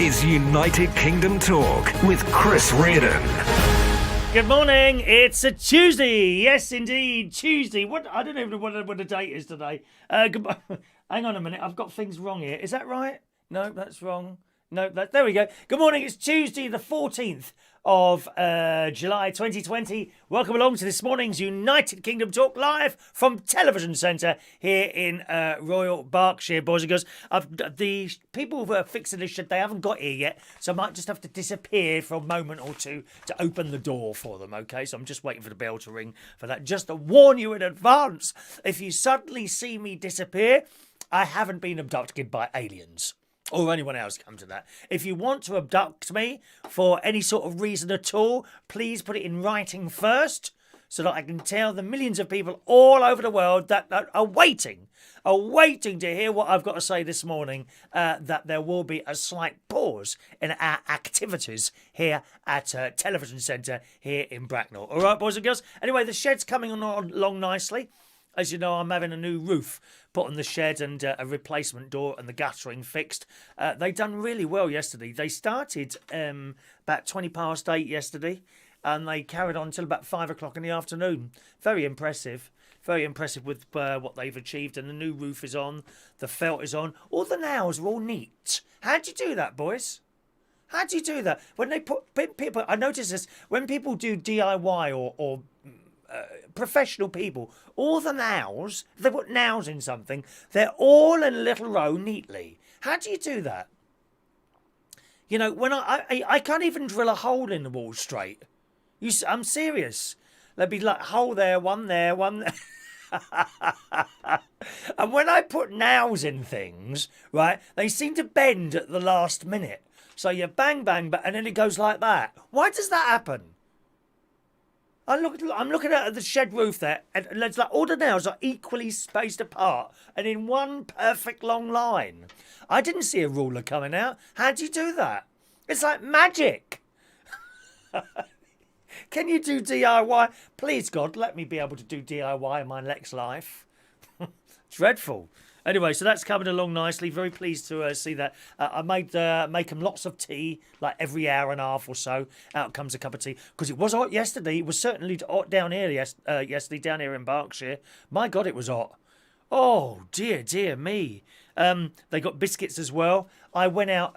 is United Kingdom Talk with Chris Reardon. Good morning. It's a Tuesday. Yes, indeed, Tuesday. What? I don't even know what the date is today. Hang on a minute. I've got things wrong here. Is that right? No, that's wrong. No, there we go. Good morning. It's Tuesday, the 14th of July 2020. Welcome along to this morning's United Kingdom Talk live from Television Centre here in Royal Berkshire, boys and girls. The people who are fixing this shit, they haven't got here yet, so I might just have to disappear for a moment or two to open the door for them, okay? So I'm just waiting for the bell to ring for that, just to warn you in advance. If you suddenly see me disappear, I haven't been abducted by aliens. Or anyone else come to that. If you want to abduct me for any sort of reason at all, please put it in writing first so that I can tell the millions of people all over the world that are waiting to hear what I've got to say this morning, that there will be a slight pause in our activities here at Television Centre here in Bracknell. All right, boys and girls? Anyway, the shed's coming along nicely. As you know, I'm having a new roof put on the shed and a replacement door and the guttering fixed. They done really well yesterday. They started about 20 past 8 yesterday and they carried on until about 5 o'clock in the afternoon. Very impressive. Very impressive with what they've achieved. And the new roof is on. The felt is on. All the nails are all neat. How'd you do that, boys? How do you do that? When they put people, I notice this, when people do DIY or professional people, all the nails, if they put nails in something, they're all in a little row neatly. How do you do that? You know, when I can't even drill a hole in the wall straight. I'm serious. There'd be like hole there, one there. And when I put nails in things, right, they seem to bend at the last minute. So you bang, bang, and then it goes like that. Why does that happen? I'm looking at the shed roof there, and it's like all the nails are equally spaced apart and in one perfect long line. I didn't see a ruler coming out. How do you do that? It's like magic. Can you do DIY? Please, God, let me be able to do DIY in my next life. Dreadful. Anyway, so that's coming along nicely. Very pleased to see that. I make them lots of tea, like every hour and a half or so. Out comes a cup of tea. Because it was hot yesterday. It was certainly hot down here yesterday, down here in Berkshire. My God, it was hot. Oh, dear me. They got biscuits as well. I went out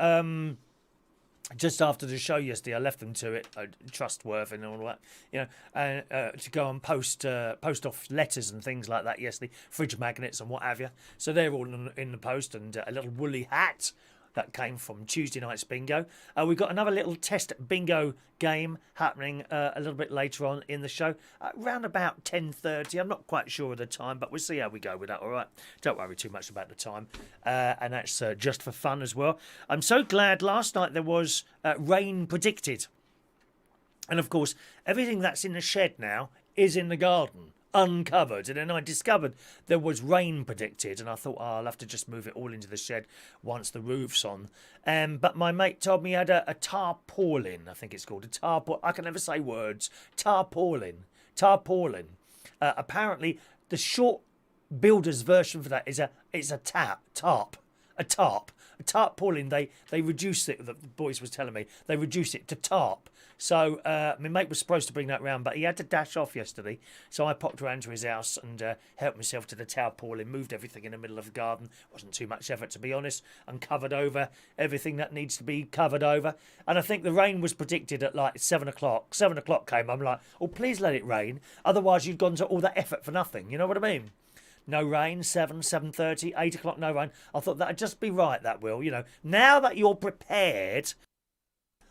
just after the show yesterday. I left them to it, trustworthy and all that, you know, to go and post off letters and things like that yesterday, fridge magnets and what have you. So they're all in the post, and a little woolly hat that came from Tuesday night's bingo. We've got another little test bingo game happening a little bit later on in the show, around about 10:30. I'm not quite sure of the time, but we'll see how we go with that, all right? Don't worry too much about the time. And that's just for fun as well. I'm so glad last night there was rain predicted. And, of course, everything that's in the shed now is in the garden, uncovered. And then I discovered there was rain predicted, and I thought, I'll have to just move it all into the shed once the roof's on. But my mate told me he had a tarpaulin, I think it's called, a tarpaulin. I can never say words. Tarpaulin. Apparently, the short builder's version for that is a tarp. A tarpaulin, they reduce it, the boys was telling me, they reduce it to tarp. So my mate was supposed to bring that round, but he had to dash off yesterday. So I popped round to his house and helped myself to the tarpaulin, moved everything in the middle of the garden. Wasn't too much effort, to be honest, and covered over everything that needs to be covered over. And I think the rain was predicted at like 7 o'clock. 7 o'clock came, I'm like, oh, please let it rain. Otherwise you've gone to all that effort for nothing. You know what I mean? No rain, 7:30, 8 o'clock, no rain. I thought that'd just be right, that will. You know, now that you're prepared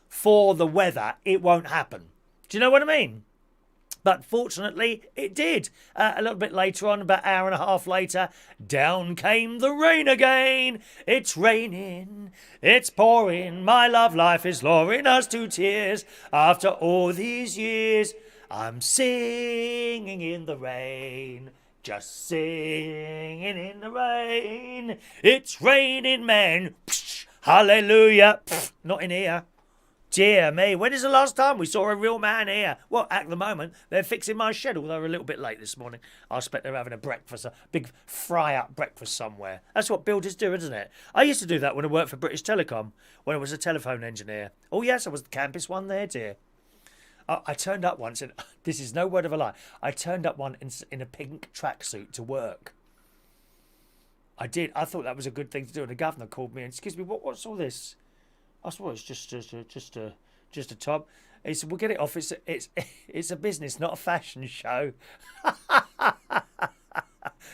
for the weather, it won't happen. Do you know what I mean? But fortunately, it did. A little bit later on, about an hour and a half later, down came the rain again. It's raining, it's pouring, my love life is luring us to tears. After all these years, I'm singing in the rain. Just singing in the rain. It's raining men. Psh, hallelujah. Psh, not in here. Dear me, when is the last time we saw a real man here? Well, at the moment, they're fixing my shed, although they're a little bit late this morning. I expect they're having a breakfast, a big fry-up breakfast somewhere. That's what builders do, isn't it? I used to do that when I worked for British Telecom, when I was a telephone engineer. Oh, yes, I was the campus one there, dear. I turned up once, and this is no word of a lie, I turned up one in a pink tracksuit to work. I did. I thought that was a good thing to do, and the governor called me and, excuse me, what's all this? I said, well, it's just a top. He said, we'll get it off. It's a business, not a fashion show.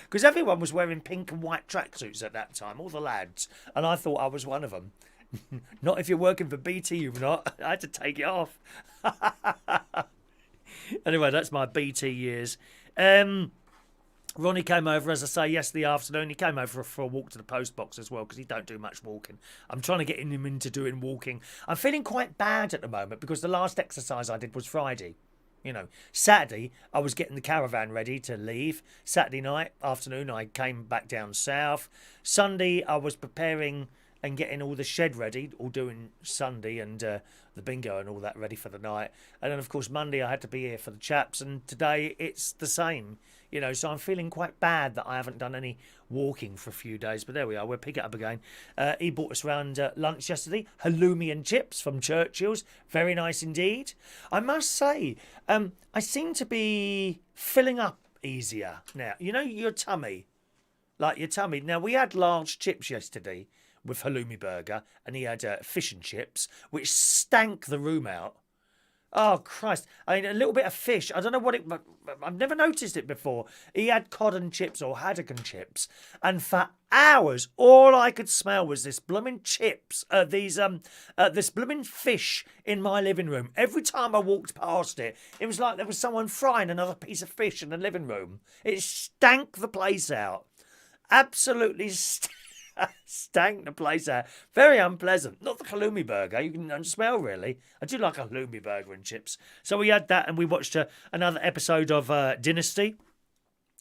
Because everyone was wearing pink and white tracksuits at that time, all the lads. And I thought I was one of them. Not if you're working for BT, you're not. I had to take it off. Anyway, that's my BT years. Ronnie came over, as I say, yesterday afternoon. He came over for a walk to the post box as well, because he don't do much walking. I'm trying to get him into doing walking. I'm feeling quite bad at the moment, because the last exercise I did was Friday. You know, Saturday, I was getting the caravan ready to leave. Saturday night, afternoon, I came back down south. Sunday, I was preparing and getting all the shed ready, all doing Sunday and the bingo and all that ready for the night. And then, of course, Monday, I had to be here for the chaps. And today, it's the same. You know, so I'm feeling quite bad that I haven't done any walking for a few days. But there we are. We'll pick it up again. He brought us round lunch yesterday. Halloumi and chips from Churchill's. Very nice indeed. I must say, I seem to be filling up easier now. You know, your tummy. Like your tummy. Now, we had large chips yesterday with halloumi burger. And he had fish and chips, which stank the room out. Oh, Christ. I mean, a little bit of fish. I don't know what it... I've never noticed it before. He had cod and chips or haddock and chips. And for hours, all I could smell was this blooming chips, this blooming fish in my living room. Every time I walked past it, it was like there was someone frying another piece of fish in the living room. It stank the place out. Absolutely stank the place out. Very unpleasant. Not the halloumi burger. You can smell, really. I do like a halloumi burger and chips. So we had that, and we watched another episode of Dynasty,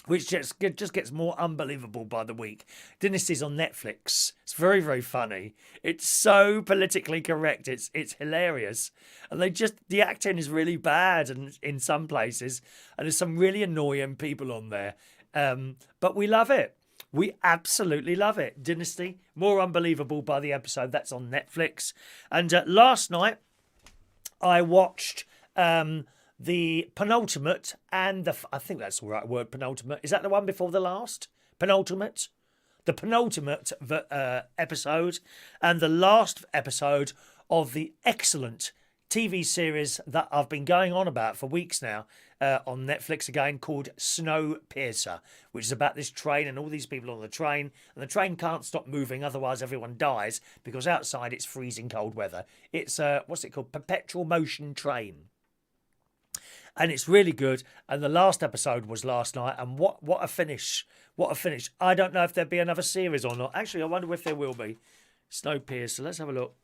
which just gets more unbelievable by the week. Dynasty's on Netflix. It's very, very funny. It's so politically correct. It's hilarious. And the acting is really bad in some places. And there's some really annoying people on there. But we love it. We absolutely love it. Dynasty, more unbelievable by the episode. That's on Netflix. And last night, I watched the penultimate and I think that's the right word, penultimate. Is that the one before the last? Penultimate? The penultimate episode and the last episode of the excellent TV series that I've been going on about for weeks now on Netflix again, called Snowpiercer, which is about this train and all these people on the train, and the train can't stop moving, otherwise everyone dies, because outside it's freezing cold weather. It's what's it called? Perpetual motion train. And it's really good. And the last episode was last night, and what a finish. What a finish. I don't know if there'll be another series or not. Actually, I wonder if there will be. Snowpiercer, let's have a look.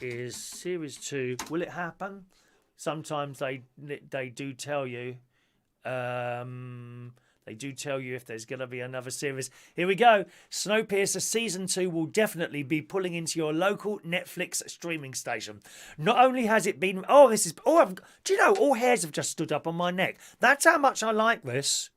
Is series 2, will it happen? Sometimes they do tell you. They do tell you if there's going to be another series. Here we go. Snowpiercer season 2 will definitely be pulling into your local Netflix streaming station. Not only has it been... do you know, all hairs have just stood up on my neck. That's how much I like this.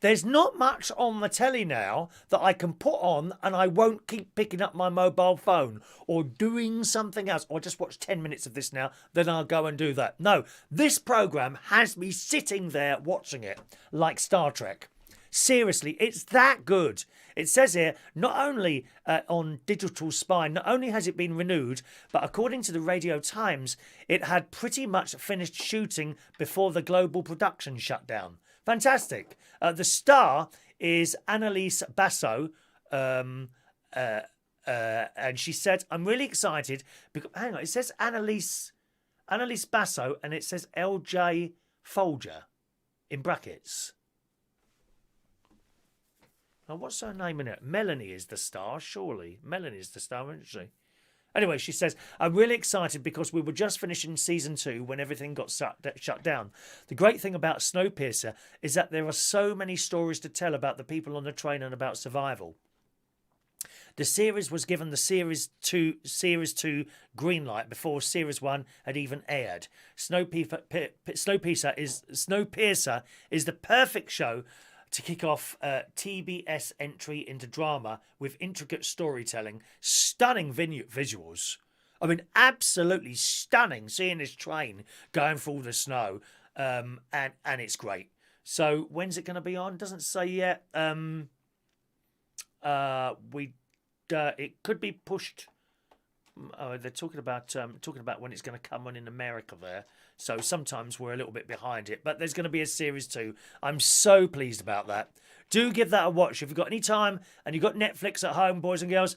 There's not much on the telly now that I can put on and I won't keep picking up my mobile phone or doing something else. Or just watch 10 minutes of this now, then I'll go and do that. No, this programme has me sitting there watching it like Star Trek. Seriously, it's that good. It says here, not only on Digital Spy, not only has it been renewed, but according to the Radio Times, it had pretty much finished shooting before the global production shut down. Fantastic. The star is Annalise Basso, and she said, I'm really excited because, hang on, it says Annalise Basso and it says LJ Folger in brackets. Now, what's her name in it? Melanie is the star, surely. Melanie is the star, isn't she? Anyway, she says, I'm really excited because we were just finishing season 2 when everything got shut down. The great thing about Snowpiercer is that there are so many stories to tell about the people on the train and about survival. The series was given the Series 2 green light before Series 1 had even aired. Snowpiercer is the perfect show to kick off TBS entry into drama with intricate storytelling, stunning visuals. I mean, absolutely stunning seeing this train going through the snow, and it's great. So when's it going to be on? Doesn't say yet. It could be pushed. Oh, they're talking about when it's going to come on in America there. So sometimes we're a little bit behind it, but there's going to be a series 2. I'm so pleased about that. Do give that a watch if you've got any time and you've got Netflix at home, boys and girls.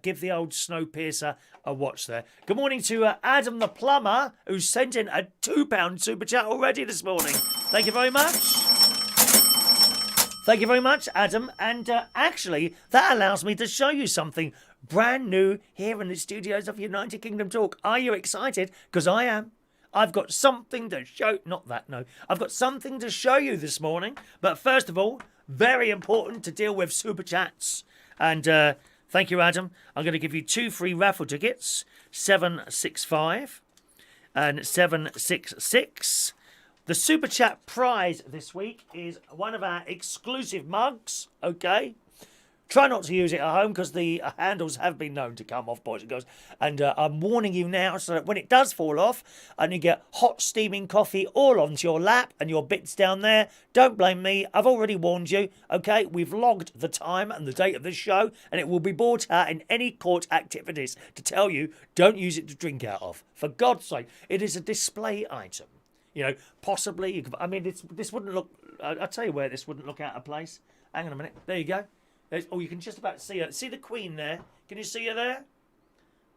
Give the old Snowpiercer a watch there. Good morning to Adam the plumber, who sent in a £2 super chat already this morning. Thank you very much. Thank you very much, Adam. And actually, that allows me to show you something brand new here in the studios of United Kingdom Talk. Are you excited? Because I am. I've got something to show. Not that, no. I've got something to show you this morning. But first of all, very important to deal with super chats. And thank you, Adam. I'm going to give you 2 free raffle tickets, 765 and 766. The Super Chat prize this week is one of our exclusive mugs, okay? Try not to use it at home because the handles have been known to come off, boys and girls. And I'm warning you now so that when it does fall off and you get hot steaming coffee all onto your lap and your bits down there, don't blame me. I've already warned you, okay? We've logged the time and the date of this show and it will be brought out in any court activities to tell you don't use it to drink out of. For God's sake, it is a display item. You know, possibly, I mean, this wouldn't look, I'll tell you where this wouldn't look out of place. Hang on a minute. There you go. You can just about see her. See the Queen there? Can you see her there?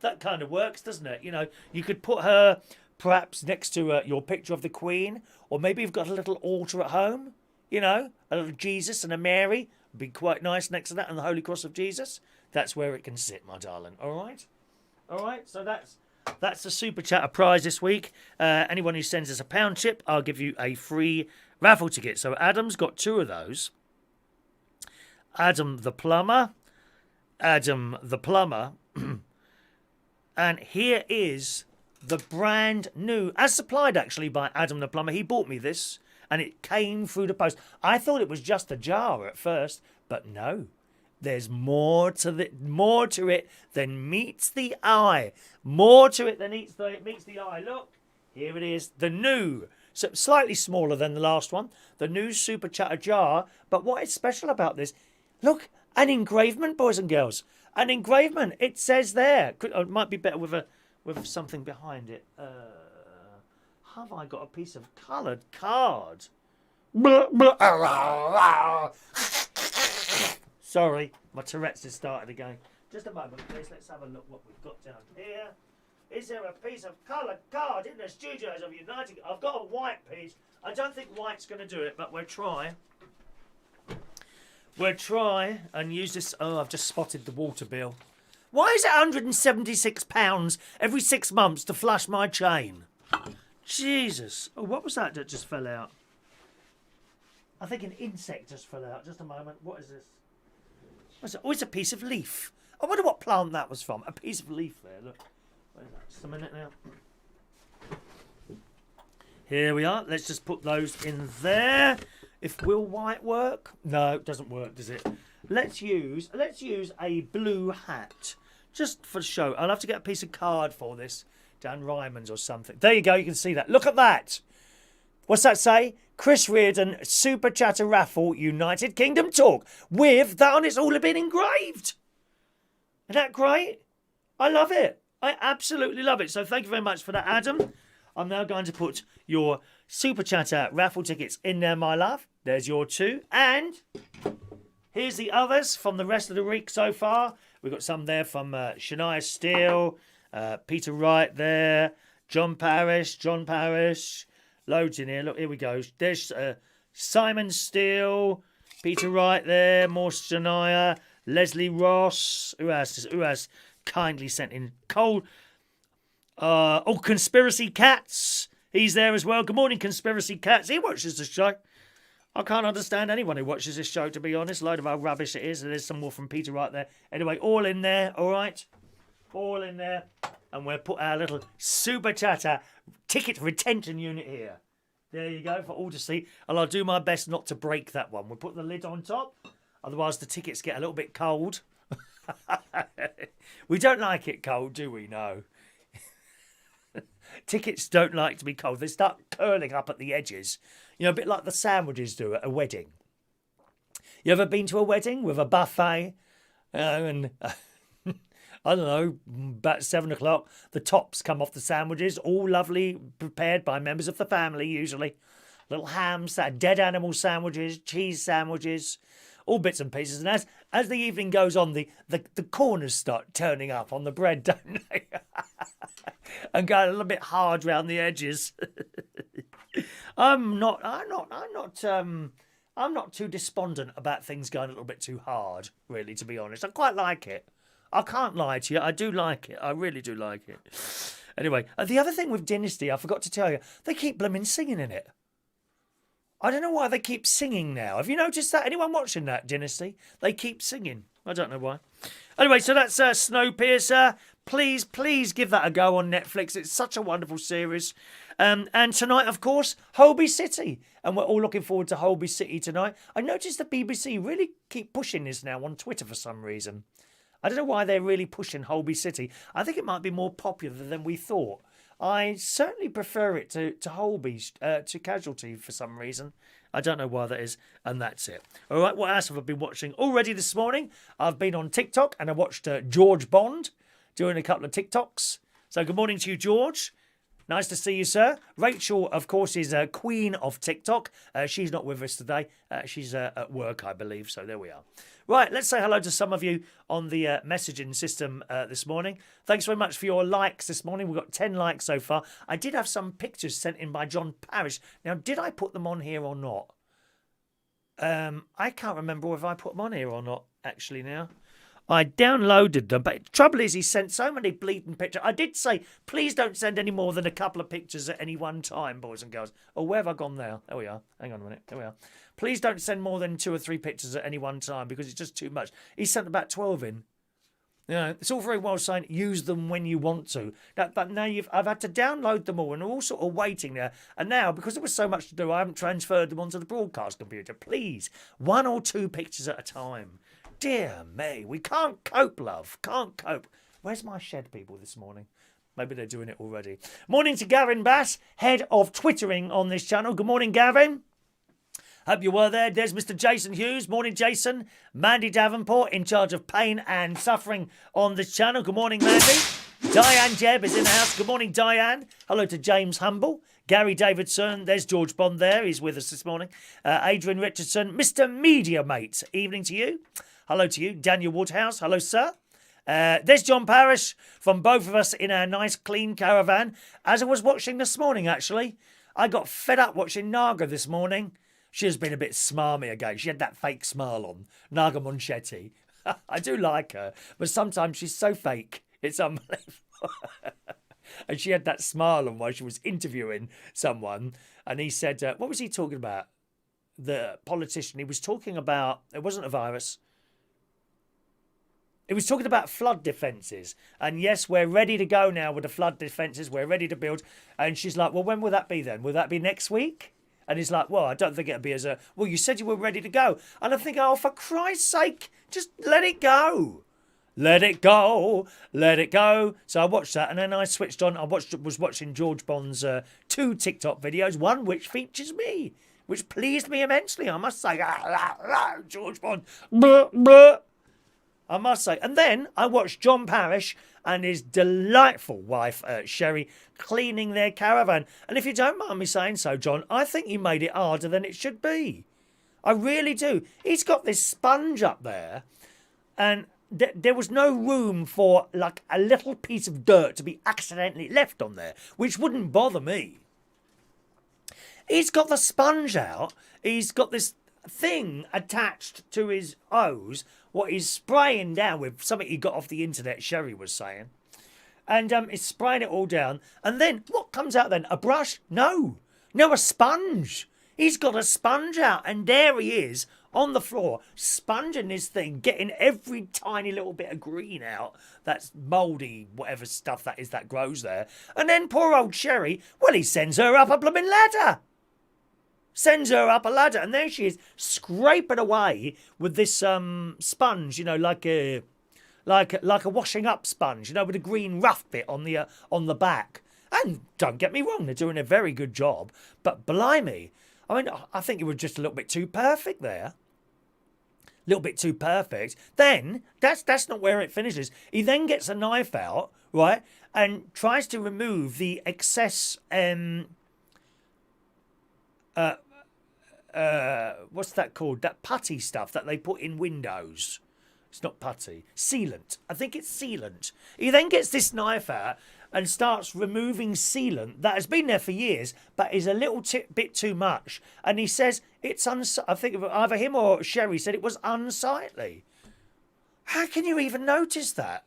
That kind of works, doesn't it? You know, you could put her perhaps next to your picture of the Queen, or maybe you've got a little altar at home, you know, a little Jesus and a Mary. Would be quite nice next to that, and the Holy Cross of Jesus. That's where it can sit, my darling. All right? All right, so that's the Super Chatter prize this week. Anyone who sends us a pound chip, I'll give you a free raffle ticket. So Adam's got 2 of those. Adam the plumber. And here is the brand new, as supplied actually by Adam the plumber. He bought me this and it came through the post. I thought it was just a jar at first, but no. There's more to it than meets the eye. More to it than meets the eye. Look, here it is. The new, so slightly smaller than the last one. The new Super Chatter jar. But what is special about this? Look, an engravement, boys and girls. An engravement. It says there. It might be better with something behind it. Have I got a piece of coloured card? Sorry, my Tourette's has started again. Just a moment, please. Let's have a look what we've got down here. Is there a piece of coloured card in the studios of United? I've got a white piece. I don't think white's going to do it, but we'll try. We'll try and use this. Oh, I've just spotted the water bill. Why is it £176 every 6 months to flush my chain? Jesus. Oh, what was that just fell out? I think an insect just fell out. Just a moment. What is this? What's it? Oh, it's a piece of leaf. I wonder what plant that was from. A piece of leaf there. Look. Where's that? Just a minute now. Here we are. Let's just put those in there. Will white work? No, it doesn't work, does it? Let's use a blue hat. Just for show. I'll have to get a piece of card for this. Dan Ryman's or something. There you go, you can see that. Look at that. What's that say? Chris Reardon Super Chatter Raffle United Kingdom Talk. With that on, it's all been engraved. Isn't that great? I love it. I absolutely love it. So thank you very much for that, Adam. I'm now going to put your Super Chatter raffle tickets in there, my love. There's your 2. And here's the others from the rest of the week so far. We've got some there from Shania Steele, Peter Wright there, John Parrish. Loads in here. Look, here we go. There's Simon Steele, Peter Wright there, more Shania, Leslie Ross. Who has kindly sent in Cole. Conspiracy Cats. He's there as well. Good morning, Conspiracy Cats. He watches the show. I can't understand anyone who watches this show, to be honest. Load of old rubbish it is. And there's some more from Peter right there. Anyway, all in there, all right? All in there. And we'll put our little super chatter ticket retention unit here. There you go, for all to see. And I'll do my best not to break that one. We'll put the lid on top. Otherwise, the tickets get a little bit cold. We don't like it cold, do we? No. Tickets don't like to be cold. They start curling up at the edges. You know, a bit like the sandwiches do at a wedding. You ever been to a wedding with a buffet? And I don't know, about 7 o'clock, the tops come off the sandwiches, all lovely, prepared by members of the family, usually. Little hams, dead animal sandwiches, cheese sandwiches, all bits and pieces. And as the evening goes on, the corners start turning up on the bread, don't they? And go a little bit hard round the edges. I'm not too despondent about things going a little bit too hard, really, to be honest. I quite like it. I can't lie to you. I do like it. I really do like it. Anyway, the other thing with Dynasty, I forgot to tell you, they keep blooming singing in it. I don't know why they keep singing now. Have you noticed that? Anyone watching that, Dynasty? They keep singing. I don't know why. Anyway, so that's Snowpiercer. Please give that a go on Netflix. It's such a wonderful series. And tonight, of course, Holby City. And we're all looking forward to Holby City tonight. I noticed the BBC really keep pushing this now on Twitter for some reason. I don't know why they're really pushing Holby City. I think it might be more popular than we thought. I certainly prefer it to Holby, to Casualty for some reason. I don't know why that is, and that's it. All right, what else have I been watching already this morning? I've been on TikTok, and I watched George Bond doing a couple of TikToks. So good morning to you, George. Nice to see you, sir. Rachel, of course, is queen of TikTok. She's not with us today. She's at work, I believe, so there we are. Right, let's say hello to some of you on the messaging system this morning. Thanks very much for your likes this morning. We've got 10 likes so far. I did have some pictures sent in by John Parrish. Now, did I put them on here or not? I can't remember if I put them on here or not, actually, now. I downloaded them, but the trouble is he sent so many bleeding pictures. I did say, please don't send any more than a couple of pictures at any one time, boys and girls. Oh, where have I gone now? There we are. Hang on a minute. There we are. Please don't send more than 2 or 3 pictures at any one time because it's just too much. He sent about 12 in. You know, it's all very well saying use them when you want to. But now I've had to download them all and they're all sort of waiting there. And now, because there was so much to do, I haven't transferred them onto the broadcast computer. Please, 1 or 2 pictures at a time. Dear me, we can't cope, love. Can't cope. Where's my shed people this morning? Maybe they're doing it already. Morning to Gavin Bass, head of Twittering on this channel. Good morning, Gavin. Hope you were there. There's Mr. Jason Hughes. Morning, Jason. Mandy Davenport, in charge of pain and suffering on this channel. Good morning, Mandy. Diane Jebb is in the house. Good morning, Diane. Hello to James Humble. Gary Davidson. There's George Bond there. He's with us this morning. Adrian Richardson. Mr. Media Mate. Evening to you. Hello to you. Daniel Woodhouse. Hello, sir. There's John Parrish from both of us in our nice, clean caravan. As I was watching this morning, actually, I got fed up watching Naga this morning. She has been a bit smarmy again. She had that fake smile on. Naga Monchetti. I do like her, but sometimes she's so fake. It's unbelievable. And she had that smile on while she was interviewing someone. And he said, what was he talking about? The politician. He was talking about, it wasn't a virus. It was talking about flood defences. And yes, we're ready to go now with the flood defences. We're ready to build. And she's like, well, when will that be then? Will that be next week? And he's like, well, I don't think it'll be as a... Well, you said you were ready to go. And I think, oh, for Christ's sake, just let it go. Let it go. Let it go. So I watched that. And then I switched on. I was watching George Bond's 2 TikTok videos. One which features me. Which pleased me immensely, I must say. George Bond. Blah, blah. I must say. And then I watched John Parrish and his delightful wife, Sherry, cleaning their caravan. And if you don't mind me saying so, John, I think you made it harder than it should be. I really do. He's got this sponge up there and there was no room for like a little piece of dirt to be accidentally left on there, which wouldn't bother me. He's got the sponge out. He's got this thing attached to his hose, what he's spraying down with, something he got off the internet, Sherry was saying. And he's spraying it all down. And then, what comes out then? A brush? No. No, a sponge. He's got a sponge out, and there he is on the floor, sponging this thing, getting every tiny little bit of green out. That's mouldy, whatever stuff that is that grows there. And then poor old Sherry, well, he sends her up a blooming ladder. Sends her up a ladder, and there she is, scraping away with this sponge, like a washing up sponge, with a green rough bit on the back. And don't get me wrong, they're doing a very good job, but blimey, I mean, I think it was just a little bit too perfect there. A little bit too perfect. Then, that's not where it finishes. He then gets a knife out, right, and tries to remove the excess, what's that called? That putty stuff that they put in windows. It's not putty. Sealant. I think it's sealant. He then gets this knife out and starts removing sealant that has been there for years, but is a little bit too much. And he says it's I think either him or Sherry said it was unsightly. How can you even notice that?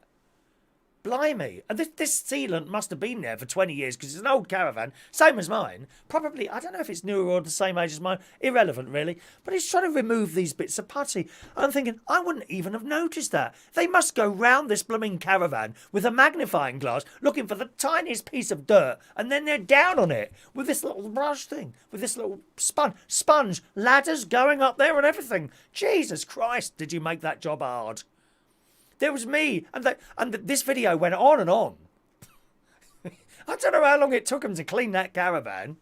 Blimey. And this sealant must have been there for 20 years because it's an old caravan, same as mine. Probably, I don't know if it's newer or the same age as mine. Irrelevant, really. But he's trying to remove these bits of putty. I'm thinking, I wouldn't even have noticed that. They must go round this blooming caravan with a magnifying glass looking for the tiniest piece of dirt, and then they're down on it with this little brush thing, with this little sponge, ladders going up there and everything. Jesus Christ, did you make that job hard? There was me, and this video went on and on. I don't know how long it took him to clean that caravan,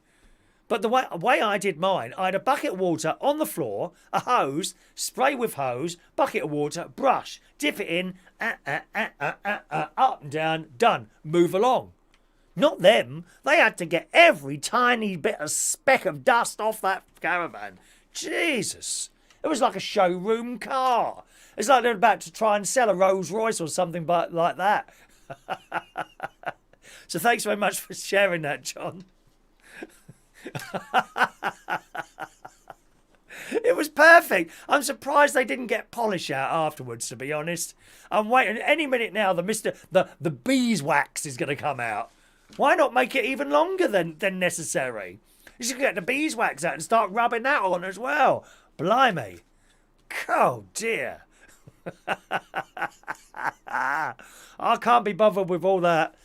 but the way I did mine, I had a bucket of water on the floor, a hose, spray with hose, bucket of water, brush, dip it in, up and down, done, move along. Not them. They had to get every tiny bit of speck of dust off that caravan. Jesus. It was like a showroom car. It's like they're about to try and sell a Rolls Royce or something like that. So thanks very much for sharing that, John. It was perfect. I'm surprised they didn't get polish out afterwards, to be honest. I'm waiting. Any minute now, the beeswax is going to come out. Why not make it even longer than necessary? You should get the beeswax out and start rubbing that on as well. Blimey. Oh, dear. I can't be bothered with all that.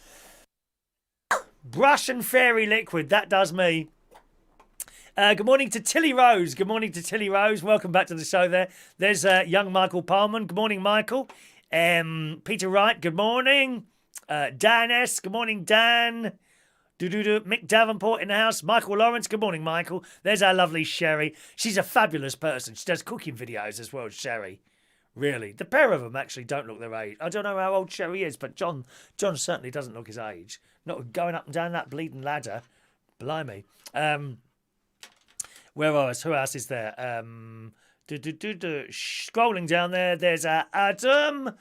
Brush and fairy liquid, that does me. Good morning to Tilly Rose. Good morning to Tilly Rose. Welcome back to the show there. There's young Michael Palman. Good morning, Michael. Peter Wright, good morning. Dan S., good morning, Dan. Mick Davenport in the house. Michael Lawrence, good morning, Michael. There's our lovely Sherry. She's a fabulous person. She does cooking videos as well, Sherry. Really. The pair of them actually don't look their age. I don't know how old Sherry is, but John certainly doesn't look his age. Not going up and down that bleeding ladder. Blimey. Where else? Who else is there? Scrolling down there, there's Adam.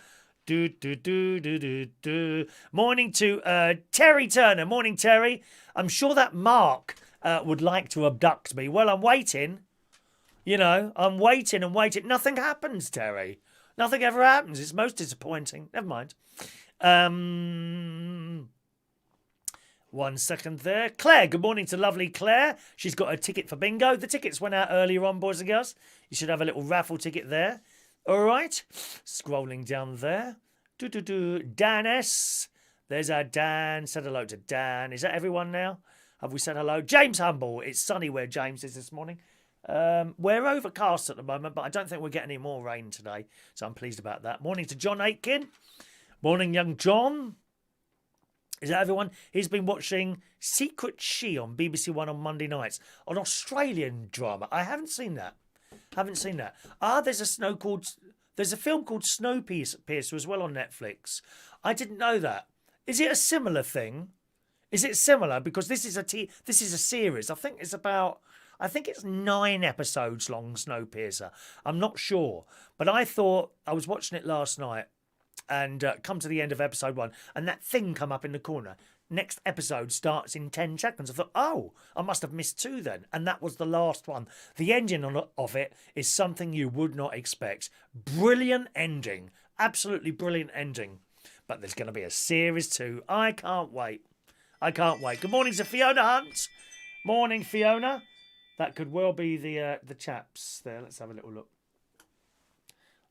Morning to Terry Turner. Morning, Terry. I'm sure that Mark would like to abduct me. Well, I'm waiting. I'm waiting and waiting. Nothing happens, Terry. Nothing ever happens. It's most disappointing. Never mind. 1 second there. Claire, good morning to lovely Claire. She's got a ticket for bingo. The tickets went out earlier on, boys and girls. You should have a little raffle ticket there. All right. Scrolling down there. Dan S. There's our Dan. Said hello to Dan. Is that everyone now? Have we said hello? James Humble. It's sunny where James is this morning. We're overcast at the moment, but I don't think we're getting any more rain today, so I'm pleased about that. Morning to John Aitken. Morning, young John. Is that everyone? He's been watching Secret She on BBC One on Monday nights, an Australian drama. I haven't seen that. There's a film called Snowpiercer as well on Netflix. I didn't know that. Is it a similar thing? Is it similar? Because this is a series. I think it's 9 episodes long, Snowpiercer. I'm not sure. But I thought, I was watching it last night and come to the end of episode 1 and that thing come up in the corner. Next episode starts in 10 seconds. I thought, oh, I must have missed 2 then. And that was the last one. The ending of it is something you would not expect. Brilliant ending. Absolutely brilliant ending. But there's going to be a series 2. I can't wait. Good morning to Fiona Hunt. Morning, Fiona. That could well be the chaps there. Let's have a little look.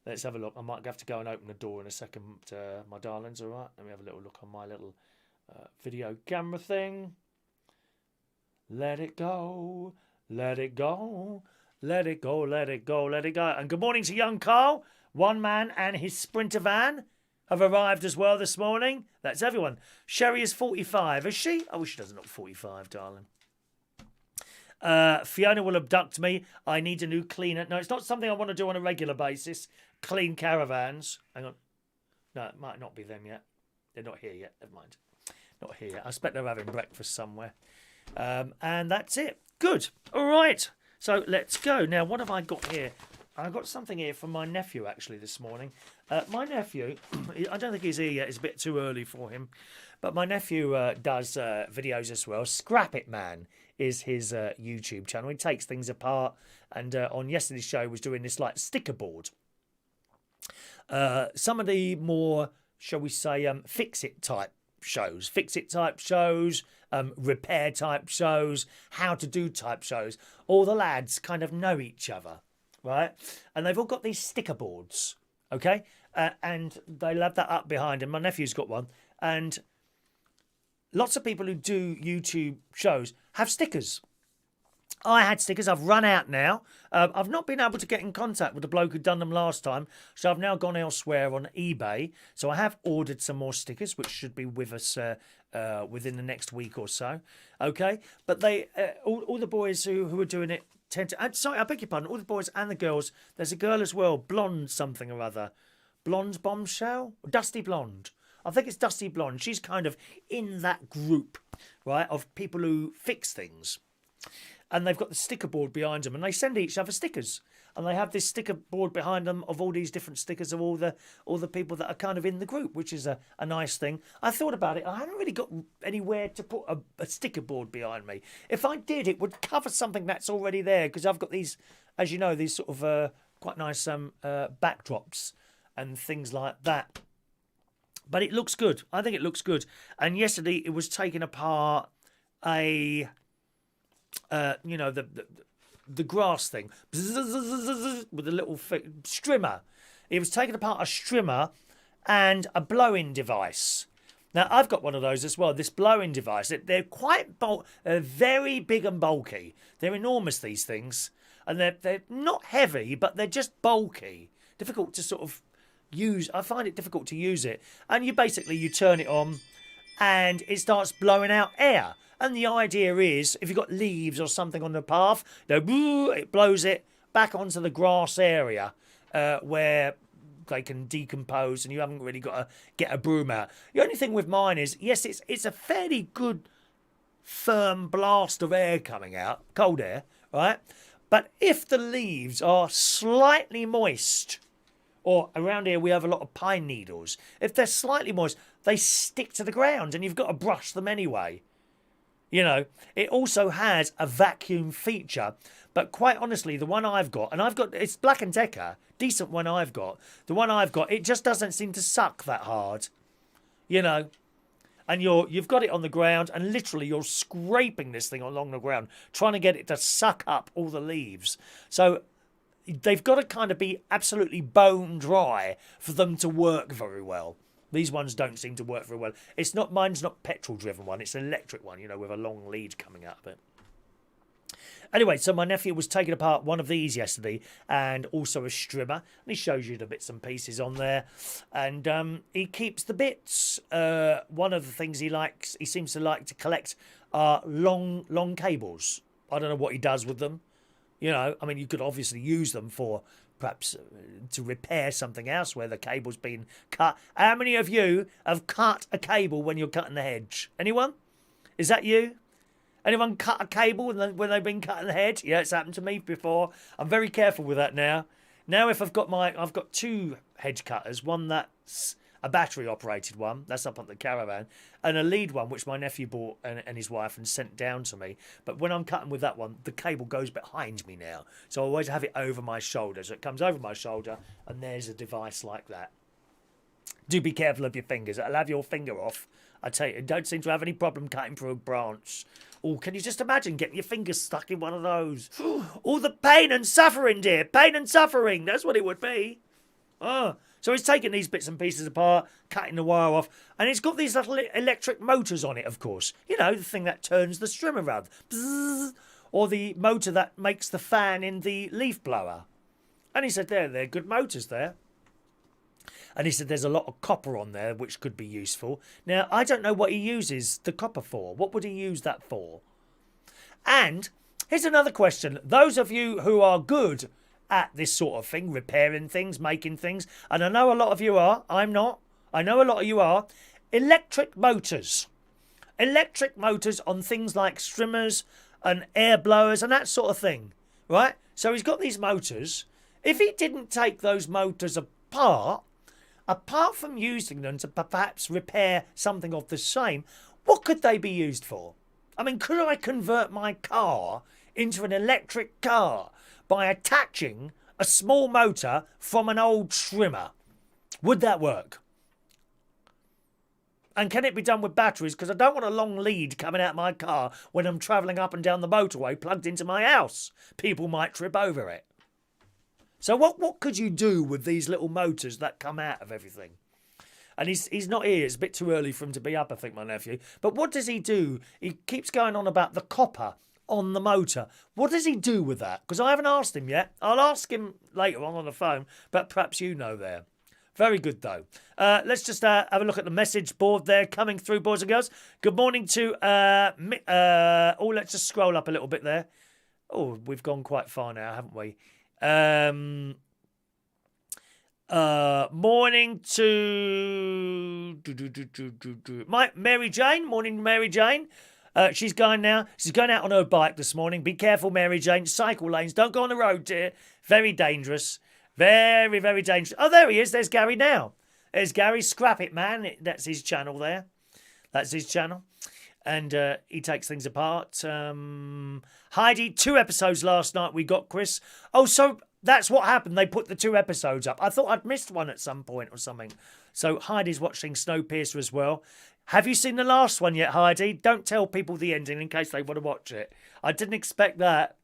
Let's have a look. I might have to go and open the door in a second, my darlings. All right. Let me have a little look on my little video camera thing. Let it go. Let it go. Let it go. Let it go. Let it go. And good morning to young Carl. One man and his Sprinter van have arrived as well this morning. That's everyone. Sherry is 45. Is she? I wish she doesn't look 45, darling. Fiona will abduct me. I need a new cleaner. No, it's not something I want to do on a regular basis. Clean caravans. Hang on. No, it might not be them yet. They're not here yet. Never mind. Not here yet. I expect they're having breakfast somewhere. And that's it. Good. All right. So let's go. Now, what have I got here? I got something here from my nephew, actually, this morning. My nephew, I don't think he's here yet. It's a bit too early for him. But my nephew does videos as well. Scrap It Man is his YouTube channel. He takes things apart. And on yesterday's show, he was doing this, like, sticker board. Some of the more, shall we say, fix-it type shows. Fix-it type shows, repair type shows, how-to-do type shows. All the lads kind of know each other. Right, and they've all got these sticker boards, okay, and they love that up behind him. My nephew's got one, and lots of people who do YouTube shows have stickers. I had stickers. I've run out now. I've not been able to get in contact with the bloke who'd done them last time, so I've now gone elsewhere on eBay. So I have ordered some more stickers, which should be with us within the next week or so. Okay, but they all the boys who are doing it. Sorry, I beg your pardon. All the boys and the girls. There's a girl as well, blonde something or other, blonde bombshell, dusty blonde. I think it's dusty blonde. She's kind of in that group, right, of people who fix things, and they've got the sticker board behind them, and they send each other stickers, and they have this sticker board behind them of all these different stickers of all the people that are kind of in the group, which is a nice thing. I thought about it. I haven't really got anywhere to put a sticker board behind me. If I did, it would cover something that's already there, because I've got these, as you know, these sort of quite nice backdrops and things like that. But it looks good. I think it looks good. And yesterday it was taking apart a, the grass thing with a little strimmer. It was taking apart a strimmer and a blowing device. Now, I've got one of those as well, this blowing device. They're quite very big and bulky. They're enormous, these things. And they're not heavy, but they're just bulky. Difficult to sort of use. I find it difficult to use it. And you turn it on and it starts blowing out air. And the idea is, if you've got leaves or something on the path, it blows it back onto the grass area where they can decompose, and you haven't really got to get a broom out. The only thing with mine is, yes, it's a fairly good, firm blast of air coming out, cold air, right? But if the leaves are slightly moist, or around here we have a lot of pine needles, if they're slightly moist, they stick to the ground, and you've got to brush them anyway. You know, it also has a vacuum feature, but quite honestly, the one I've got, it's Black & Decker, decent one I've got. The one I've got, it just doesn't seem to suck that hard, you know. And you've got it on the ground, and literally you're scraping this thing along the ground, trying to get it to suck up all the leaves. So they've got to kind of be absolutely bone dry for them to work very well. These ones don't seem to work very well. Mine's not petrol-driven one. It's an electric one, with a long lead coming out of it. Anyway, so my nephew was taking apart one of these yesterday, and also a strimmer. And he shows you the bits and pieces on there. And he keeps the bits. One of the things he seems to like to collect are long cables. I don't know what he does with them. I mean, you could obviously use them for perhaps to repair something else where the cable's been cut. How many of you have cut a cable when you're cutting the hedge? Anyone? Is that you? Anyone cut a cable when they've been cutting the hedge? Yeah, it's happened to me before. I'm very careful with that now. Now, if I've got two hedge cutters, one that's a battery-operated one, that's up on the caravan, and a lead one, which my nephew bought and his wife and sent down to me. But when I'm cutting with that one, the cable goes behind me now. So I always have it over my shoulder. So it comes over my shoulder, and there's a device like that. Do be careful of your fingers. It'll have your finger off. I tell you, don't seem to have any problem cutting through a branch Oh, can you just imagine getting your fingers stuck in one of those? All the pain and suffering, dear. Pain and suffering. That's what it would be. Oh. So he's taking these bits and pieces apart, cutting the wire off, and it's got these little electric motors on it, of course. You know, the thing that turns the string around. Bzzz, or the motor that makes the fan in the leaf blower. And he said, they're good motors there. And he said there's a lot of copper on there which could be useful. Now, I don't know what he uses the copper for. What would he use that for? And here's another question. Those of you who are good at this sort of thing, repairing things, making things, and I know a lot of you are, I'm not, I know a lot of you are, electric motors. Electric motors on things like strimmers and air blowers and that sort of thing, right? So he's got these motors. If he didn't take those motors apart from using them to perhaps repair something of the same, what could they be used for? I mean, could I convert my car into an electric car by attaching a small motor from an old trimmer? Would that work? And can it be done with batteries? Because I don't want a long lead coming out of my car when I'm travelling up and down the motorway plugged into my house. People might trip over it. So what could you do with these little motors that come out of everything? And he's not here. It's a bit too early for him to be up, I think, my nephew. But what does he do? He keeps going on about the copper on the motor. What does he do with that? Because I haven't asked him yet. I'll ask him later on the phone, but perhaps you know there. Very good, though. Let's just have a look at the message board there coming through, boys and girls. Good morning to... let's just scroll up a little bit there. Oh, we've gone quite far now, haven't we? Morning to Mary Jane. Morning, Mary Jane. She's going now. She's going out on her bike this morning. Be careful, Mary Jane. Cycle lanes. Don't go on the road, dear. Very dangerous. Very, very dangerous. Oh, there he is. There's Gary now. There's Gary. Scrap It Man. That's his channel there. That's his channel. And he takes things apart. Heidi, 2 episodes last night we got, Chris. Oh, so that's what happened. They put the 2 episodes up. I thought I'd missed one at some point or something. So Heidi's watching Snowpiercer as well. Have you seen the last one yet, Heidi? Don't tell people the ending in case they want to watch it. I didn't expect that.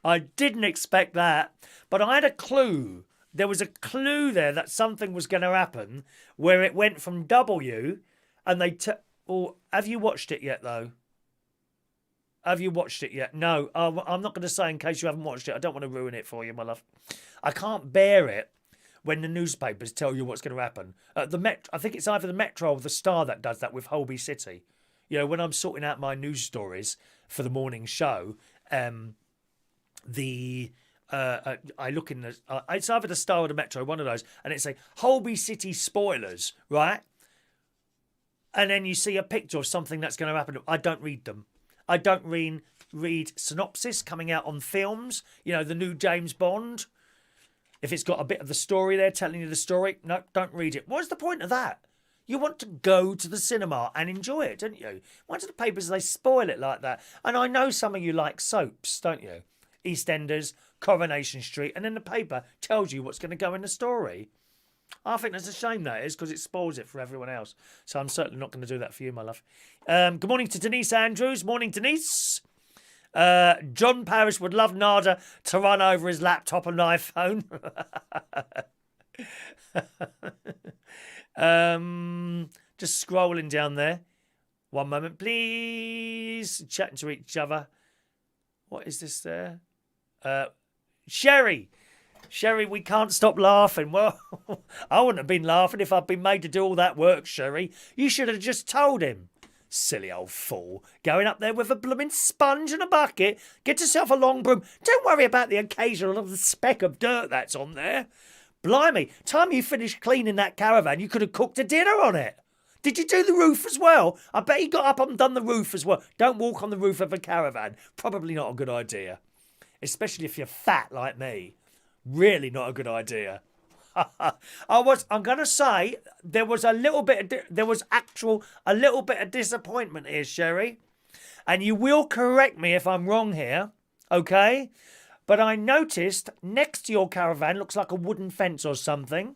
But I had a clue. There was a clue there that something was going to happen where it went from W and they... have you watched it yet, though? Have you watched it yet? No. I'm not going to say in case you haven't watched it. I don't want to ruin it for you, my love. I can't bear it when the newspapers tell you what's going to happen. I think it's either the Metro or the Star that does that with Holby City. You know, when I'm sorting out my news stories for the morning show, I look in the... it's either the Star or the Metro, one of those, and it's a Holby City spoilers, right? And then you see a picture of something that's going to happen. I don't read them. I don't read synopsis coming out on films. You know, the new James Bond. If it's got a bit of the story there, telling you the story, no, don't read it. What's the point of that? You want to go to the cinema and enjoy it, don't you? Why do the papers, they spoil it like that? And I know some of you like soaps, don't you? EastEnders, Coronation Street, and then the paper tells you what's going to go in the story. I think that's a shame, that is, because it spoils it for everyone else. So I'm certainly not going to do that for you, my love. Good morning to Denise Andrews. Morning, Denise. John Parrish would love Nada to run over his laptop and iPhone. Just scrolling down there. One moment, please. Chatting to each other. What is this there? Sherry, we can't stop laughing. Well, I wouldn't have been laughing if I'd been made to do all that work, Sherry. You should have just told him. Silly old fool. Going up there with a blooming sponge and a bucket. Get yourself a long broom. Don't worry about the occasional little speck of dirt that's on there. Blimey, time you finished cleaning that caravan, you could have cooked a dinner on it. Did you do the roof as well? I bet you got up and done the roof as well. Don't walk on the roof of a caravan. Probably not a good idea. Especially if you're fat like me. Really not a good idea. I'm going to say there was a little bit of disappointment here, Sherry. And you will correct me if I'm wrong here, okay? But I noticed next to your caravan looks like a wooden fence or something.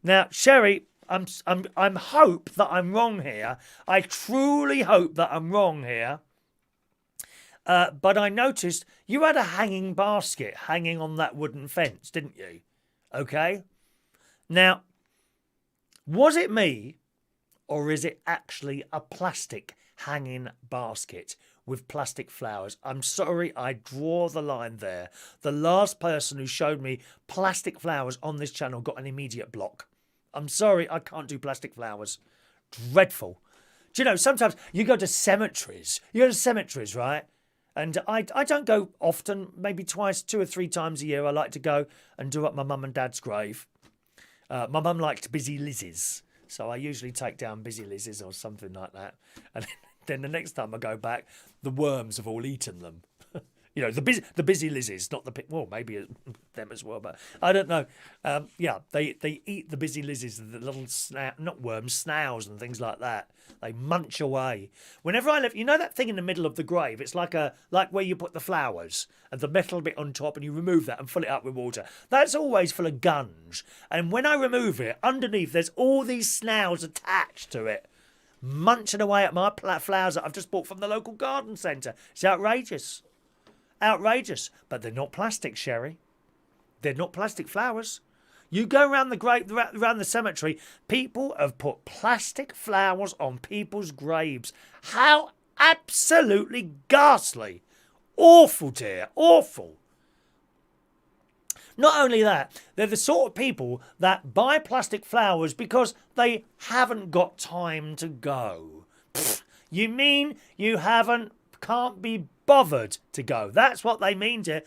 Now, Sherry, I'm hope that I'm wrong here. I truly hope that I'm wrong here. But I noticed you had a hanging basket hanging on that wooden fence, didn't you? Okay. Now, was it me, or is it actually a plastic hanging basket with plastic flowers? I'm sorry, I draw the line there. The last person who showed me plastic flowers on this channel got an immediate block. I'm sorry, I can't do plastic flowers. Dreadful. Do you know, sometimes you go to cemeteries. Right? And I don't go often, maybe twice, 2 or 3 times a year. I like to go and do up my mum and dad's grave. My mum liked Busy Lizzie's, so I usually take down Busy Lizzie's or something like that. And then the next time I go back, the worms have all eaten them. You know, the busy lizards, not the... Well, maybe them as well, but I don't know. Yeah, they eat the busy lizards, the little not worms, snails and things like that. They munch away. Whenever I live... You know that thing in the middle of the grave? It's like where you put the flowers and the metal bit on top and you remove that and fill it up with water. That's always full of gunge. And when I remove it, underneath there's all these snails attached to it, munching away at my flowers that I've just bought from the local garden centre. It's outrageous. Outrageous. But they're not plastic, Sherry. They're not plastic flowers. You go around around the cemetery, people have put plastic flowers on people's graves. How absolutely ghastly. Awful, dear. Awful. Not only that, they're the sort of people that buy plastic flowers because they haven't got time to go. Pfft, you mean you can't be bothered to go? That's what they mean, dear.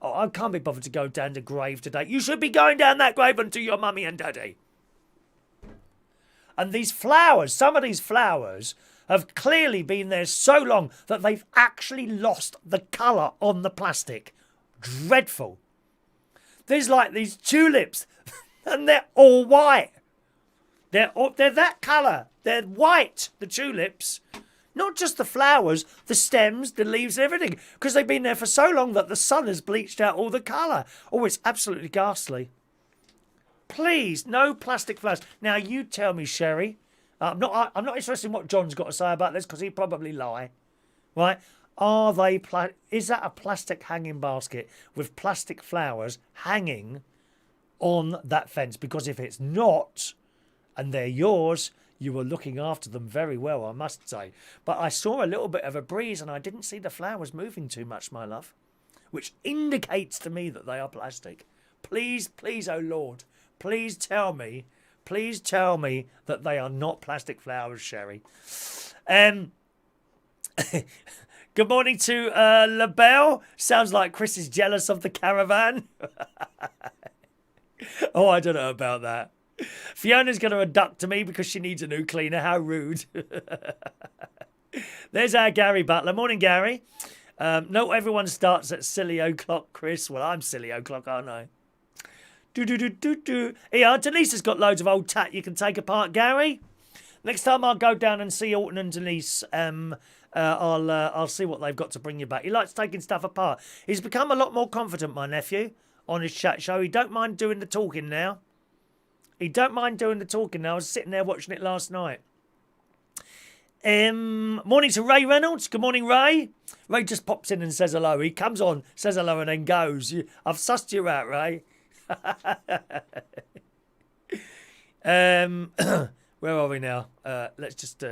I can't be bothered to go down the grave today. You should be going down that grave and to your mummy and daddy. And these flowers, some of these flowers have clearly been there so long that they've actually lost the colour on the plastic. Dreadful. There's like these tulips and they're all white. They're that colour. They're white, the tulips. Not just the flowers, the stems, the leaves, everything. Because they've been there for so long that the sun has bleached out all the colour. Oh, it's absolutely ghastly. Please, no plastic flowers. Now, you tell me, Sherry. I'm not interested in what John's got to say about this because he'd probably lie. Right? Is that a plastic hanging basket with plastic flowers hanging on that fence? Because if it's not, and they're yours, you were looking after them very well, I must say. But I saw a little bit of a breeze and I didn't see the flowers moving too much, my love, which indicates to me that they are plastic. Please, please, oh Lord, please tell me that they are not plastic flowers, Sherry. Good morning to LaBelle. Sounds like Chris is jealous of the caravan. Oh, I don't know about that. Fiona's going to abduct me because she needs a new cleaner. How rude. There's our Gary Butler. Morning, Gary. Not everyone starts at silly o'clock, Chris. Well, I'm silly o'clock, aren't I? Yeah, Denise has got loads of old tat you can take apart, Gary. Next time I'll go down and see Alton and Denise, I'll see what they've got to bring you back. He likes taking stuff apart. He's become a lot more confident, my nephew, on his chat show. He don't mind doing the talking now. I was sitting there watching it last night. Morning to Ray Reynolds. Good morning, Ray. Ray just pops in and says hello. He comes on, says hello, and then goes. I've sussed you out, Ray. Where are we now? Let's just...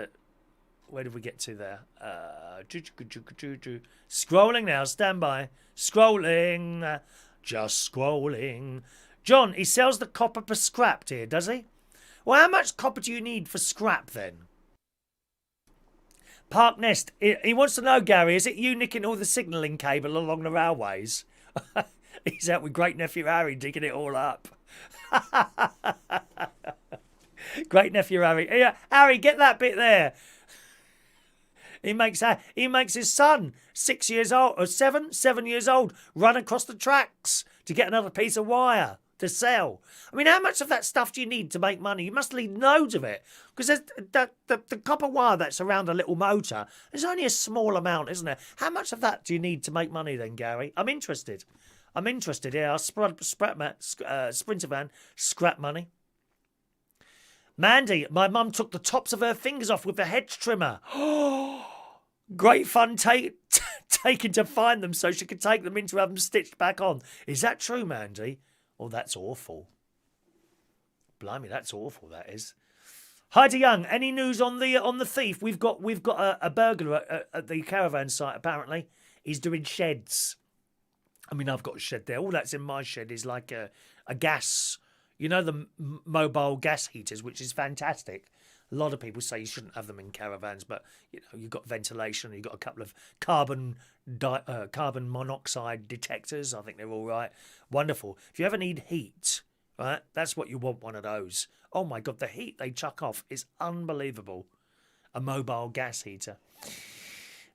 where did we get to there? Scrolling now. Stand by. Scrolling. Just scrolling. John, he sells the copper per scrap here, does he? Well, how much copper do you need for scrap then? Park Nest. He wants to know, Gary, is it you nicking all the signalling cable along the railways? He's out with great nephew Harry digging it all up. Great nephew Harry. Yeah, Harry, get that bit there. He makes his son 6 years old or 7 years old run across the tracks to get another piece of wire to sell. I mean, how much of that stuff do you need to make money? You must need loads of it because the copper wire that's around a little motor. There's only a small amount, isn't there? How much of that do you need to make money then, Gary? I'm interested. Yeah, Sprinter van, scrap money. Mandy, my mum took the tops of her fingers off with the hedge trimmer. Great fun taking to find them so she could take them in to have them stitched back on. Is that true, Mandy? Oh, that's awful. Blimey, that's awful, that is. Heidi Young, any news on the thief? We've got a burglar at the caravan site, apparently. He's doing sheds. I mean, I've got a shed there. All that's in my shed is like a gas, you know, the mobile gas heaters, which is fantastic. A lot of people say you shouldn't have them in caravans, but you know, you've got ventilation, you've got a couple of carbon monoxide detectors. I think they're all right. Wonderful. If you ever need heat, right, that's what you want, one of those. Oh my God, the heat they chuck off is unbelievable. A mobile gas heater.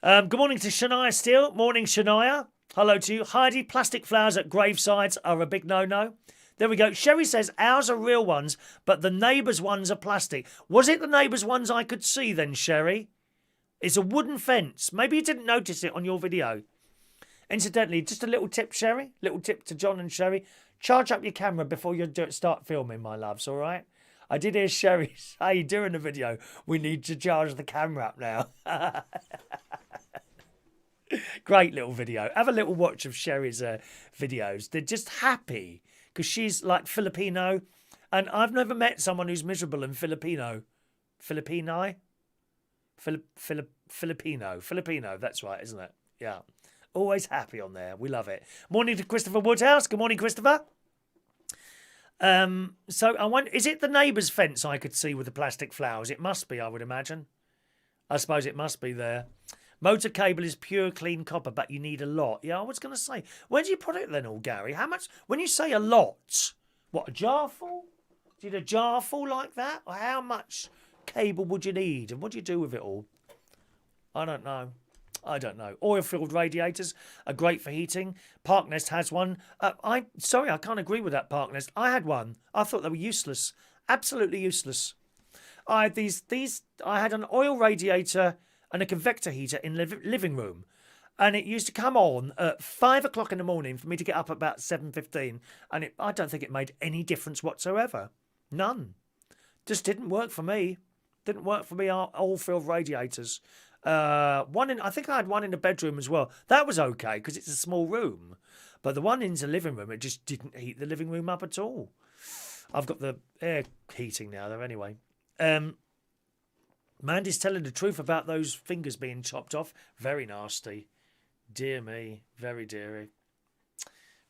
Good morning to Shania Steele. Morning, Shania. Hello to you. Heidi, plastic flowers at gravesides are a big no-no. There we go. Sherry says ours are real ones, but the neighbours' ones are plastic. Was it the neighbours' ones I could see then, Sherry? It's a wooden fence. Maybe you didn't notice it on your video. Incidentally, just a little tip, Sherry. Little tip to John and Sherry. Charge up your camera before you start filming, my loves, all right? I did hear Sherry say during the video, we need to charge the camera up now. Great little video. Have a little watch of Sherry's videos. They're just happy. Because she's like Filipino, and I've never met someone who's miserable in Filipino. Filipino, that's right, isn't it? Yeah. Always happy on there. We love it. Morning to Christopher Woodhouse. Good morning, Christopher. So I wonder, is it the neighbour's fence I could see with the plastic flowers? It must be, I would imagine. I suppose it must be there. Motor cable is pure clean copper, but you need a lot. Yeah, I was going to say, where do you put it then, all Gary? How much? When you say a lot, what, a jar full? Do you need a jar full like that? Or how much cable would you need? And what do you do with it all? I don't know. Oil-filled radiators are great for heating. Parknest has one. Sorry, I can't agree with that, Parknest. I had one. I thought they were useless. Absolutely useless. I had I had an oil radiator and a convector heater in the living room. And it used to come on at 5 o'clock in the morning for me to get up at about 7:15. And I don't think it made any difference whatsoever. None. Just didn't work for me. Didn't work for me, oil-filled radiators. I think I had one in the bedroom as well. That was okay because it's a small room. But the one in the living room, it just didn't heat the living room up at all. I've got the air heating now though anyway. Mandy's telling the truth about those fingers being chopped off. Very nasty. Dear me. Very deary.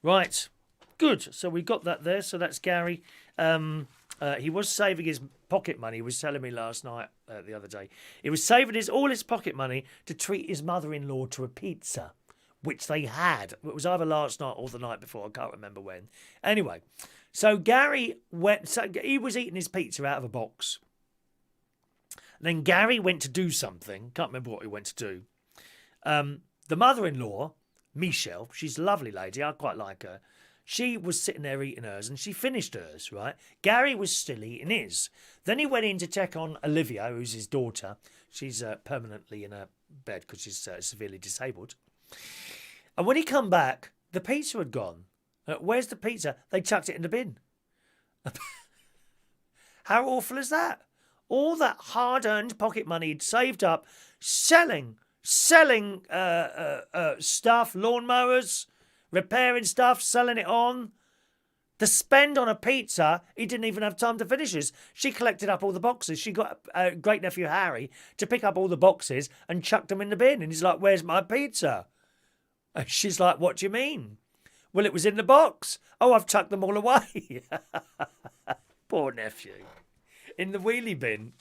Right. Good. So we got that there. So that's Gary. He was saving his pocket money. He was telling me last night, the other day. He was saving all his pocket money to treat his mother-in-law to a pizza, which they had. It was either last night or the night before. I can't remember when. Anyway, so Gary went. So he was eating his pizza out of a box. Then Gary went to do something. Can't remember what he went to do. The mother-in-law, Michelle, she's a lovely lady. I quite like her. She was sitting there eating hers and she finished hers, right? Gary was still eating his. Then he went in to check on Olivia, who's his daughter. She's permanently in a bed because she's severely disabled. And when he come back, the pizza had gone. Where's the pizza? They chucked it in the bin. How awful is that? All that hard-earned pocket money he'd saved up, selling stuff, lawnmowers, repairing stuff, selling it on. The spend on a pizza, he didn't even have time to finish his. She collected up all the boxes. She got great-nephew Harry to pick up all the boxes and chucked them in the bin. And he's like, where's my pizza? And she's like, what do you mean? Well, it was in the box. Oh, I've chucked them all away. Poor nephew. In the wheelie bin.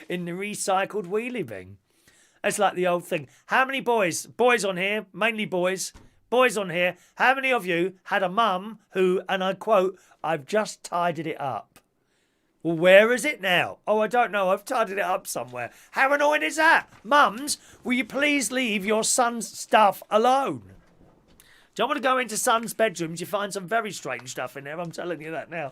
In the recycled wheelie bin. It's like the old thing. How many boys on here, mainly boys on here, how many of you had a mum who, and I quote, I've just tidied it up? Well, where is it now? Oh, I don't know. I've tidied it up somewhere. How annoying is that? Mums, will you please leave your son's stuff alone? Do you want to go into son's bedrooms? You find some very strange stuff in there. I'm telling you that now.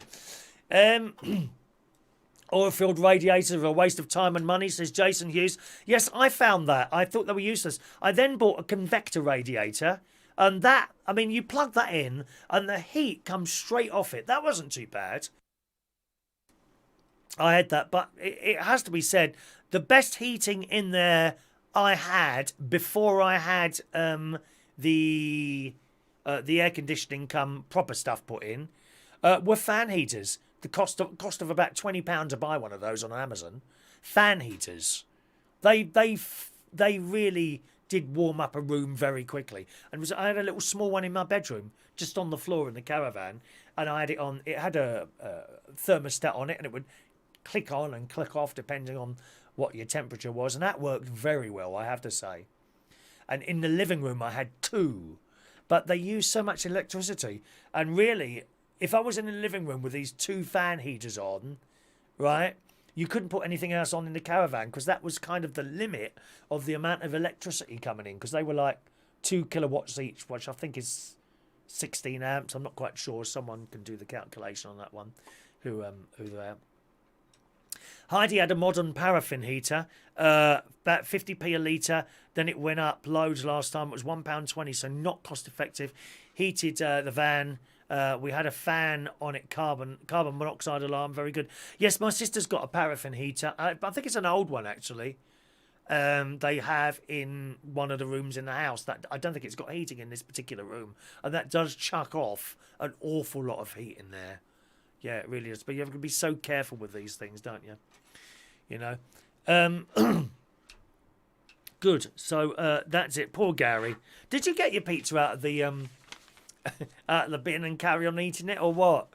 Oil-filled radiators are a waste of time and money, says Jason Hughes. Yes, I found that. I thought they were useless. I then bought a convector radiator, and that, I mean, you plug that in, and the heat comes straight off it. That wasn't too bad. I had that, but it has to be said, the best heating in there I had before I had the air conditioning come proper stuff put in were fan heaters. The cost of about £20 to buy one of those on Amazon. Fan heaters. They really did warm up a room very quickly. And I had a little small one in my bedroom, just on the floor in the caravan, and I had it on. It had a thermostat on it, and it would click on and click off depending on what your temperature was, and that worked very well, I have to say. And in the living room, I had two, but they use so much electricity. And really, if I was in the living room with these two fan heaters on, right, you couldn't put anything else on in the caravan because that was kind of the limit of the amount of electricity coming in, because they were like 2 kilowatts each, which I think is 16 amps. I'm not quite sure. Someone can do the calculation on that one. Who they are. Heidi had a modern paraffin heater, about 50p a litre. Then it went up loads last time. It was £1.20, so not cost effective. Heated the van. We had a fan on it, carbon monoxide alarm, very good. Yes, my sister's got a paraffin heater. I think it's an old one, actually. They have in one of the rooms in the house. That I don't think it's got heating in this particular room. And that does chuck off an awful lot of heat in there. Yeah, it really is. But you have to be so careful with these things, don't you? You know. Good. So that's it. Poor Gary. Did you get your pizza out of the out of the bin and carry on eating it, or what?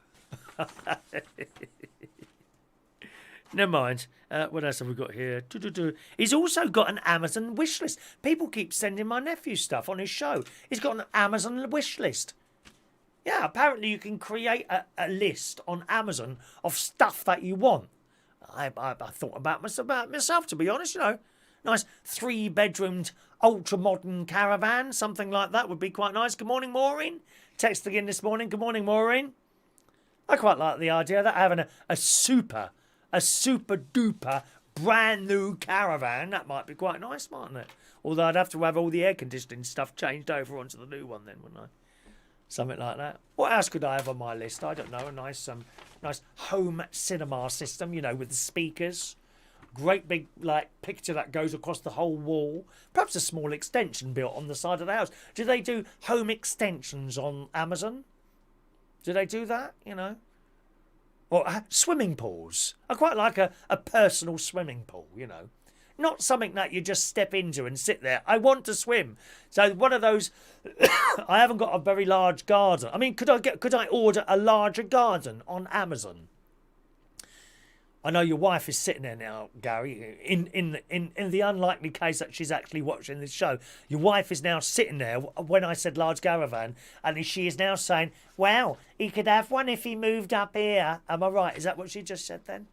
Never mind. What else have we got here? He's also got an Amazon wish list. People keep sending my nephew stuff on his show. He's got an Amazon wish list. Yeah, apparently you can create a list on Amazon of stuff that you want. I thought about myself, to be honest, you know. Nice 3-bedroomed, ultra-modern caravan, something like that would be quite nice. Good morning, Maureen. Text again this morning. Good morning, Maureen. I quite like the idea of that, having a super duper brand new caravan. That might be quite nice, mightn't it? Although I'd have to have all the air conditioning stuff changed over onto the new one then, wouldn't I? Something like that. What else could I have on my list? I don't know. A nice home cinema system, you know, with the speakers. Great big picture that goes across the whole wall. Perhaps a small extension built on the side of the house. Do they do home extensions on Amazon? Do they do that? You know. Or swimming pools. I quite like a personal swimming pool, you know. Not something that you just step into and sit there. I want to swim. So one of those. I haven't got a very large garden. I mean, could I order a larger garden on Amazon? I know your wife is sitting there now, Gary. In the unlikely case that she's actually watching this show, your wife is now sitting there when I said large caravan, and she is now saying, "Wow, he could have one if he moved up here." Am I right? Is that what she just said then?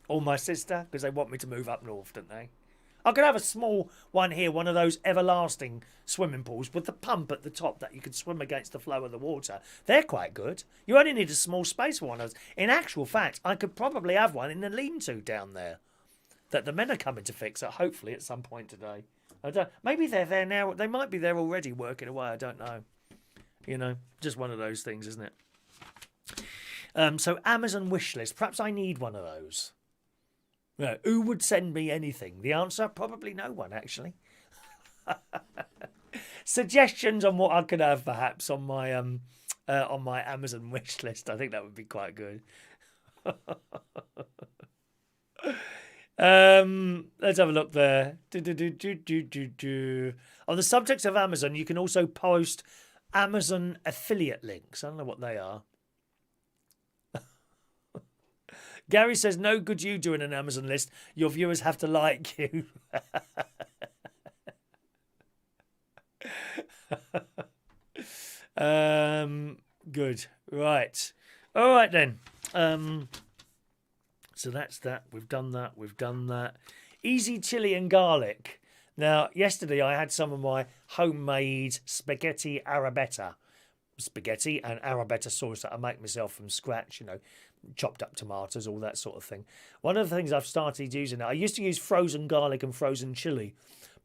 Or my sister, because they want me to move up north, don't they? I could have a small one here, one of those everlasting swimming pools with the pump at the top that you could swim against the flow of the water. They're quite good. You only need a small space for one of those. In actual fact, I could probably have one in the lean-to down there that the men are coming to fix, hopefully at some point today. Maybe they're there now. They might be there already working away. I don't know. You know, just one of those things, isn't it? So Amazon wish list. Perhaps I need one of those. No, who would send me anything? The answer, probably no one, actually. Suggestions on what I could have, perhaps, on my Amazon wish list. I think that would be quite good. Let's have a look there. On the subject of Amazon, you can also post Amazon affiliate links. I don't know what they are. Gary says, no good you doing an Amazon list. Your viewers have to like you. Good. Right. All right, then. So that's that. We've done that. Easy chili and garlic. Now, yesterday I had some of my homemade spaghetti arrabbiata. Spaghetti and arrabbiata sauce that I make myself from scratch, you know, chopped up tomatoes, all that sort of thing. One of the things I've started using now, I used to use frozen garlic and frozen chili,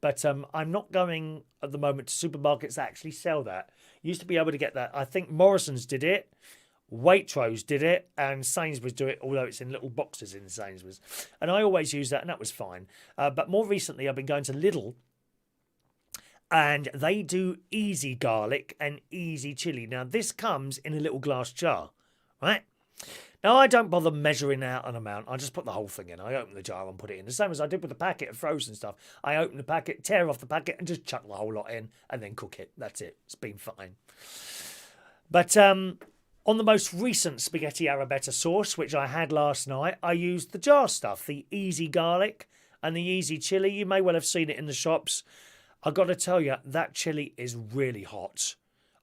but I'm not going at the moment to supermarkets that actually sell that. Used to be able to get that. I think Morrison's did it, Waitrose did it, and Sainsbury's do it, although it's in little boxes in Sainsbury's. And I always use that, and that was fine. But more recently, I've been going to Lidl, and they do easy garlic and easy chili. Now, this comes in a little glass jar, right? Now, I don't bother measuring out an amount. I just put the whole thing in. I open the jar and put it in. The same as I did with the packet of frozen stuff. I open the packet, tear off the packet, and just chuck the whole lot in, and then cook it. That's it. It's been fine. But on the most recent spaghetti arrabbiata sauce, which I had last night, I used the jar stuff, the easy garlic and the easy chili. You may well have seen it in the shops. I've got to tell you, that chili is really hot.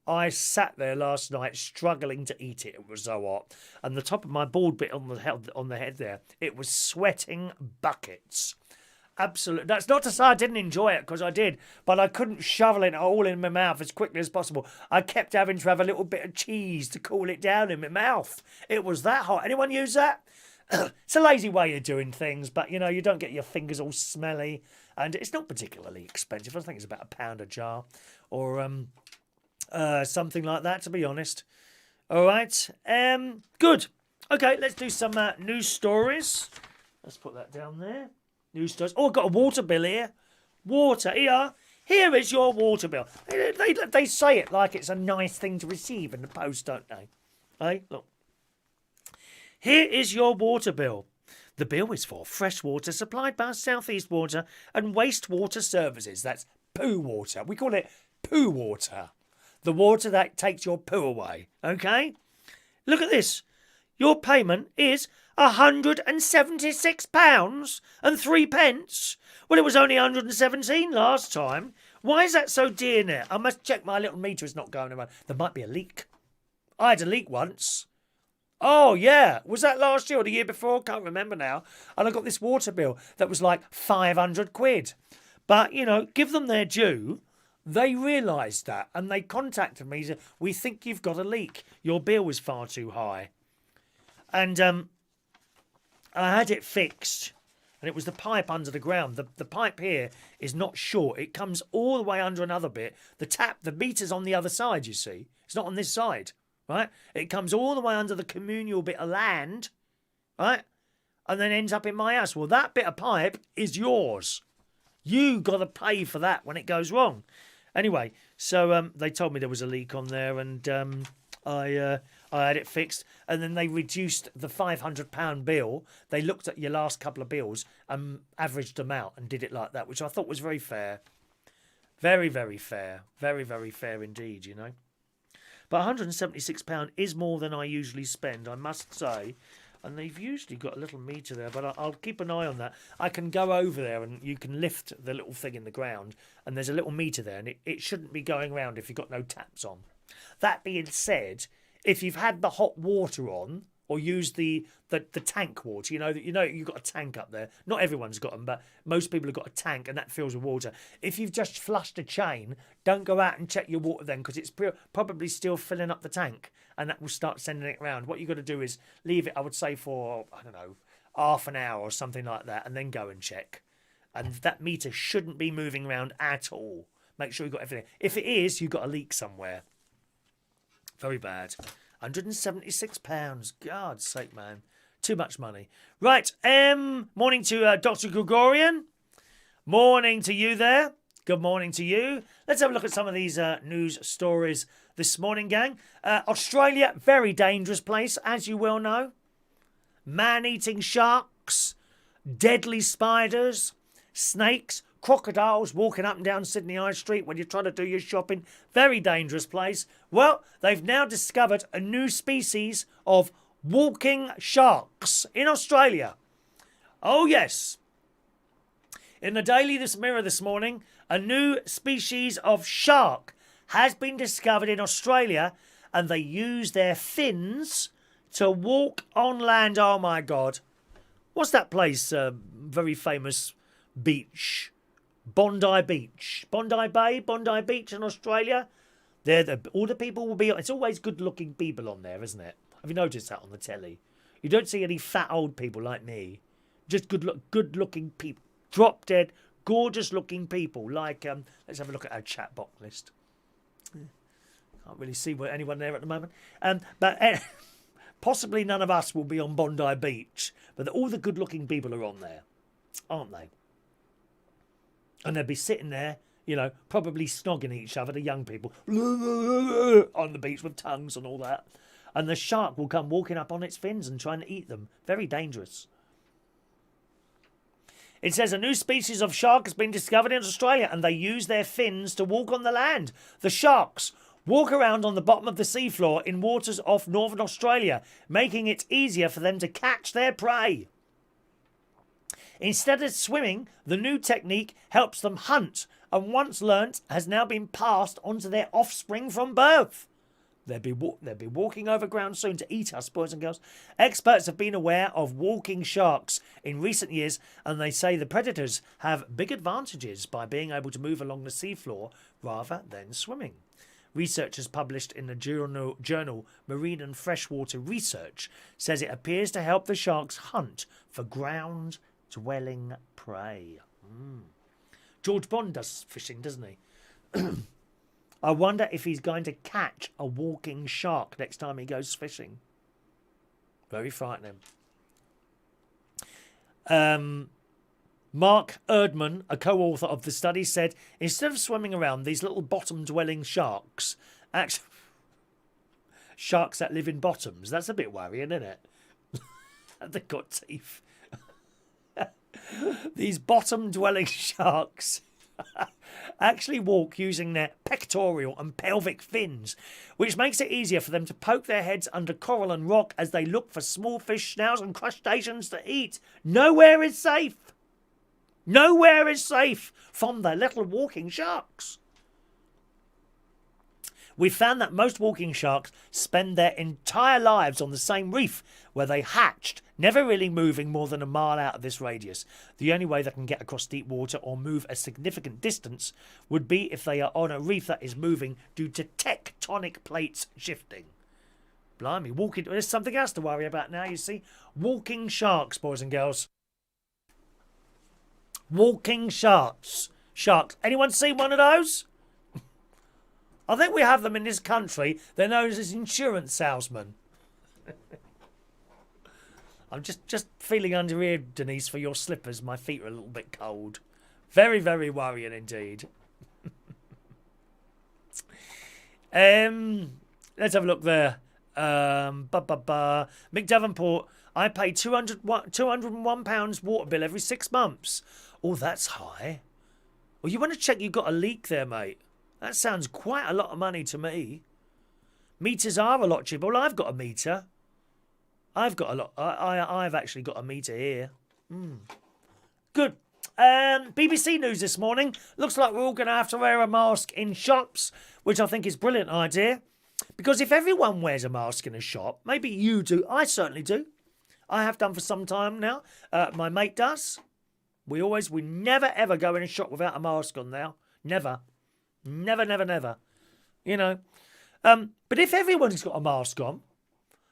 I sat there last night struggling to eat it. It was so hot. And the top of my bald bit on the head there, it was sweating buckets. Absolutely. That's not to say I didn't enjoy it, because I did, but I couldn't shovel it all in my mouth as quickly as possible. I kept having to have a little bit of cheese to cool it down in my mouth. It was that hot. Anyone use that? It's a lazy way of doing things, but, you know, you don't get your fingers all smelly, and it's not particularly expensive. I think it's about £1 a jar, or something like that, to be honest. All right. Good. Okay, let's do some news stories. Let's put that down there. News stories. Oh, I've got a water bill here. Water. Here is your water bill. They say it like it's a nice thing to receive in the post, don't they? Hey, look. Here is your water bill. The bill is for fresh water supplied by South East Water and Wastewater Services. That's poo water. We call it poo water. The water that takes your poo away. Okay? Look at this. Your payment is £176.03. Well, it was only 117 last time. Why is that so dear now? I must check my little meter is not going around. There might be a leak. I had a leak once. Oh, yeah. Was that last year or the year before? Can't remember now. And I got this water bill that was like 500 quid. But, you know, give them their due. They realised that, and they contacted me. Said, we think you've got a leak. Your bill was far too high. And I had it fixed, and it was the pipe under the ground. The pipe here is not short. It comes all the way under another bit. The meter's on the other side, you see. It's not on this side, right? It comes all the way under the communal bit of land, right? And then ends up in my house. Well, that bit of pipe is yours. You got to pay for that when it goes wrong. Anyway, so they told me there was a leak on there, and I had it fixed, and then they reduced the £500 bill. They looked at your last couple of bills and averaged them out and did it like that, which I thought was very fair. Very, very fair. Very, very fair indeed, you know. But £176 is more than I usually spend, I must say. And they've usually got a little meter there, but I'll keep an eye on that. I can go over there and you can lift the little thing in the ground, and there's a little meter there, and it shouldn't be going round if you've got no taps on. That being said, if you've had the hot water on, or used the tank water, you know you've got a tank up there. Not everyone's got them, but most people have got a tank, and that fills with water. If you've just flushed a chain, don't go out and check your water then, because it's probably still filling up the tank, and that will start sending it around. What you've got to do is leave it, I would say, for, I don't know, half an hour or something like that, and then go and check. And that meter shouldn't be moving around at all. Make sure you've got everything. If it is, you've got a leak somewhere. Very bad. £176. God's sake, man. Too much money. Right. Morning to Dr. Gregorian. Morning to you there. Good morning to you. Let's have a look at some of these news stories this morning, gang. Australia, very dangerous place, as you well know. Man-eating sharks, deadly spiders, snakes, crocodiles walking up and down Sydney High Street when you're trying to do your shopping. Very dangerous place. Well, they've now discovered a new species of walking sharks in Australia. Oh, yes. In the Daily Mirror this morning, a new species of shark has been discovered in Australia, and they use their fins to walk on land. Oh, my God. What's that place? Very famous beach. Bondi Beach. Bondi Bay, Bondi Beach in Australia. All the people will be... It's always good-looking people on there, isn't it? Have you noticed that on the telly? You don't see any fat old people like me. Just good-looking people. Drop-dead, gorgeous-looking people. Like, let's have a look at our chat box list. Can't really see anyone there at the moment. But Possibly none of us will be on Bondi Beach, but all the good-looking people are on there, aren't they? And they'll be sitting there, you know, probably snogging each other, the young people, on the beach with tongues and all that. And the shark will come walking up on its fins and trying to eat them. Very dangerous. It says a new species of shark has been discovered in Australia and they use their fins to walk on the land. The sharks walk around on the bottom of the seafloor in waters off northern Australia, making it easier for them to catch their prey. Instead of swimming, the new technique helps them hunt, and once learnt, has now been passed on to their offspring from birth. They'll be walking over ground soon to eat us, boys and girls. Experts have been aware of walking sharks in recent years, and they say the predators have big advantages by being able to move along the seafloor rather than swimming. Researchers published in the journal Marine and Freshwater Research says it appears to help the sharks hunt for ground-dwelling prey. George Bond does fishing, doesn't he? I wonder if he's going to catch a walking shark next time he goes fishing. Very frightening. Mark Erdman, a co-author of the study, said instead of swimming around these little bottom-dwelling sharks, actually, sharks that live in bottoms, that's a bit worrying, isn't it? They've got teeth. These bottom-dwelling sharks actually walk using their pectoral and pelvic fins, which makes it easier for them to poke their heads under coral and rock as they look for small fish, snails and crustaceans to eat. Nowhere is safe. Nowhere is safe from the little walking sharks. We found that most walking sharks spend their entire lives on the same reef where they hatched, never really moving more than a mile out of this radius. The only way they can get across deep water or move a significant distance would be if they are on a reef that is moving due to tectonic plates shifting. Blimey, there's something else to worry about now, you see. Walking sharks, boys and girls. Walking sharks. Anyone seen one of those? I think we have them in this country. They're known as insurance salesmen. I'm just feeling under here, Denise, for your slippers. My feet are a little bit cold. Very, very worrying indeed. Let's have a look there. Mick Davenport, I pay £201 water bill every 6 months. Oh, that's high. Well, you want to check you've got a leak there, mate. That sounds quite a lot of money to me. Meters are a lot cheaper. Well, I've got a meter. I've actually got a meter here. Good. BBC News this morning. Looks like we're all going to have to wear a mask in shops, which I think is a brilliant idea. Because if everyone wears a mask in a shop, maybe you do. I certainly do. I have done for some time now. My mate does. We never ever go in a shop without a mask on now. Never. Never. You know. But if everyone's got a mask on,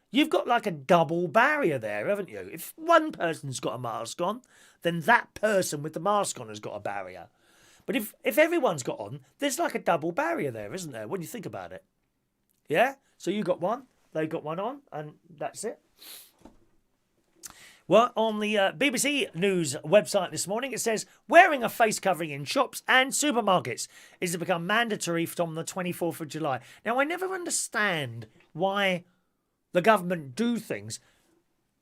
you've got like a double barrier there, haven't you? If one person's got a mask on, then that person with the mask on has got a barrier. But if everyone's got on, there's like a double barrier there, isn't there, when you think about it? Yeah? So you got one, they got one on, and that's it. Well, on the BBC News website this morning, it says, wearing a face covering in shops and supermarkets is to become mandatory from the 24th of July. Now, I never understand why the government do things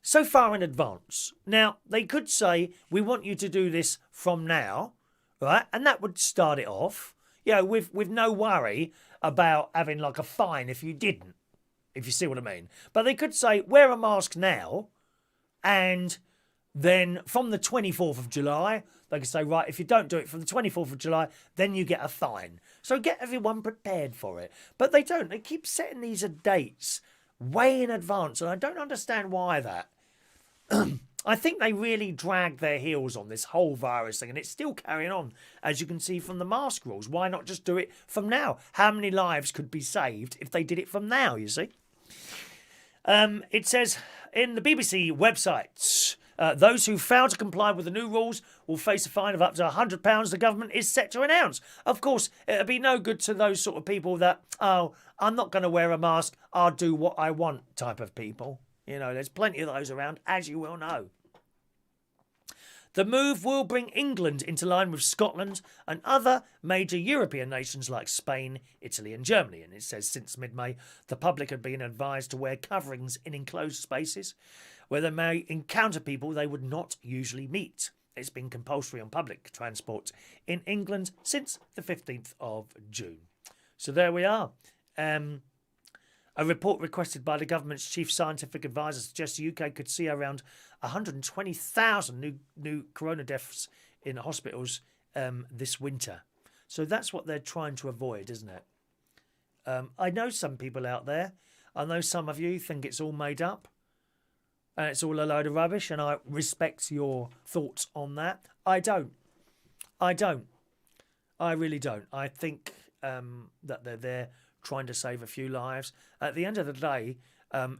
so far in advance. Now, they could say, we want you to do this from now, right? And that would start it off, you know, with no worry about having like a fine if you didn't, if you see what I mean. But they could say, wear a mask now, and then from the 24th of July, they could say, right, if you don't do it from the 24th of July, then you get a fine. So get everyone prepared for it. But they don't. They keep setting these dates way in advance, and I don't understand why that. I think they really dragged their heels on this whole virus thing, and it's still carrying on, as you can see from the mask rules. Why not just do it from now? How many lives could be saved if they did it from now, you see? It says in the BBC website, those who fail to comply with the new rules will face a fine of up to £100 the government is set to announce. Of course, it'll be no good to those sort of people that, oh, I'm not going to wear a mask, I'll do what I want type of people. You know, there's plenty of those around, as you well know. The move will bring England into line with Scotland and other major European nations like Spain, Italy and Germany. And it says since mid-May, the public had been advised to wear coverings in enclosed spaces where they may encounter people they would not usually meet. It's been compulsory on public transport in England since the 15th of June. So there we are. A report requested by the government's chief scientific advisor suggests the UK could see around 120,000 new corona deaths in hospitals this winter. So that's what they're trying to avoid, isn't it? I know some people out there. I know some of you think it's all made up and it's all a load of rubbish, and I respect your thoughts on that. I don't. I really don't. I think that they're there trying to save a few lives. At the end of the day,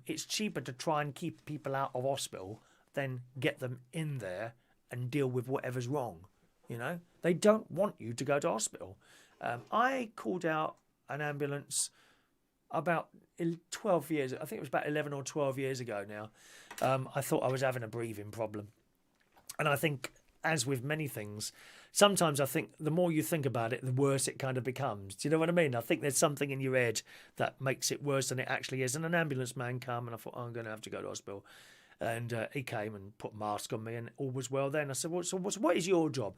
it's cheaper to try and keep people out of hospital than get them in there and deal with whatever's wrong. You know, they don't want you to go to hospital. I called out an ambulance about 12 years. I think it was about 11 or 12 years ago now. I thought I was having a breathing problem. And I think, as with many things, sometimes I think the more you think about it, the worse it kind of becomes. Do you know what I mean? I think there's something in your head that makes it worse than it actually is. And an ambulance man came and I thought, oh, I'm going to have to go to hospital. And he came and put a mask on me and all was well then. I said, well, so what is your job?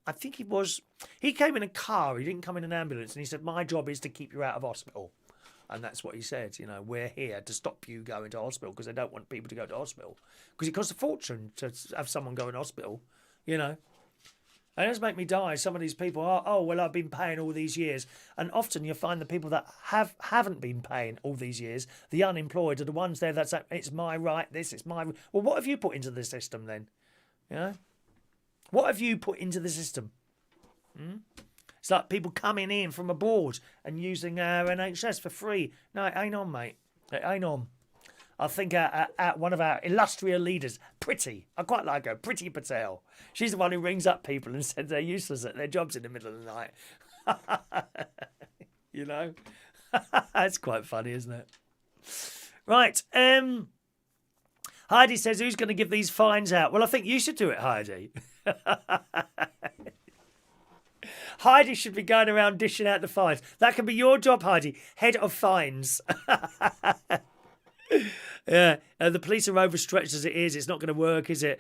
I think he came in a car. He didn't come in an ambulance. And he said, my job is to keep you out of hospital. And that's what he said. You know, we're here to stop you going to hospital because they don't want people to go to hospital. Because it costs a fortune to have someone go in hospital, you know. And it does make me die. Some of these people are, oh, well, I've been paying all these years. And often you find the people that haven't been paying all these years, the unemployed, are the ones there that say, it's my right, it's my... Well, what have you put into the system then? You know? What have you put into the system? It's like people coming in from abroad and using our NHS for free. No, it ain't on, mate. It ain't on. I think one of our illustrious leaders, I quite like her, Priti Patel. She's the one who rings up people and said they're useless at their jobs in the middle of the night. You know? That's quite funny, isn't it? Right. Heidi says, who's going to give these fines out? Well, I think you should do it, Heidi. Heidi should be going around dishing out the fines. That can be your job, Heidi. Head of fines. Yeah, the police are overstretched as it is. It's not going to work, is it?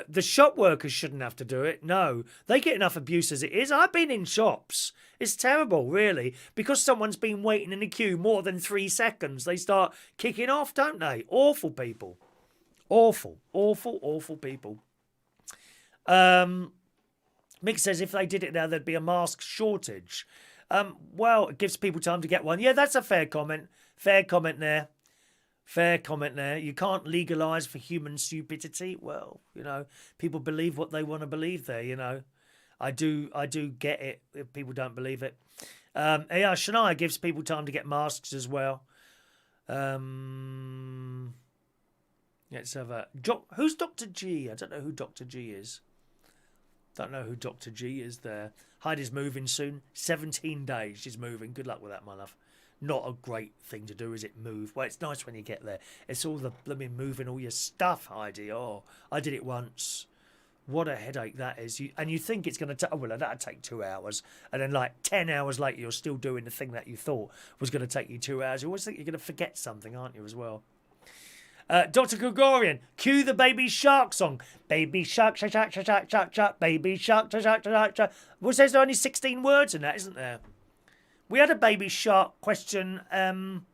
The shop workers shouldn't have to do it. No, they get enough abuse as it is. I've been in shops. It's terrible, really. Because someone's been waiting in a queue more than 3 seconds, they start kicking off, don't they? Awful people. Awful people. Mick says if they did it now, there'd be a mask shortage. Well, it gives people time to get one. Yeah, that's a fair comment. Fair comment there. You can't legalise for human stupidity. Well, you know, people believe what they want to believe there, you know. I do get it if people don't believe it. Yeah, Shania gives people time to get masks as well. Let's have a... Who's Dr. G? I don't know who Dr. G is. Don't know who Dr. G is there. Heidi's moving soon. 17 days she's moving. Good luck with that, my love. Not a great thing to do, is it, move? Well, it's nice when you get there. It's all the blooming moving all your stuff, Heidi. Oh, I did it once. What a headache that is. And you think it's going to take... Oh, well, that'll take 2 hours. And then, like, 10 hours later, you're still doing the thing that you thought was going to take you 2 hours. You always think you're going to forget something, aren't you, as well? Dr. Gregorian, cue the Baby Shark song. Baby Shark, shark, shark, shark, shark, shark, Baby Shark, shark, shark, shark, shark. Well, there's only 16 words in that, isn't there? We had a Baby Shark question on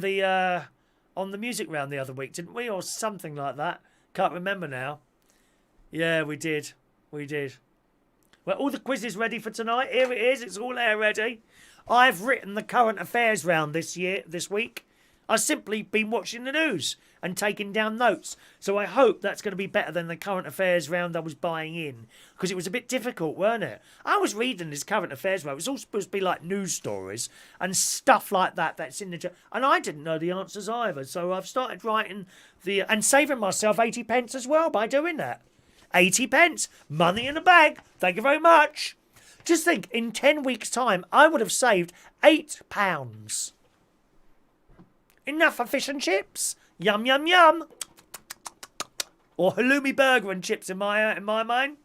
the music round the other week, didn't we? Or something like that. Can't remember now. Yeah, we did. Well, all the quizzes ready for tonight. Here it is. It's all there ready. I've written the current affairs round this week. I've simply been watching the news and taking down notes. So I hope that's going to be better than the current affairs round I was buying in. Because it was a bit difficult, weren't it? I was reading this current affairs round. It was all supposed to be like news stories and stuff like that that's in the... And I didn't know the answers either. So I've started writing and saving myself 80 pence as well by doing that. 80 pence. Money in the bag. Thank you very much. Just think, in 10 weeks' time, I would have saved £8. Enough for fish and chips. Yum, yum, yum. Or halloumi burger and chips in my mind.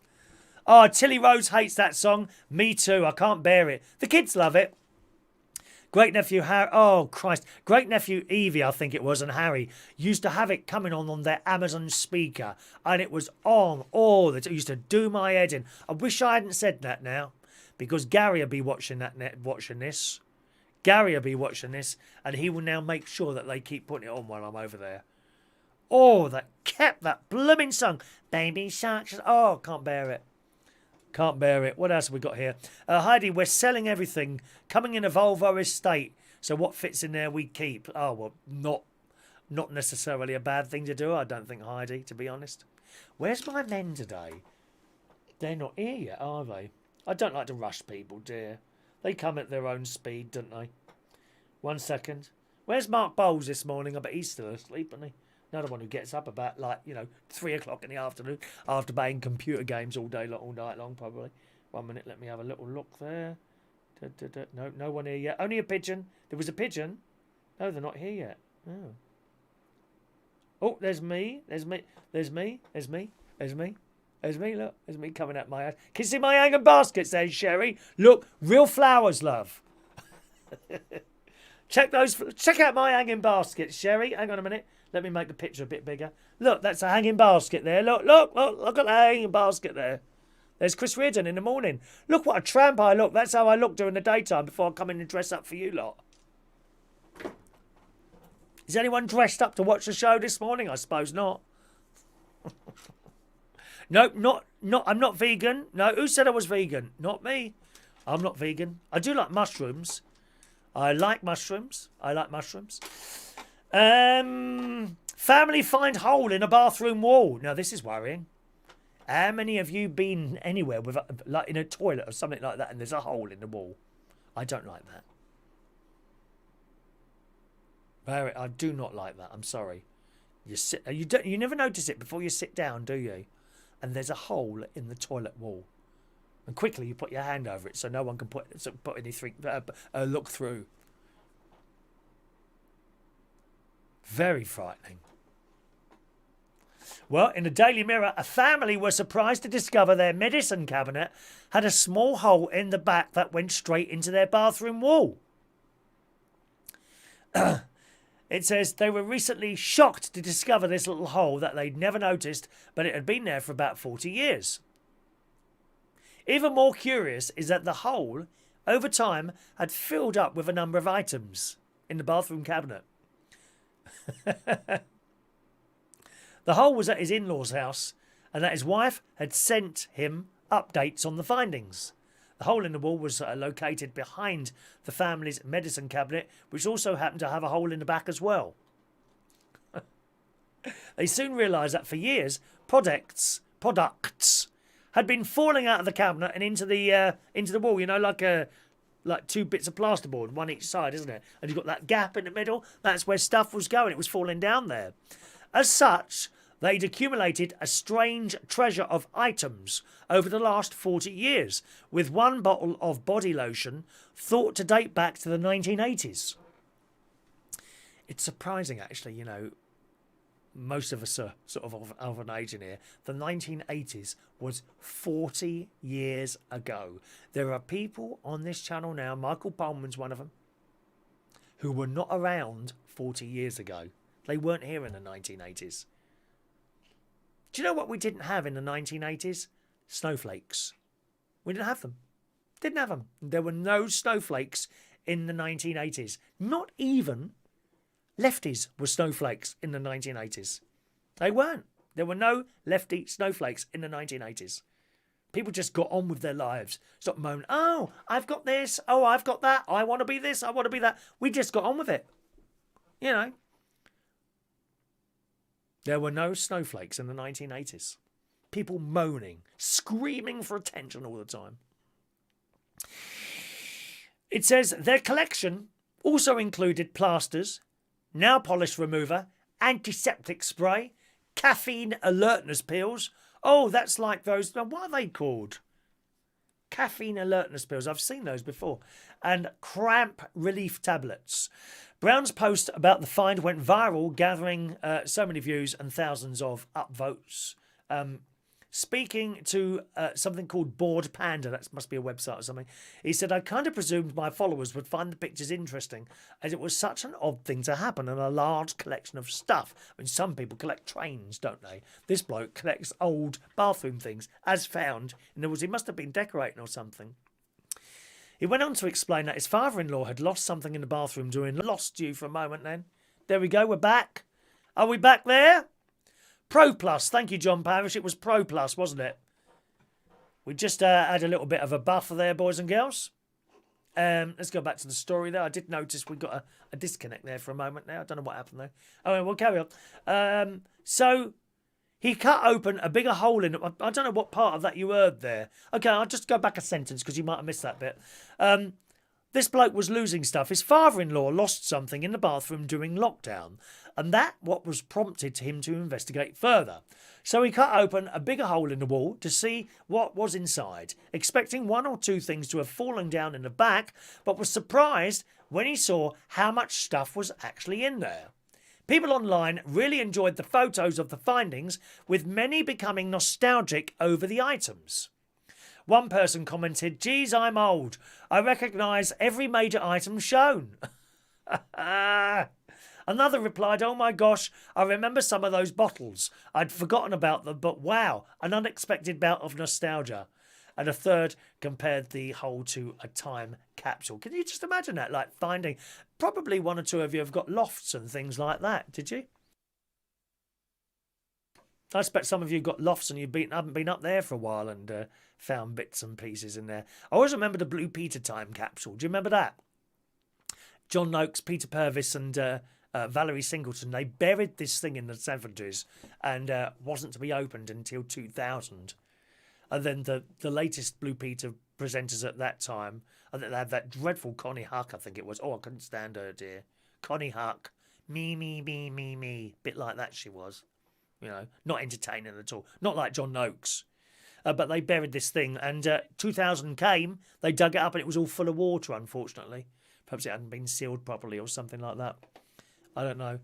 Oh, Tilly Rose hates that song. Me too. I can't bear it. The kids love it. Great nephew Harry. Oh Christ! Great nephew Evie, I think it was, and Harry used to have it coming on their Amazon speaker, and it was on all the time. It used to do my head in. I wish I hadn't said that now, because Gary will be watching this. Gary will be watching this, and he will now make sure that they keep putting it on while I'm over there. Oh, that kept that blooming song, Baby Shark. Oh, can't bear it. Can't bear it. What else have we got here? Heidi, we're selling everything. Coming in a Volvo estate. So what fits in there we keep. Oh, well, not necessarily a bad thing to do, I don't think, Heidi, to be honest. Where's my men today? They're not here yet, are they? I don't like to rush people, dear. They come at their own speed, don't they? 1 second. Where's Mark Bowles this morning? I bet he's still asleep, isn't he? Another one who gets up about 3 o'clock in the afternoon after playing computer games all night long, probably. 1 minute, let me have a little look there. No one here yet. Only a pigeon. There was a pigeon. No, they're not here yet. Oh. Oh, there's me. There's me. There's me. There's me. There's me. There's me. Look, there's me coming out my house. Can you see my hanging baskets there, Sherry? Look, real flowers, love. Check out my hanging baskets, Sherry. Hang on a minute. Let me make the picture a bit bigger. Look, that's a hanging basket there. Look at the hanging basket there. There's Chris Reardon in the morning. Look what a tramp I look. That's how I look during the daytime before I come in and dress up for you lot. Is anyone dressed up to watch the show this morning? I suppose not. No, I'm not vegan. No, who said I was vegan? Not me. I'm not vegan. I do like mushrooms. I like mushrooms. Family find hole in a bathroom wall. Now, this is worrying. How many of you been anywhere with like in a toilet or something like that and there's a hole in the wall? I don't like that. I do not like that. I'm sorry. You never notice it before you sit down, do you? And there's a hole in the toilet wall. And quickly you put your hand over it so no one can put anything look through. Very frightening. Well, in the Daily Mirror, a family were surprised to discover their medicine cabinet had a small hole in the back that went straight into their bathroom wall. It says they were recently shocked to discover this little hole that they'd never noticed, but it had been there for about 40 years. Even more curious is that the hole, over time, had filled up with a number of items in the bathroom cabinet. The hole was at his in-laws' house, and that his wife had sent him updates on the findings. The hole in the wall was located behind the family's medicine cabinet, which also happened to have a hole in the back as well. They soon realised that for years, products had been falling out of the cabinet and into the wall. You know, like two bits of plasterboard, one each side, isn't it? And you've got that gap in the middle. That's where stuff was going. It was falling down there. As such, they'd accumulated a strange treasure of items over the last 40 years, with one bottle of body lotion thought to date back to the 1980s. It's surprising, actually, you know, most of us are sort of an age in here. The 1980s was 40 years ago. There are people on this channel now, Michael Pullman's one of them, who were not around 40 years ago. They weren't here in the 1980s. Do you know what we didn't have in the 1980s? Snowflakes. We didn't have them. Didn't have them. There were no snowflakes in the 1980s. Not even lefties were snowflakes in the 1980s. They weren't. There were no lefty snowflakes in the 1980s. People just got on with their lives. Stopped moaning, oh, I've got this. Oh, I've got that. I want to be this. I want to be that. We just got on with it. You know. There were no snowflakes in the 1980s. People moaning, screaming for attention all the time. It says their collection also included plasters, nail polish remover, antiseptic spray, caffeine alertness pills. Oh, that's like those, what are they called? Caffeine alertness pills. I've seen those before. And cramp relief tablets. Brown's post about the find went viral, gathering so many views and thousands of upvotes. Speaking to something called Bored Panda, that must be a website or something, he said, I kind of presumed my followers would find the pictures interesting, as it was such an odd thing to happen in a large collection of stuff. I mean, some people collect trains, don't they? This bloke collects old bathroom things, as found in the woods. He must have been decorating or something. He went on to explain that his father-in-law had lost something in the bathroom during... Lost you for a moment then. There we go, we're back. Are we back there? Pro Plus. Thank you, John Parrish. It was Pro Plus, wasn't it? We just had a little bit of a buffer there, boys and girls. Let's go back to the story there. I did notice we got a disconnect there for a moment now. I don't know what happened there. Oh, we'll carry on. So... he cut open a bigger hole in it. I don't know what part of that you heard there. Okay, I'll just go back a sentence because you might have missed that bit. This bloke was losing stuff. His father-in-law lost something in the bathroom during lockdown, and that what was prompted him to investigate further. So he cut open a bigger hole in the wall to see what was inside, expecting one or two things to have fallen down in the back, but was surprised when he saw how much stuff was actually in there. People online really enjoyed the photos of the findings, with many becoming nostalgic over the items. One person commented, geez, I'm old. I recognise every major item shown. Another replied, oh my gosh, I remember some of those bottles. I'd forgotten about them, but wow, an unexpected bout of nostalgia. And a third compared the whole to a time capsule. Can you just imagine that? Like finding... Probably one or two of you have got lofts and things like that, did you? I expect some of you got lofts and you haven't been up there for a while and found bits and pieces in there. I always remember the Blue Peter time capsule. Do you remember that? John Noakes, Peter Purvis and Valerie Singleton, they buried this thing in the 70s and wasn't to be opened until 2000. And then the latest Blue Peter presenters at that time, I think they had that dreadful Connie Huck, I think it was. Oh, I couldn't stand her, dear. Connie Huck. Me. Bit like that she was. You know, not entertaining at all. Not like John Noakes. But they buried this thing. And 2000 came, they dug it up and it was all full of water, unfortunately. Perhaps it hadn't been sealed properly or something like that. I don't know.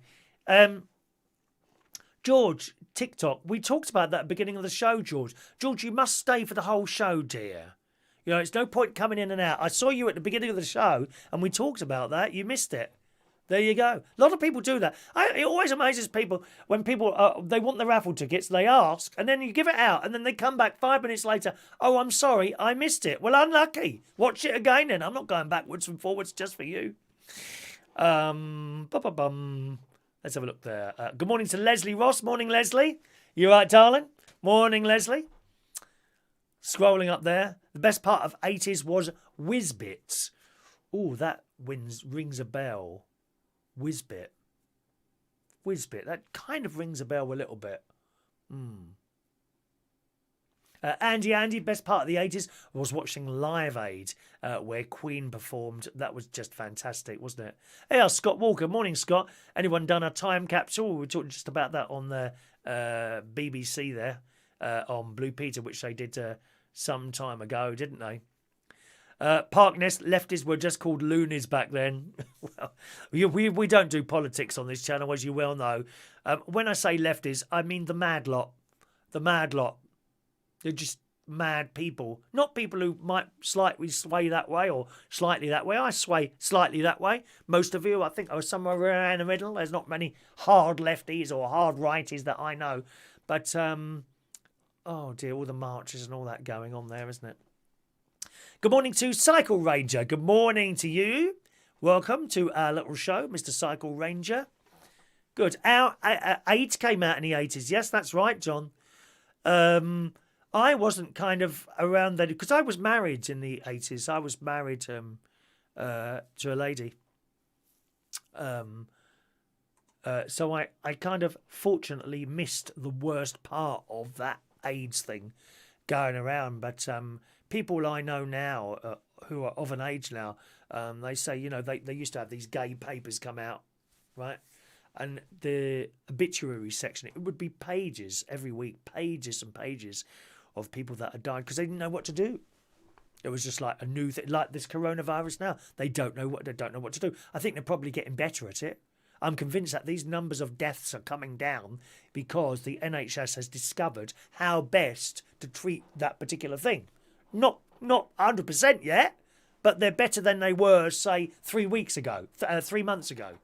George, TikTok. We talked about that at the beginning of the show, George. George, you must stay for the whole show, dear. You know, it's no point coming in and out. I saw you at the beginning of the show and we talked about that. You missed it. There you go. A lot of people do that. It always amazes people when people, they want the raffle tickets, they ask, and then you give it out, and then they come back 5 minutes later, oh, I'm sorry, I missed it. Well, unlucky. Watch it again then. I'm not going backwards and forwards just for you. Let's have a look there. Good morning to Leslie Ross. Morning, Leslie. You all right, darling? Morning, Leslie. Scrolling up there. The best part of 80s was Whizbits. Oh, that rings a bell. Whizbit. That kind of rings a bell a little bit. Andy, best part of the 80s was watching Live Aid, where Queen performed. That was just fantastic, wasn't it? Hey, Scott Walker. Morning, Scott. Anyone done a time capsule? We talked just about that on the BBC there, on Blue Peter, which they did some time ago, didn't they? Parkness, lefties were just called loonies back then. Well, we don't do politics on this channel, as you well know. When I say lefties, I mean the mad lot. The mad lot. They're just mad people. Not people who might slightly sway that way or slightly that way. I sway slightly that way. Most of you, I think I was somewhere around the middle. There's not many hard lefties or hard righties that I know. But, oh dear, all the marches and all that going on there, isn't it? Good morning to Cycle Ranger. Good morning to you. Welcome to our little show, Mr. Cycle Ranger. Good. Our AIDS came out in the 80s. Yes, that's right, John. I wasn't kind of around then because I was married in the 80s. I was married to a lady. So I kind of fortunately missed the worst part of that AIDS thing going around. But people I know now who are of an age now, they say, you know, they used to have these gay papers come out, right? And the obituary section, it would be pages every week, pages and pages of people that had died because they didn't know what to do. It was just like a new thing, like this coronavirus now. They don't know what to do. I think they're probably getting better at it. I'm convinced that these numbers of deaths are coming down because the NHS has discovered how best to treat that particular thing. Not 100% yet, but they're better than they were, say, 3 weeks ago, 3 months ago.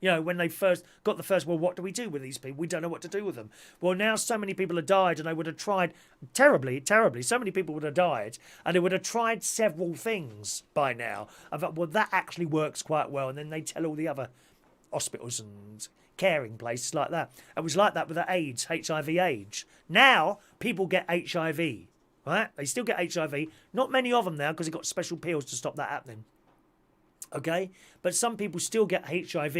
You know, when they first got the first, well, what do we do with these people? We don't know what to do with them. Well, now so many people have died, and they would have tried terribly. So many people would have died, and they would have tried several things by now. I thought, well, that actually works quite well. And then they tell all the other hospitals and caring places like that. It was like that with the AIDS, HIV. Now, people get HIV, right? They still get HIV. Not many of them now, because they've got special pills to stop that happening. Okay, but some people still get HIV,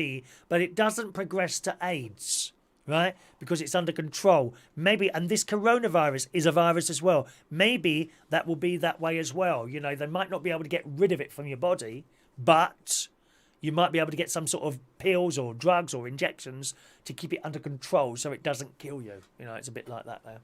but it doesn't progress to AIDS, right? Because it's under control. Maybe, and this coronavirus is a virus as well. Maybe that will be that way as well. You know, they might not be able to get rid of it from your body, but you might be able to get some sort of pills or drugs or injections to keep it under control so it doesn't kill you. You know, it's a bit like that now.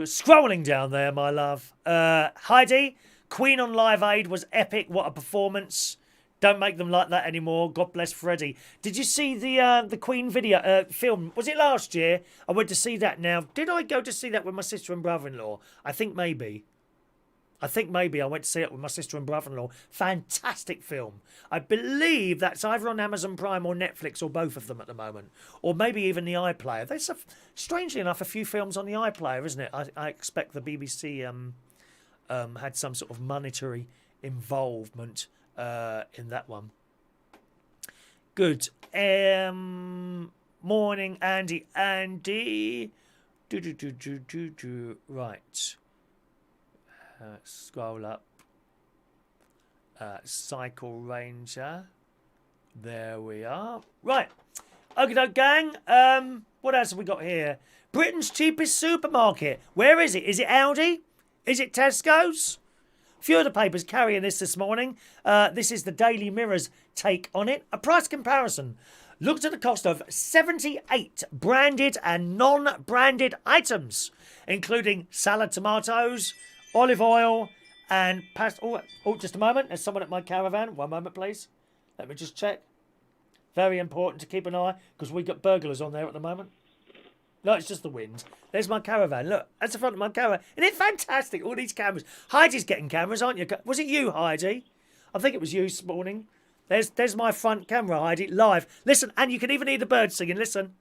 Scrolling down there, my love. Heidi, Queen on Live Aid was epic. What a performance. Don't make them like that anymore. God bless Freddie. Did you see the Queen video film? Was it last year? I went to see that now. Did I go to see that with my sister and brother-in-law? I think maybe I went to see it with my sister and brother-in-law. Fantastic film. I believe that's either on Amazon Prime or Netflix or both of them at the moment. Or maybe even the iPlayer. There's, strangely enough, a few films on the iPlayer, isn't it? I expect the BBC had some sort of monetary involvement in that one. Good. Morning, Andy. Right. Scroll up. Cycle Ranger. There we are. Right. Okay, gang. What else have we got here? Britain's cheapest supermarket. Where is it? Is it Aldi? Is it Tesco's? A few of the papers carrying this morning. This is the Daily Mirror's take on it. A price comparison. Looked at the cost of 78 branded and non-branded items, including salad tomatoes, olive oil, and pasta. Oh, just a moment. There's someone at my caravan. One moment, please. Let me just check. Very important to keep an eye, because we got burglars on there at the moment. No, it's just the wind. There's my caravan. Look, that's the front of my caravan. Isn't it fantastic? All these cameras. Heidi's getting cameras, aren't you? Was it you, Heidi? I think it was you this morning. There's my front camera, Heidi, live. Listen, and you can even hear the birds singing. Listen.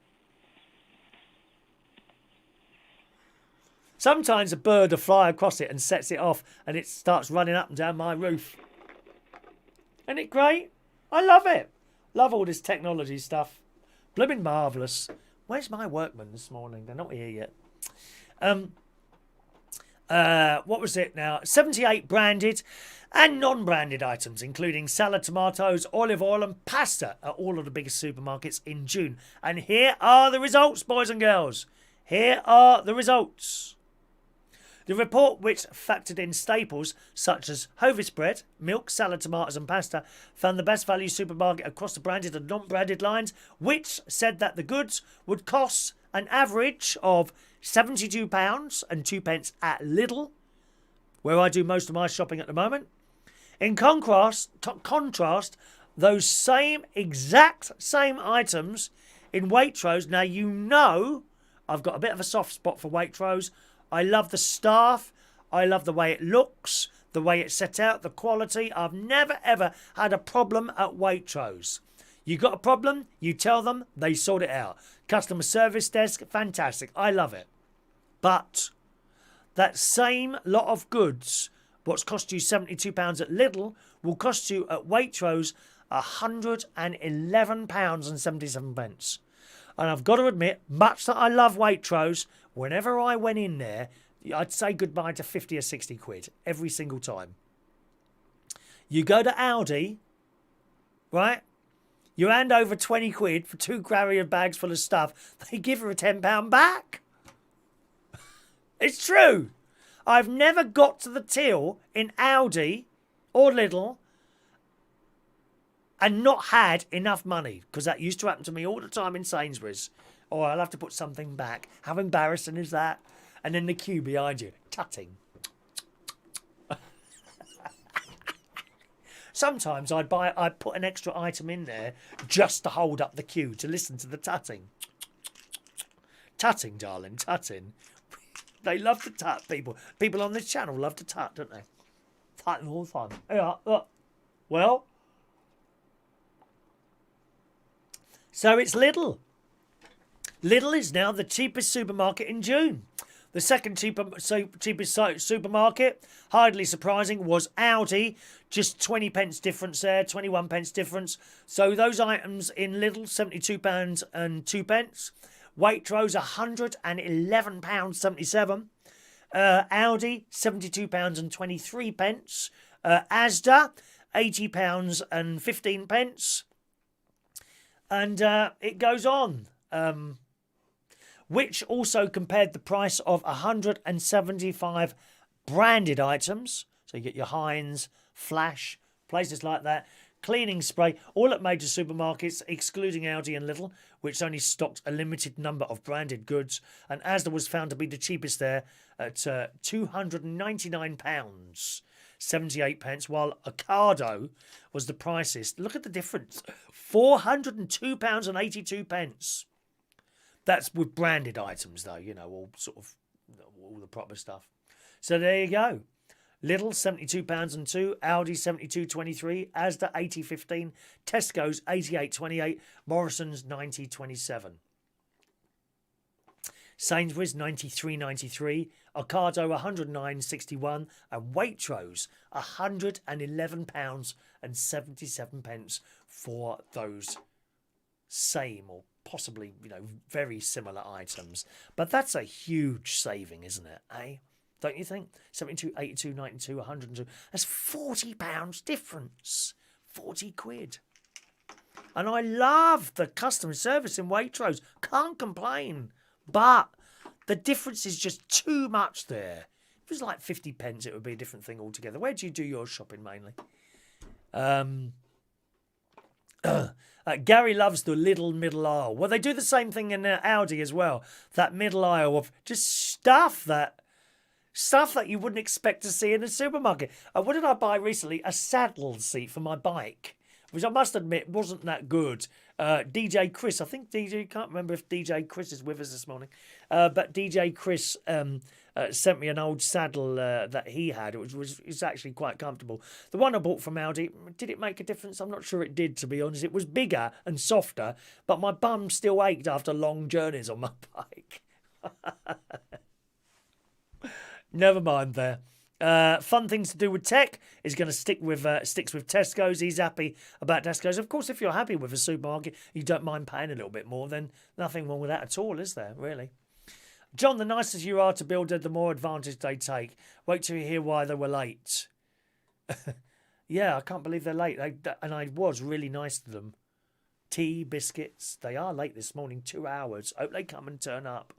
Sometimes a bird will fly across it and sets it off, and it starts running up and down my roof. Isn't it great? I love it. Love all this technology stuff. Blooming marvellous. Where's my workman this morning? They're not here yet. What was it now? 78 branded and non-branded items, including salad tomatoes, olive oil and pasta at all of the biggest supermarkets in June. And here are the results, boys and girls. Here are the results. The report, which factored in staples such as Hovis bread, milk, salad, tomatoes and pasta, found the best value supermarket across the branded and non-branded lines, which said that the goods would cost an average of £72.02 at Lidl, where I do most of my shopping at the moment. In contrast, those exact same items in Waitrose. Now, you know I've got a bit of a soft spot for Waitrose. I love the staff. I love the way it looks, the way it's set out, the quality. I've never, ever had a problem at Waitrose. You got a problem, you tell them, they sort it out. Customer service desk, fantastic. I love it. But that same lot of goods, what's cost you £72 at Lidl, will cost you at Waitrose £111.77. And I've got to admit, much that I love Waitrose, whenever I went in there, I'd say goodbye to 50 or 60 quid every single time. You go to Aldi, right? You hand over 20 quid for 2 carrier bags full of stuff. They give her a £10 back. It's true. I've never got to the till in Aldi or Lidl and not had enough money, because that used to happen to me all the time in Sainsbury's. Or I'll have to put something back. How embarrassing is that? And then the queue behind you, tutting. Sometimes I'd put an extra item in there just to hold up the queue to listen to the tutting. Tutting, darling, tutting. They love to tut, people. People on this channel love to tut, don't they? Tutting all the time. Yeah, look. Well, so it's Lidl. Lidl is now the cheapest supermarket in June. The second cheapest supermarket, hardly surprising, was Aldi. Just 20 pence difference there, 21 pence difference. So those items in Lidl, £72 and 2 pence. Waitrose, £111.77. Aldi, £72 and 23 pence. Asda, £80 and 15 pence. And it goes on. Which also compared the price of 175 branded items. So you get your Heinz, Flash, places like that. Cleaning spray, all at major supermarkets, excluding Aldi and Lidl, which only stocked a limited number of branded goods. And Asda was found to be the cheapest there at £299, 78 pence, while Ocado was the priciest. Look at the difference. £402 and 82 pence. That's with branded items, though, you know, all the proper stuff. So there you go. Lidl, £72 and 2, Aldi, 72.23, Asda, 80.15, Tesco's, 88.28, Morrison's, 90.27. Sainsbury's, 93.93, Ocado, 109.61, and Waitrose, £111 and 77 pence for those same or possibly, you know, very similar items. But that's a huge saving, isn't it, eh? Don't you think? 72, 82, 92, 102. That's £40 difference. 40 quid. And I love the customer service in Waitrose. Can't complain. But the difference is just too much there. If it was like 50 pence, it would be a different thing altogether. Where do you do your shopping mainly? Gary loves the little middle aisle. Well, they do the same thing in Aldi as well. That middle aisle of just stuff that you wouldn't expect to see in a supermarket. What did I buy recently? A saddle seat for my bike, which I must admit wasn't that good. DJ Chris, I think can't remember if DJ Chris is with us this morning, but DJ Chris sent me an old saddle that he had, which was actually quite comfortable. The one I bought from Aldi, did it make a difference? I'm not sure it did, to be honest. It was bigger and softer, but my bum still ached after long journeys on my bike. Never mind there. Fun things to do with tech is going to sticks with Tesco's. He's happy about Tesco's. Of course, if you're happy with a supermarket, you don't mind paying a little bit more, then nothing wrong with that at all, is there, really? John, the nicer you are to Builder, the more advantage they take. Wait till you hear why they were late. Yeah, I can't believe they're late. And I was really nice to them. Tea, biscuits. They are late this morning, 2 hours. Hope they come and turn up.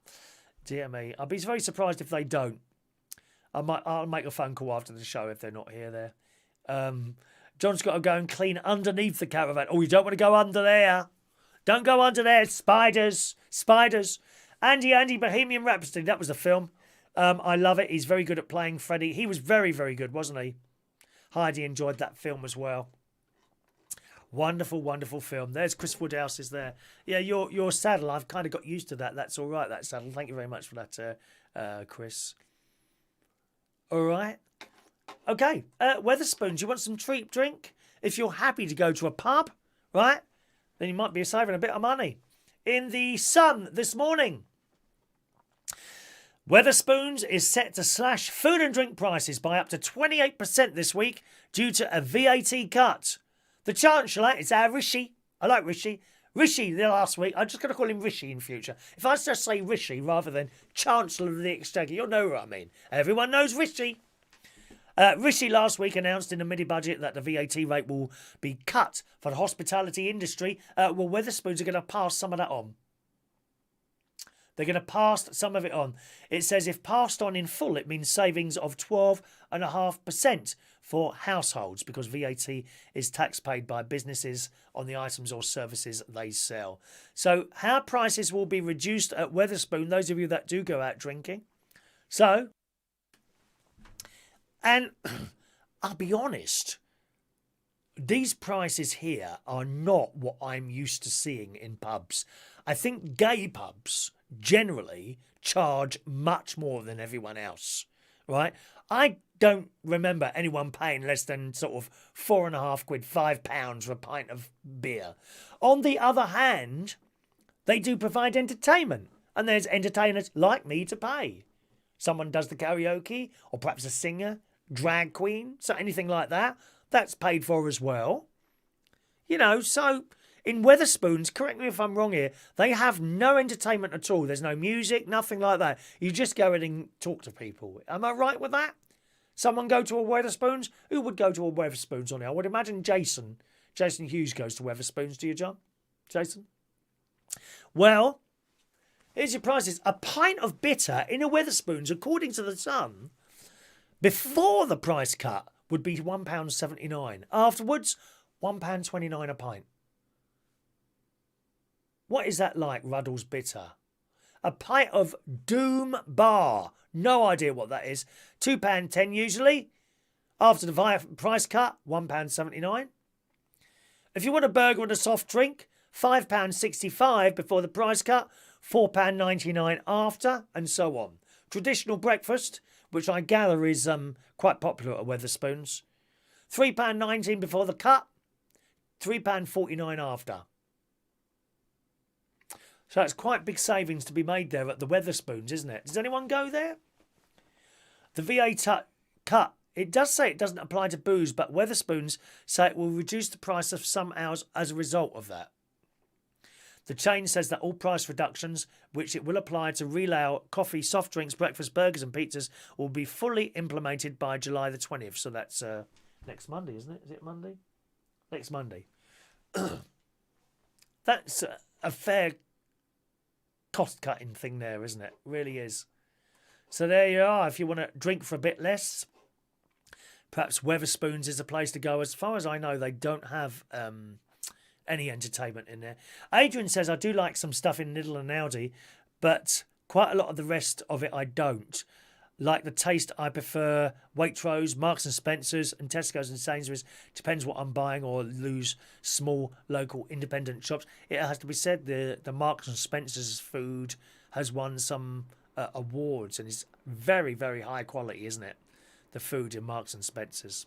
Dear me. I'll be very surprised if they don't. I'll make a phone call after the show if they're not here there. John's got to go and clean underneath the caravan. Oh, you don't want to go under there. Don't go under there. Spiders. Andy, Bohemian Rhapsody. That was the film. I love it. He's very good at playing Freddie. He was very, very good, wasn't he? Heidi enjoyed that film as well. Wonderful, wonderful film. There's Chris Woodhouse is there. Yeah, your saddle. I've kind of got used to that. That's all right, that saddle. Thank you very much for that, Chris. All right. Okay. Weatherspoons, you want some treat drink? If you're happy to go to a pub, right, then you might be saving a bit of money. In the Sun this morning, Weatherspoons is set to slash food and drink prices by up to 28% this week due to a VAT cut. The Chancellor is our Rishi. I like Rishi. Rishi the last week. I'm just going to call him Rishi in future. If I just say Rishi rather than Chancellor of the Exchequer, you'll know what I mean. Everyone knows Rishi. Rishi last week announced in the mini-budget that the VAT rate will be cut for the hospitality industry. Well, Weatherspoons are going to pass some of that on. They're going to pass some of it on. It says if passed on in full, it means savings of 12.5% for households because VAT is tax paid by businesses on the items or services they sell. So how prices will be reduced at Weatherspoon, those of you that do go out drinking, So, and I'll be honest, these prices here are not what I'm used to seeing in pubs. I think gay pubs generally charge much more than everyone else, right? I don't remember anyone paying less than sort of £4.50, £5 for a pint of beer. On the other hand, they do provide entertainment, and there's entertainers like me to pay. Someone does the karaoke, or perhaps a singer, drag queen, so anything like that, that's paid for as well. You know, so in Wetherspoons, correct me if I'm wrong here, they have no entertainment at all. There's no music, nothing like that. You just go in and talk to people. Am I right with that? Someone go to a Wetherspoons? Who would go to a Wetherspoons on here? I would imagine Jason. Jason Hughes goes to Wetherspoons. Do you, John? Jason? Well, here's your prices. A pint of bitter in a Wetherspoons, according to the Sun, before the price cut, would be £1.79. Afterwards, £1.29 a pint. What is that like, Ruddles Bitter? A pint of Doom Bar. No idea what that is. £2.10 usually. After the price cut, £1.79. If you want a burger and a soft drink, £5.65 before the price cut, £4.99 after, and so on. Traditional breakfast, which I gather is quite popular at Wetherspoons, £3.19 before the cut, £3.49 after. So it's quite big savings to be made there at the Wetherspoons, isn't it? Does anyone go there? The VAT cut. It does say it doesn't apply to booze, but Wetherspoons say it will reduce the price of some hours as a result of that. The chain says that all price reductions, which it will apply to retail, coffee, soft drinks, breakfast, burgers and pizzas, will be fully implemented by July the 20th. So that's next Monday, isn't it? Is it Monday? Next Monday. That's a fair cost-cutting thing there, isn't it? Really is. So there you are. If you want to drink for a bit less, perhaps Wetherspoons is a place to go. As far as I know, they don't have any entertainment in there. Adrian says, I do like some stuff in Lidl and Aldi, but quite a lot of the rest of it I don't. Like the taste, I prefer Waitrose, Marks and Spencer's and Tesco's and Sainsbury's. Depends what I'm buying, or lose small local independent shops. It has to be said, the Marks and Spencer's food has won some awards, and it's very, very high quality, isn't it? The food in Marks and Spencer's.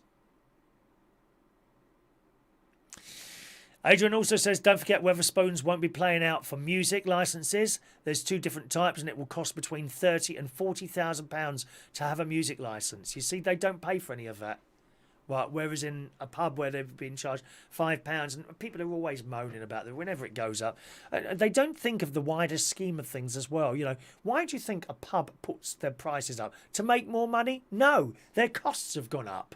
Adrian also says, don't forget Wetherspoons won't be playing out for music licences. There's two different types, and it will cost between £30,000 and £40,000 to have a music licence. You see, they don't pay for any of that. Right, whereas in a pub where they've been charged £5, and people are always moaning about it whenever it goes up. They don't think of the wider scheme of things as well. You know, why do you think a pub puts their prices up? To make more money? No, their costs have gone up.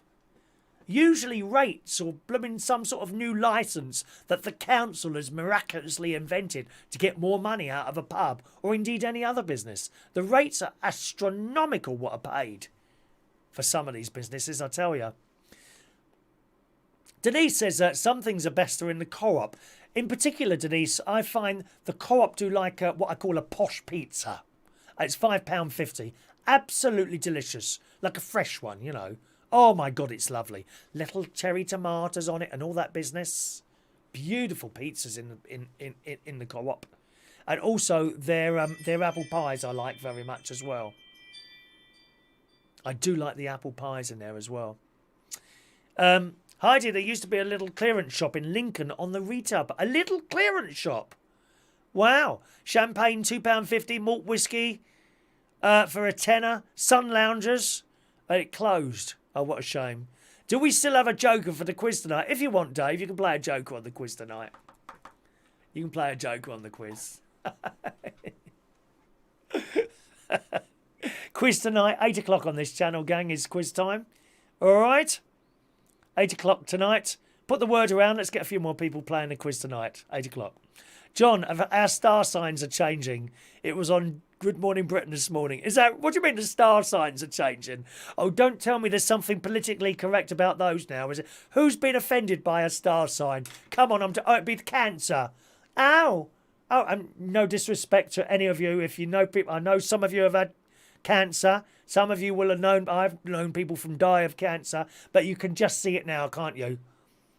Usually rates, or blooming some sort of new licence that the council has miraculously invented to get more money out of a pub, or indeed any other business. The rates are astronomical what are paid for some of these businesses, I tell you. Denise says that some things are better in the co-op. In particular, Denise, I find the co-op do like what I call a posh pizza. It's £5.50. Absolutely delicious. Like a fresh one, you know. Oh my God, it's lovely. Little cherry tomatoes on it and all that business. Beautiful pizzas in the co-op. And also their apple pies I like very much as well. I do like the apple pies in there as well. Heidi, there used to be a little clearance shop in Lincoln on the retail. A little clearance shop. Wow. Champagne, £2.50. Malt whiskey for a tenner. Sun loungers. And it closed. Oh, what a shame. Do we still have a joker for the quiz tonight? If you want, Dave, you can play a joker on the quiz tonight. You can play a joker on the quiz. Quiz tonight, 8 o'clock on this channel, gang, is quiz time. All right? 8 o'clock tonight. Put the word around. Let's get a few more people playing the quiz tonight. 8 o'clock. John, our star signs are changing. It was on Good Morning Britain this morning. Is that, what do you mean the star signs are changing? Oh, don't tell me there's something politically correct about those now, is it? Who's been offended by a star sign? Come on, it'd be Cancer. Ow. Oh, and no disrespect to any of you. If you know people, I know some of you have had cancer. Some of you will have known, I've known people from die of cancer, but you can just see it now, can't you?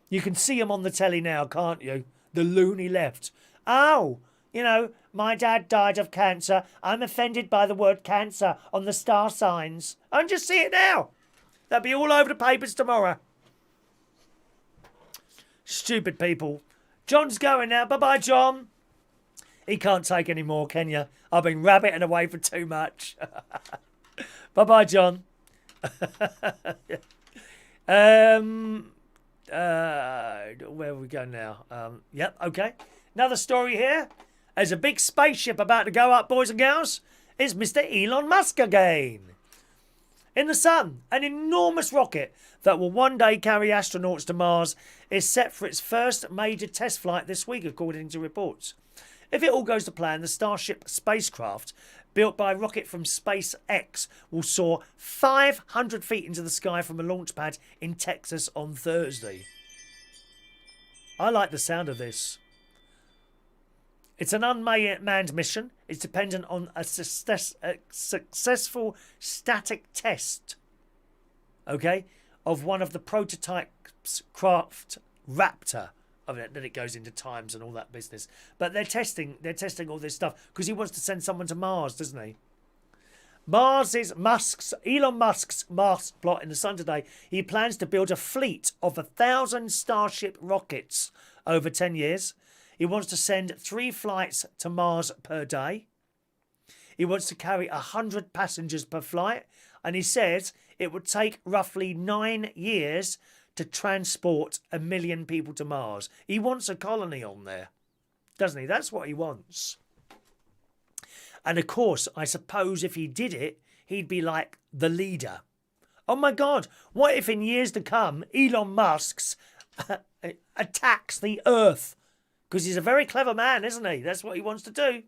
You can see them on the telly now, can't you? The loony left. Oh, you know, my dad died of cancer. I'm offended by the word cancer on the star signs. I can just see it now. That'll be all over the papers tomorrow. Stupid people. John's going now. Bye-bye, John. He can't take any more, can you? I've been rabbiting away for too much. Bye-bye, John. Where we go now? Yep, okay. Another story here. There's a big spaceship about to go up, boys and girls. It's Mr. Elon Musk again. In the sun, an enormous rocket that will one day carry astronauts to Mars is set for its first major test flight this week, according to reports. If it all goes to plan, the Starship spacecraft, built by a rocket from SpaceX, will soar 500 feet into the sky from a launch pad in Texas on Thursday. I like the sound of this. It's an unmanned mission. It's dependent on a successful static test, okay, of one of the prototypes craft Raptor. I mean, then it goes into times and all that business. But they're testing all this stuff because he wants to send someone to Mars, doesn't he? Elon Musk's Mars plot in the Sun today. He plans to build a fleet of 1,000 Starship rockets over 10 years. He wants to send 3 flights to Mars per day. He wants to carry 100 passengers per flight. And he says it would take roughly 9 years to transport 1 million people to Mars. He wants a colony on there, doesn't he? That's what he wants. And of course, I suppose if he did it, he'd be like the leader. Oh my God, what if in years to come, Elon Musk's attacks the Earth? Because he's a very clever man, isn't he? That's what he wants to do.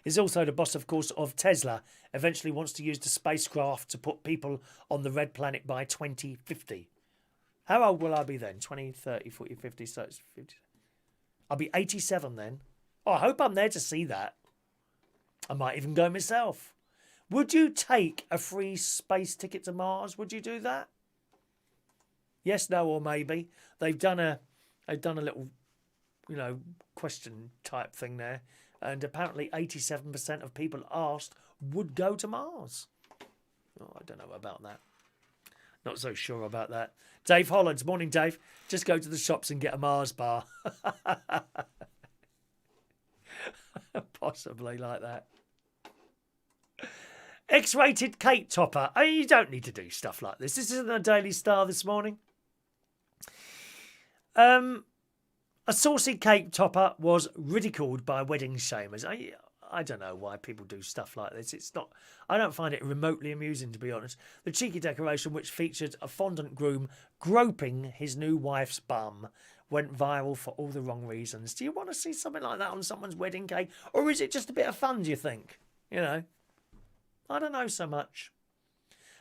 He's also the boss, of course, of Tesla. Eventually wants to use the spacecraft to put people on the red planet by 2050. How old will I be then? 20, 30, 40, 50, so it's 50. I'll be 87 then. Oh, I hope I'm there to see that. I might even go myself. Would you take a free space ticket to Mars? Would you do that? Yes, no, or maybe. They've done a little, you know, question type thing there. And apparently 87% of people asked would go to Mars. Oh, I don't know about that. Not so sure about that. Dave Hollands, morning Dave. Just go to the shops and get a Mars bar. Possibly like that. X-rated cake topper. Oh, you don't need to do stuff like this. This isn't a Daily Star this morning. A saucy cake topper was ridiculed by wedding shamers. I don't know why people do stuff like this. It's not. I don't find it remotely amusing, to be honest. The cheeky decoration, which featured a fondant groom groping his new wife's bum, went viral for all the wrong reasons. Do you want to see something like that on someone's wedding cake? Or is it just a bit of fun, do you think? You know? I don't know so much.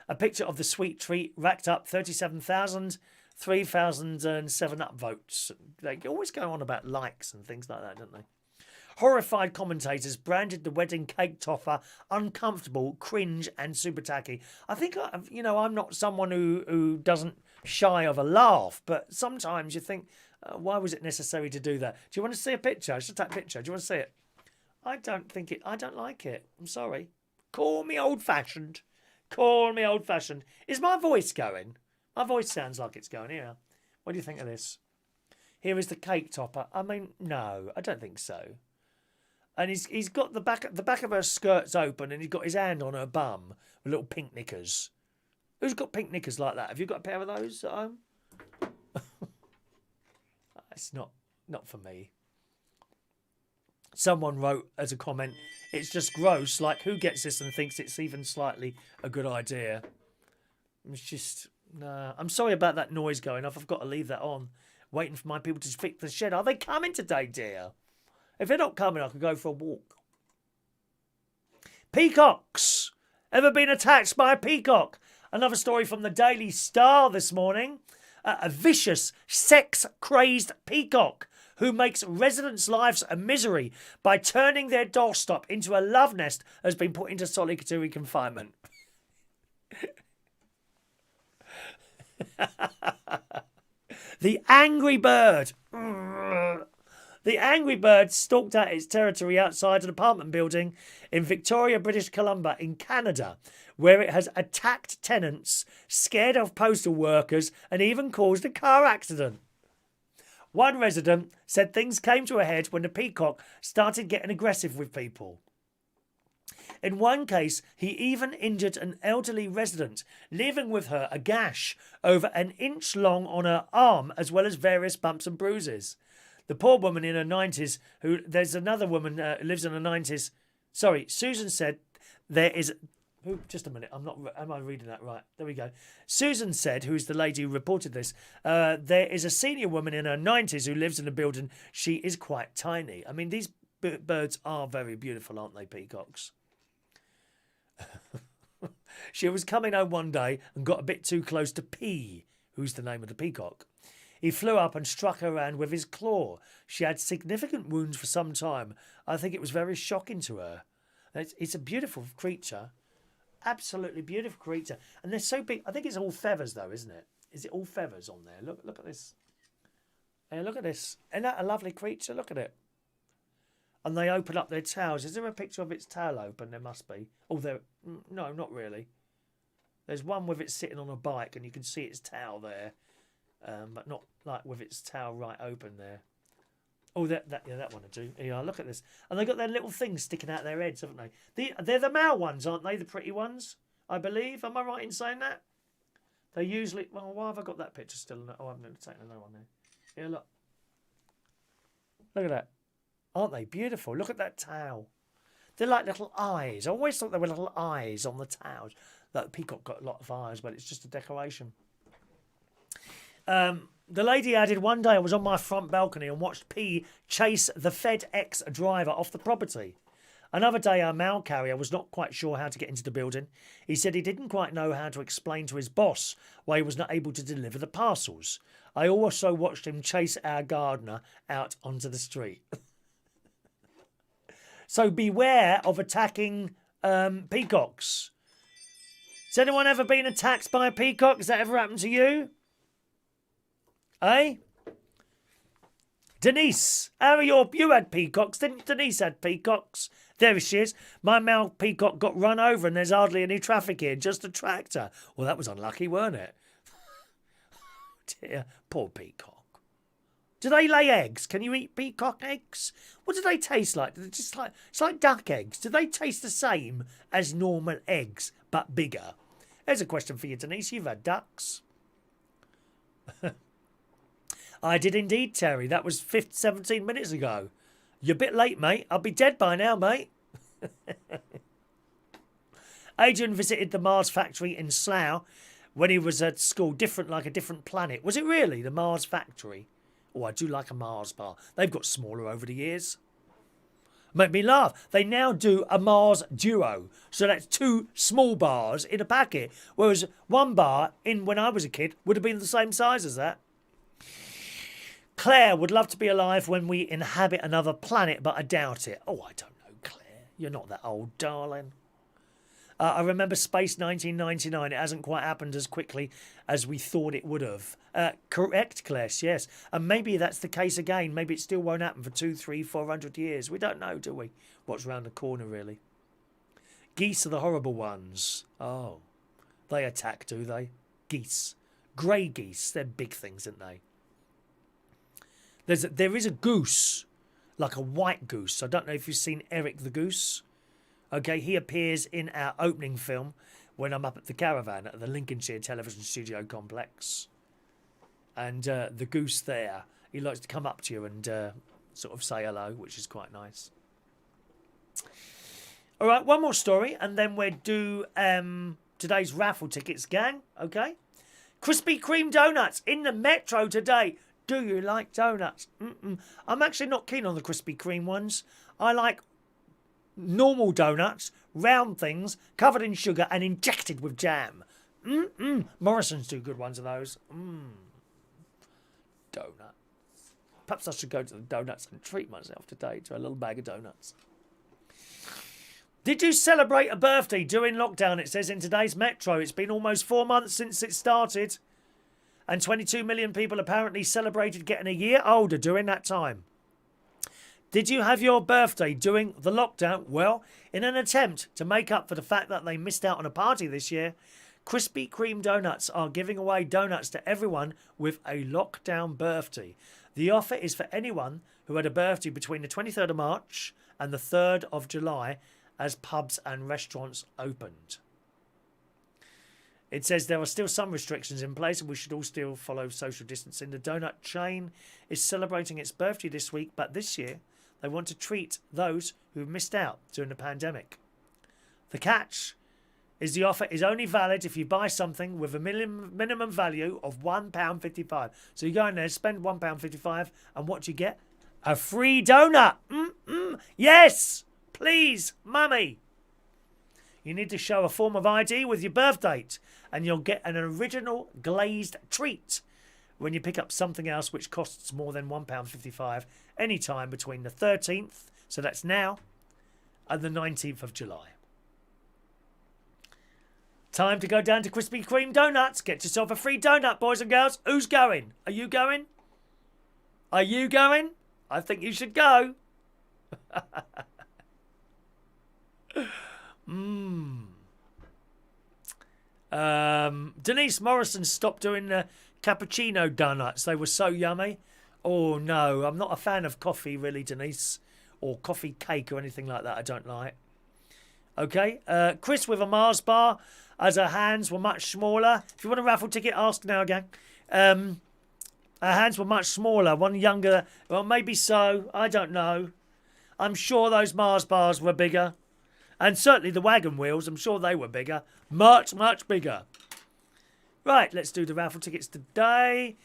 A picture of the sweet treat racked up 37,007 upvotes. They always go on about likes and things like that, don't they? Horrified commentators branded the wedding cake topper uncomfortable, cringe and super tacky. I think, you know, I'm not someone who doesn't shy of a laugh, but sometimes you think, why was it necessary to do that? Do you want to see a picture? Just that picture. Do you want to see it? I don't like it. I'm sorry. Call me old-fashioned. Call me old-fashioned. Is my voice going? My voice sounds like it's going here. What do you think of this? Here is the cake topper. I mean, no, I don't think so. And he's got the back of her skirts open, and he's got his hand on her bum with little pink knickers. Who's got pink knickers like that? Have you got a pair of those at home? It's not for me. Someone wrote as a comment, "It's just gross. Like, who gets this and thinks it's even slightly a good idea?" It's just, nah. I'm sorry about that noise going off. I've got to leave that on. Waiting for my people to fix the shed. Are they coming today, dear? If they're not coming, I could go for a walk. Peacocks. Ever been attacked by a peacock? Another story from the Daily Star this morning. A vicious, sex-crazed peacock who makes residents' lives a misery by turning their doorstep into a love nest has been put into solitary confinement. The angry bird. The angry bird stalked out its territory outside an apartment building in Victoria, British Columbia, in Canada, where it has attacked tenants, scared off postal workers, and even caused a car accident. One resident said things came to a head when the peacock started getting aggressive with people. In one case, he even injured an elderly resident, leaving with her a gash over an inch long on her arm, as well as various bumps and bruises. The poor woman in her 90s, there's another woman who lives in her 90s. Sorry, Susan said there is... just a minute, am I reading that right? There we go. Susan said, who's the lady who reported this, there is a senior woman in her 90s who lives in a building. She is quite tiny. I mean, these birds are very beautiful, aren't they, peacocks? She was coming home one day and got a bit too close to P, who's the name of the peacock. He flew up and struck her hand with his claw. She had significant wounds for some time. I think it was very shocking to her. It's a beautiful creature. Absolutely beautiful creature. And they're so big. I think it's all feathers, though, isn't it? Is it all feathers on there? Look at this. Hey, look at this. Isn't that a lovely creature? Look at it. And they open up their tails. Is there a picture of its tail open? There must be. Oh, no, not really. There's one with it sitting on a bike, and you can see its tail there, but not like with its tail right open there. Oh, that one I do. Yeah, look at this. And they've got their little things sticking out their heads, haven't they? They're the male ones, aren't they? The pretty ones, I believe. Am I right in saying that? They usually... Well, why have I got that picture still? Oh, I'm going to take another one there. Yeah, look. Look at that. Aren't they beautiful? Look at that tail. They're like little eyes. I always thought they were little eyes on the tails. Like the peacock got a lot of eyes, but it's just a decoration. The lady added, one day I was on my front balcony and watched P chase the FedEx driver off the property. Another day our mail carrier was not quite sure how to get into the building. He said he didn't quite know how to explain to his boss why he was not able to deliver the parcels. I also watched him chase our gardener out onto the street. So beware of attacking peacocks. Has anyone ever been attacked by a peacock? Has that ever happened to you? Eh? Denise, you had peacocks, didn't Denise had peacocks? There she is. My male peacock got run over and there's hardly any traffic here, just a tractor. Well, that was unlucky, weren't it? Dear, poor peacock. Do they lay eggs? Can you eat peacock eggs? What do they taste like? It's like duck eggs. Do they taste the same as normal eggs, but bigger? There's a question for you, Denise. You've had ducks. I did indeed, Terry. That was 17 minutes ago. You're a bit late, mate. I'll be dead by now, mate. Aiden visited the Mars factory in Slough when he was at school. Different like a different planet. Was it really, the Mars factory? Oh, I do like a Mars bar. They've got smaller over the years. Make me laugh. They now do a Mars Duo. So that's 2 small bars in a packet. Whereas one bar, when I was a kid, would have been the same size as that. Claire would love to be alive when we inhabit another planet, but I doubt it. Oh, I don't know, Claire. You're not that old, darling. I remember Space 1999. It hasn't quite happened as quickly as we thought it would have. Correct, Claire, yes. And maybe that's the case again. Maybe it still won't happen for 200, 300, 400 years. We don't know, do we? What's round the corner, really? Geese are the horrible ones. Oh, they attack, do they? Geese. Grey geese. They're big things, aren't they? There is a goose, like a white goose. I don't know if you've seen Eric the Goose. Okay, he appears in our opening film when I'm up at the caravan at the Lincolnshire Television Studio Complex. And the goose there, he likes to come up to you and sort of say hello, which is quite nice. All right, one more story, and then we'll do today's raffle tickets, gang. Okay? Krispy Kreme donuts in the metro today. Do you like donuts? I'm actually not keen on the Krispy Kreme ones. I like normal donuts, round things, covered in sugar and injected with jam. Morrison's do good ones of those. Donuts. Perhaps I should go to the donuts and treat myself today to a little bag of donuts. Did you celebrate a birthday during lockdown? It says in today's Metro. It's been almost 4 months since it started. And 22 million people apparently celebrated getting a year older during that time. Did you have your birthday during the lockdown? Well, in an attempt to make up for the fact that they missed out on a party this year, Krispy Kreme donuts are giving away donuts to everyone with a lockdown birthday. The offer is for anyone who had a birthday between the 23rd of March and the 3rd of July as pubs and restaurants opened. It says there are still some restrictions in place and we should all still follow social distancing. The donut chain is celebrating its birthday this week, but this year they want to treat those who missed out during the pandemic. The catch is the offer is only valid if you buy something with a minimum value of £1.55. So you go in there, spend £1.55, and what do you get? A free donut. Yes, please, mummy. You need to show a form of ID with your birth date, and you'll get an original glazed treat when you pick up something else which costs more than £1.55 any time between the 13th, so that's now, and the 19th of July. Time to go down to Krispy Kreme Donuts. Get yourself a free donut, boys and girls. Who's going? Are you going? Are you going? I think you should go. Denise Morrison stopped doing the cappuccino donuts. They were so yummy. Oh, no. I'm not a fan of coffee, really, Denise. Or coffee cake or anything like that. I don't like. Okay. Chris with a Mars bar, as her hands were much smaller. If you want a raffle ticket, ask now, gang. Her hands were much smaller. One younger. Well, maybe so. I don't know. I'm sure those Mars bars were bigger. And certainly the wagon wheels, I'm sure they were bigger. Much, much bigger. Right, let's do the raffle tickets today.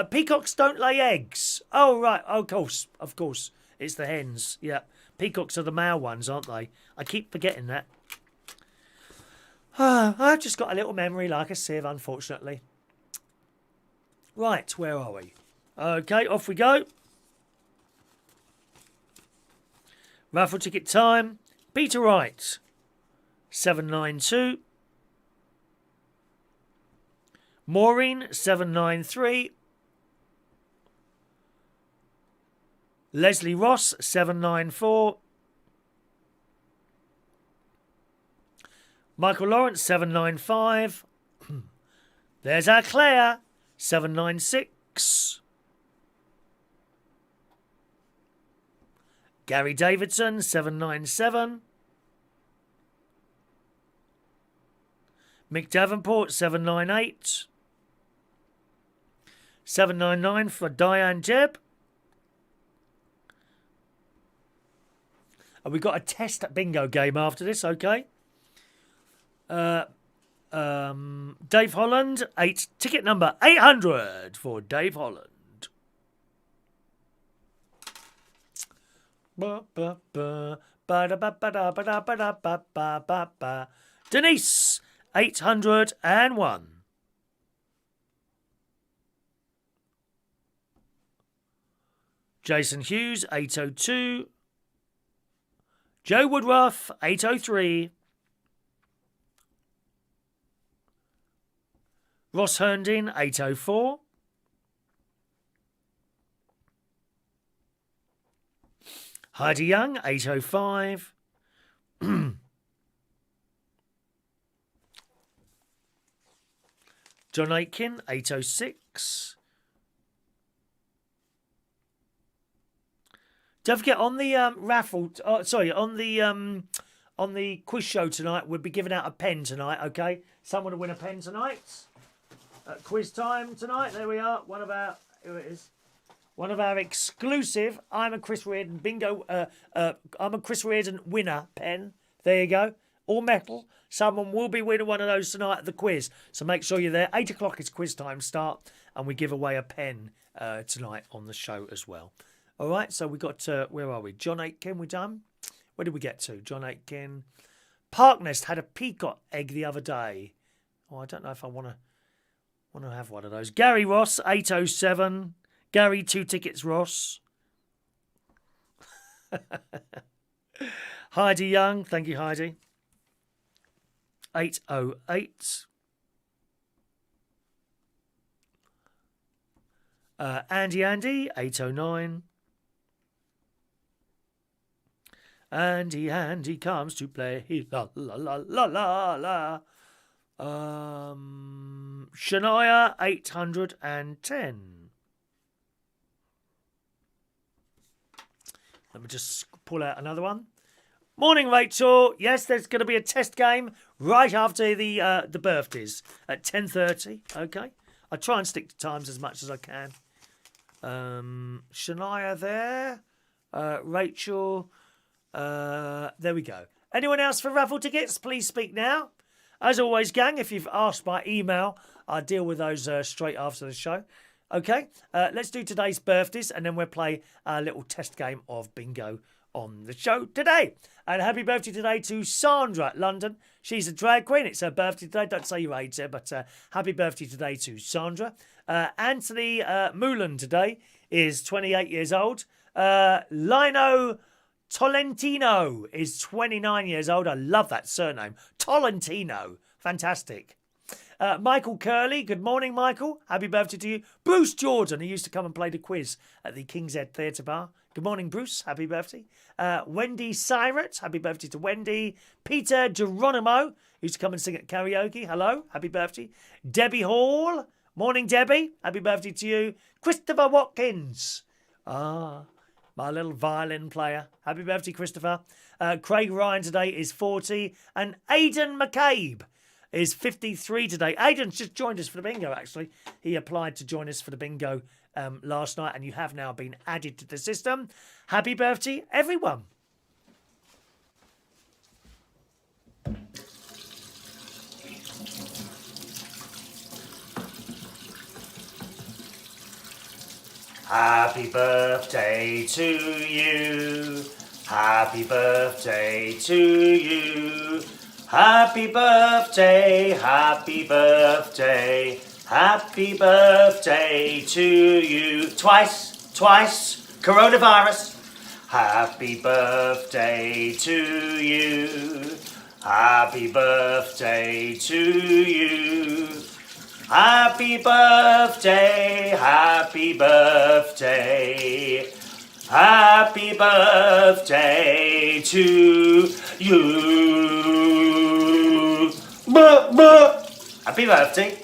Peacocks don't lay eggs. Oh, right. Oh, of course. Of course. It's the hens. Yeah. Peacocks are the male ones, aren't they? I keep forgetting that. I've just got a little memory like a sieve, unfortunately. Right, where are we? Okay, off we go. Raffle ticket time. Peter Wright, 792. Maureen, 793. Leslie Ross, 794. Michael Lawrence, 795. There's our Claire, 796. Gary Davidson, 797. Mick Davenport, 798. 799 for Diane Jebb. And we've got a test bingo game after this, okay? Dave Holland, ticket number 800 for Dave Holland. Denise, 801. Jason Hughes, 802. Joe Woodruff, 803. Ross Herndon, 804. Heidi Young, 805. John Aitken, 806. Don't forget, on the raffle, on the quiz show tonight, we'll be giving out a pen tonight, okay? Someone will win a pen tonight. Quiz time tonight, there we are. Here it is. One of our exclusive, I'm a Chris Reardon bingo, I'm a Chris Reardon winner pen. There you go. All metal. Someone will be winning one of those tonight at the quiz. So make sure you're there. 8 o'clock is quiz time start. And we give away a pen tonight on the show as well. All right, so we got, where are we? John Aitken, we done? Where did we get to? John Aitken. Parknest had a peacock egg the other day. Oh, I don't know if I want to have one of those. Gary Ross, 807. Gary, 2 tickets, Ross. Heidi Young, thank you, Heidi. 808. Andy, 809. Andy comes to play. La la la la la la. Shania, 810. Let me just pull out another one. Morning, Rachel. Yes, there's going to be a test game right after the birthdays at 10:30. Okay, I try and stick to times as much as I can. Shania there. Rachel. There we go. Anyone else for raffle tickets? Please speak now. As always, gang, if you've asked by email, I'll deal with those straight after the show. Okay, let's do today's birthdays and then we'll play a little test game of bingo on the show today. And happy birthday today to Sandra, London. She's a drag queen. It's her birthday today. Don't say your age there, but happy birthday today to Sandra. Anthony Moulin today is 28 years old. Lino Tolentino is 29 years old. I love that surname. Tolentino. Fantastic. Michael Curley. Good morning, Michael. Happy birthday to you. Bruce Jordan, who used to come and play the quiz at the King's Head Theatre Bar. Good morning, Bruce. Happy birthday. Wendy Syrat. Happy birthday to Wendy. Peter Geronimo, who used to come and sing at karaoke. Hello. Happy birthday. Debbie Hall. Morning, Debbie. Happy birthday to you. Christopher Watkins. My little violin player. Happy birthday, Christopher. Craig Ryan today is 40. And Aiden McCabe is 53 today. Aiden's just joined us for the bingo, actually. He applied to join us for the bingo last night, and you have now been added to the system. Happy birthday, everyone. Happy birthday to you. Happy birthday to you. Happy birthday, happy birthday, happy birthday to you. Twice, coronavirus. Happy birthday to you. Happy birthday to you. Happy birthday, happy birthday, happy birthday to you. Happy birthday.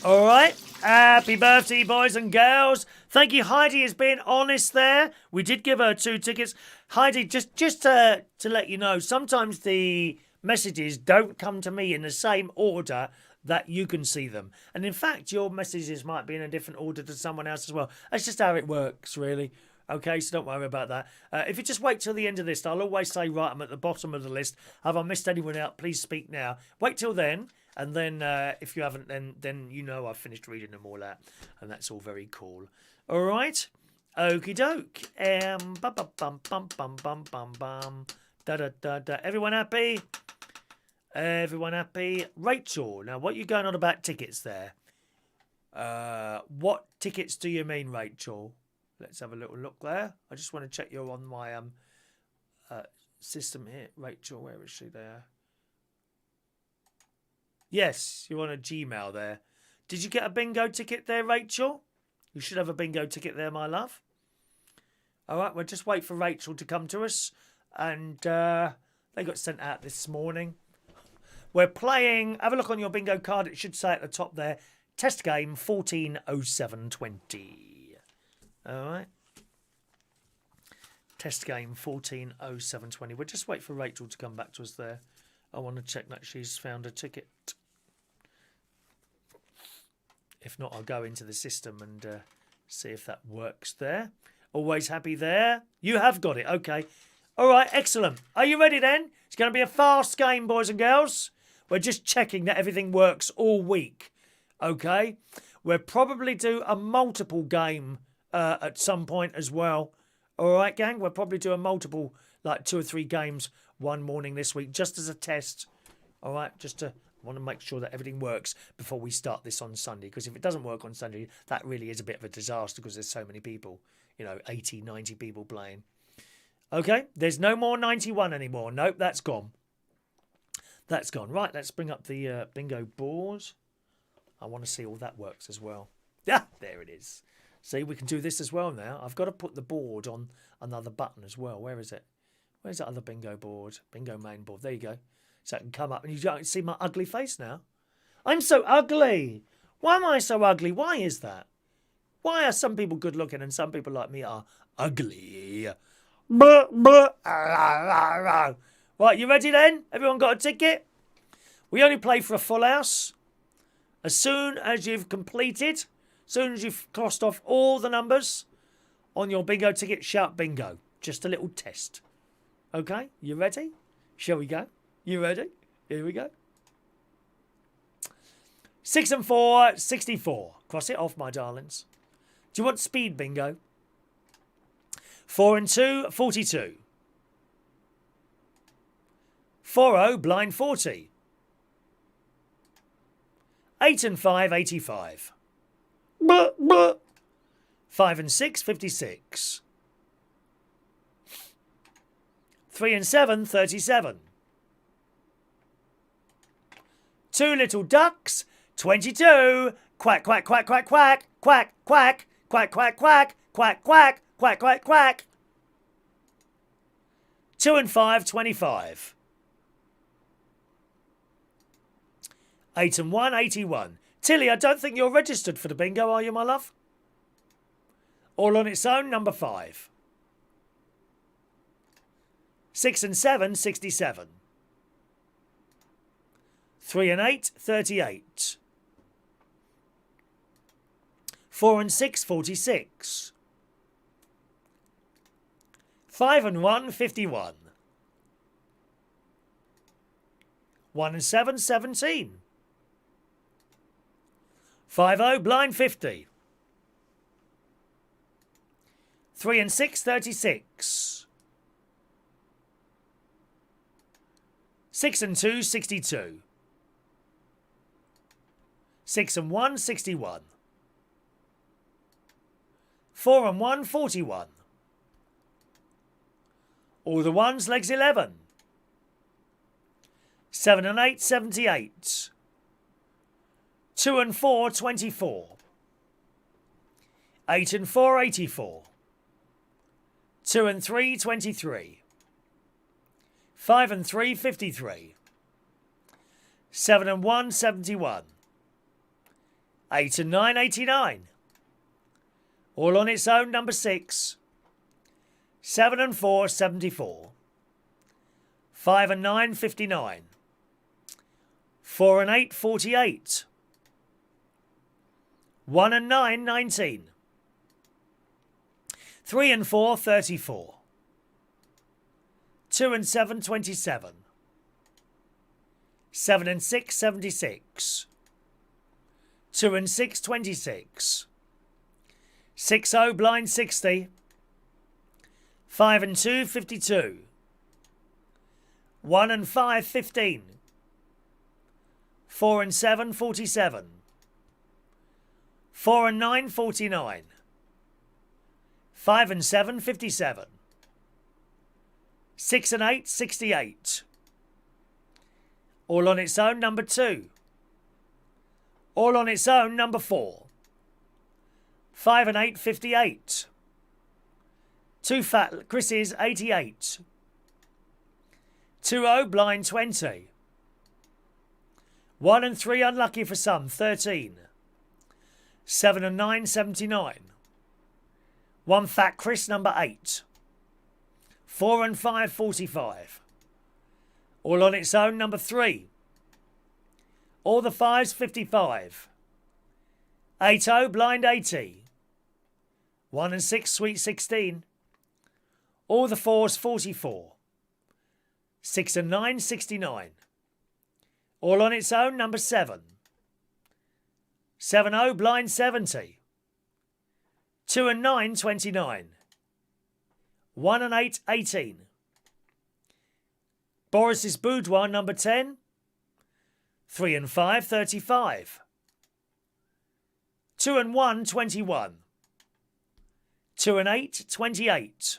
All right. Happy birthday, boys and girls. Thank you. Heidi has been honest there. We did give her 2 tickets. Heidi, just to let you know, sometimes the messages don't come to me in the same order that you can see them. And in fact, your messages might be in a different order to someone else as well. That's just how it works, really. Okay, so don't worry about that. If you just wait till the end of this, I'll always say, right, I'm at the bottom of the list. Have I missed anyone out? Please speak now. Wait till then. And then if you haven't, then you know I've finished reading them all out. And that's all very cool. All right? Okie doke. Bum, bum, bum, bum, bum, bum, bum, bum. Da, da, da, da. Everyone happy? Everyone happy? Rachel, now what are you going on about tickets there? What tickets do you mean, Rachel? Let's have a little look there. I just want to check you're on my system here. Rachel, where is she there? Yes, you're on a Gmail there. Did you get a bingo ticket there, Rachel? You should have a bingo ticket there, my love. All right, we'll just wait for Rachel to come to us. And they got sent out this morning. We're playing, have a look on your bingo card. It should say at the top there, test game 140720. All right. Test game 140720. We'll just wait for Rachel to come back to us there. I want to check that she's found a ticket. If not, I'll go into the system and see if that works there. Always happy there. You have got it. Okay. All right. Excellent. Are you ready then? It's going to be a fast game, boys and girls. We're just checking that everything works all week. Okay. We'll probably do a multiple game at some point as well. All right, gang. We'll probably do a multiple, like 2 or 3 games one morning this week, just as a test. All right. Just to want to make sure that everything works before we start this on Sunday. Because if it doesn't work on Sunday, that really is a bit of a disaster because there's so many people. You know, 80, 90 people playing. Okay, there's no more 91 anymore. Nope, that's gone. That's gone. Right, let's bring up the bingo board. I want to see all that works as well. Yeah, there it is. See, we can do this as well now. I've got to put the board on another button as well. Where is it? Where's that other bingo board? Bingo main board. There you go. So I can come up and you don't see my ugly face now. I'm so ugly. Why am I so ugly? Why is that? Why are some people good looking and some people like me are ugly? Right, you ready then? Everyone got a ticket? We only play for a full house. As soon as you've completed, as soon as you've crossed off all the numbers on your bingo ticket, shout bingo. Just a little test. Okay, you ready? Shall we go? You ready? Here we go. 6 and 4, 64. Cross it off, my darlings. Do you want speed bingo? 4 and 2, 42. 40, blind 40. 8 and 5, 85. 5 and 6, 56. 3 and 7, 37. 2 little ducks, 22. Quack, quack, quack, quack, quack, quack, quack, quack, quack, quack, quack, quack, quack, quack, quack. 2 and 5, 25. 8 and 1, 81. Tilly, I don't think you're registered for the bingo, are you, my love? All on its own, number 5. 6 and 7, 67. 3 and 8, 38. 4 and 6, 46. 5 and 1, 51. 1 and 7, 17. 5-0, blind 50. 3 and 6, 36. 6 and 2, 62. 6 and 1, 61. 4 and 1, 41. All the ones, legs 11. 7 and 8, 78. 2 and 4, 24. 8 and 4, 84. 2 and 3, 23. 5 and 3, 53. 7 and 1, 71. 8 and 9, 89. All on its own, number 6. 7 and 4, 74. 5 and 9, 59. 4 and 8, 48. 1 and 9, 19. 3 and 4, 34. 2 and 7, 27. 7 and 6, 76. 2 and 6, 26. 6-0, blind 60. 5 and 2, 52. 1 and 5, 15. 4 and 7, 47. 4 and 9, 49. 5 and 7, 57. 6 and 8, 68. All on its own, number 2. All on its own, number 4. 5 and 8, 58. 2 fat Chris's, 88. 2-0, blind 20. 1 and 3, unlucky for some, 13. 7 and 9, 79. 1 fat Chris, number 8. 4 and 5, 45. All on its own, number 3. All the 5s, 55. 8-0, blind 80. 1 and 6, sweet 16. All the 4s, 44. 6 and 9, 69. All on its own, number 7. 7-0, blind 70. 2 and 9, 29. 1 and 8, 18. Boris's boudoir, number 10. 3 and 5, 35. 2 and 1, 21. 2 and 8, 28.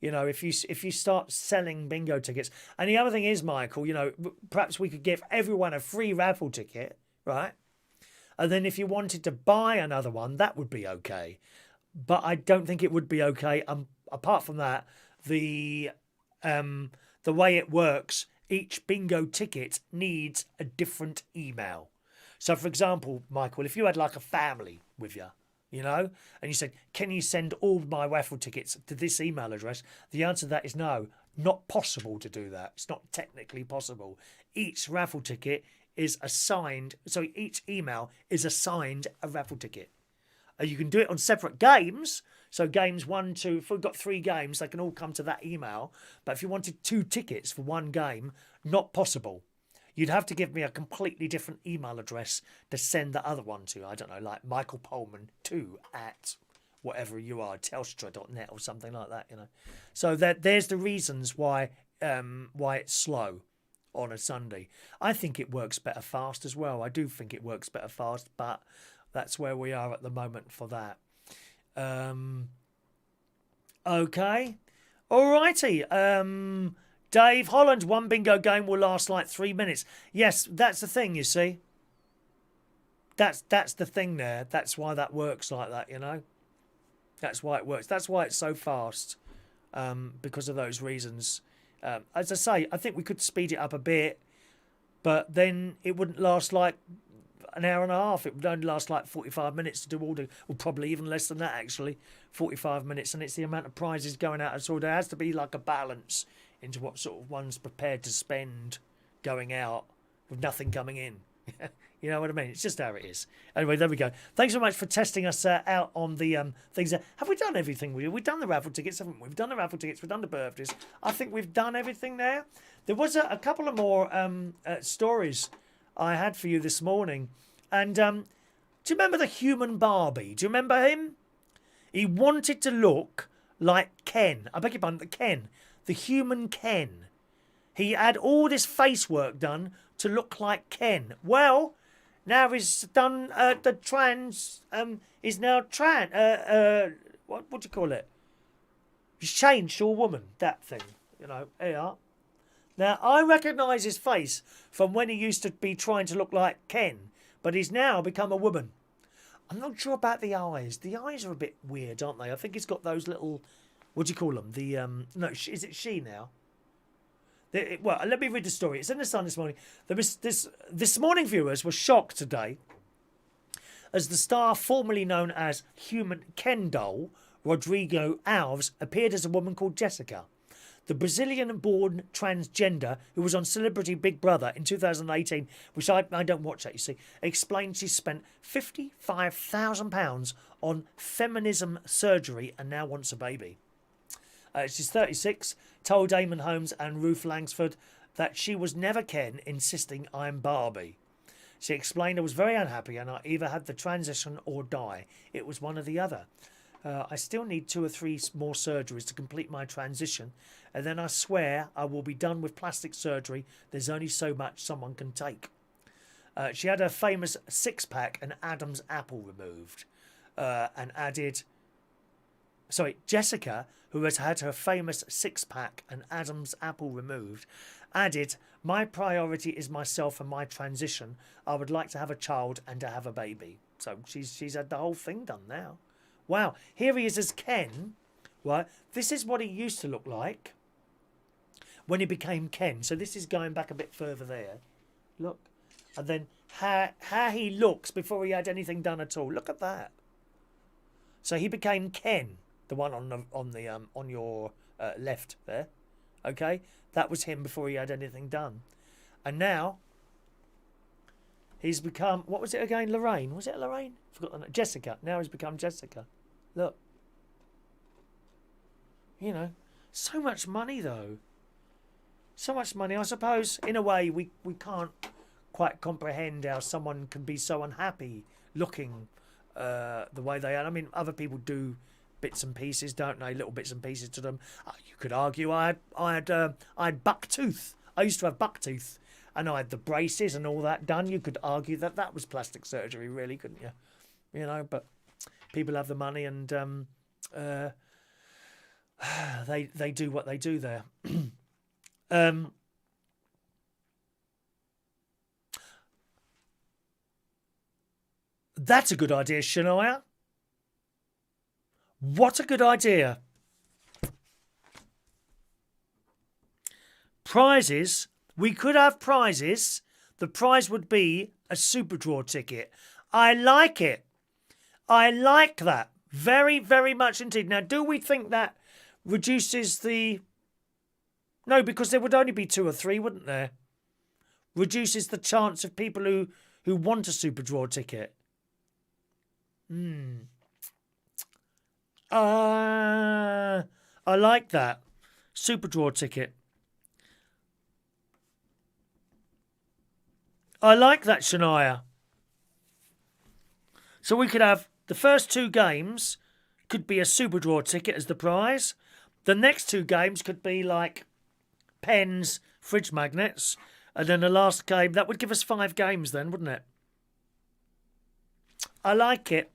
You know, if you start selling bingo tickets, and the other thing is, Michael, you know, perhaps we could give everyone a free raffle ticket, right? And then if you wanted to buy another one, that would be okay. But I don't think it would be okay. Apart from that, the way it works, each bingo ticket needs a different email. So, for example, Michael, if you had like a family with you, you know, and you said, can you send all my raffle tickets to this email address? The answer to that is no, not possible to do that. It's not technically possible. Each raffle ticket is assigned, so each email is assigned a raffle ticket. You can do it on separate games. So games 1, 2, if we've got 3 games, they can all come to that email. But if you wanted 2 tickets for one game, not possible. You'd have to give me a completely different email address to send the other one to. I don't know, like Michael Pullman 2 at whatever you are, Telstra.net or something like that, you know. So there's the reasons why it's slow on a Sunday. I think it works better fast as well. I do think it works better fast, but that's where we are at the moment for that. Okay. Alrighty. Dave, Holland's one bingo game will last like 3 minutes. Yes, that's the thing, you see. That's the thing there. That's why that works like that, you know. That's why it works. That's why it's so fast. Because of those reasons. As I say, I think we could speed it up a bit, but then it wouldn't last like an hour and a half. It would only last like 45 minutes to do all the, or probably even less than that actually, 45 minutes, and it's the amount of prizes going out. So there has to be like a balance into what sort of one's prepared to spend going out with nothing coming in. You know what I mean? It's just how it is. Anyway, there we go. Thanks so much for testing us out on the things. Have we done everything? We've done the raffle tickets, haven't we? We've done the raffle tickets. We've done the birthdays. I think we've done everything there. There was a couple of more stories I had for you this morning. And do you remember the human Barbie? Do you remember him? He wanted to look like Ken. I beg your pardon, Ken. The human Ken. He had all this face work done to look like Ken. Well, now he's done the trans. He's now what do you call it? He's changed to a woman. That thing, you know. Here you are. Now I recognise his face from when he used to be trying to look like Ken, but he's now become a woman. I'm not sure about the eyes. The eyes are a bit weird, aren't they? I think he's got those little. What do you call them? The no, is it she now? Well, let me read the story. It's in the Sun this morning. This morning viewers were shocked today as the star formerly known as Human Ken doll, Rodrigo Alves, appeared as a woman called Jessica. The Brazilian-born transgender who was on Celebrity Big Brother in 2018, which I don't watch that, you see, explained she spent £55,000 on feminism surgery and now wants a baby. She's 36, told Eamon Holmes and Ruth Langsford that she was never Ken, insisting I'm Barbie. She explained I was very unhappy and I either had the transition or die. It was one or the other. I still need 2 or 3 more surgeries to complete my transition, and then I swear I will be done with plastic surgery. There's only so much someone can take. She had her famous six-pack and Adam's apple removed, and added... Sorry, Jessica, who has had her famous six-pack and Adam's apple removed, added, my priority is myself and my transition. I would like to have a child and to have a baby. So she's had the whole thing done now. Wow, here he is as Ken. Right, this is what he used to look like when he became Ken. So this is going back a bit further there. Look. And then how he looks before he had anything done at all. Look at that. So he became Ken. The one on your left there, okay? That was him before he had anything done, and now he's become, what was it again? Lorraine? Was it Lorraine? Forgot the name. Jessica. Now he's become Jessica. Look, you know, so much money though. So much money. I suppose in a way we can't quite comprehend how someone can be so unhappy looking the way they are. I mean, other people do. Bits and pieces, don't they? Little bits and pieces to them. You could argue I had buck tooth. I used to have buck tooth, and I had the braces and all that done. You could argue that was plastic surgery, really, couldn't you? You know, but people have the money, and there they do what they do there. That's a good idea, Shania. What a good idea. Prizes. We could have prizes. The prize would be a super draw ticket. I like it. I like that. Very, very much indeed. Now, do we think that reduces the... No, because there would only be 2 or 3, wouldn't there? Reduces the chance of people who want a super draw ticket. I like that. Super draw ticket. I like that, Shania. So we could have the first 2 games could be a super draw ticket as the prize. The next 2 games could be like pens, fridge magnets, and then the last game, that would give us 5 games then, wouldn't it? I like it.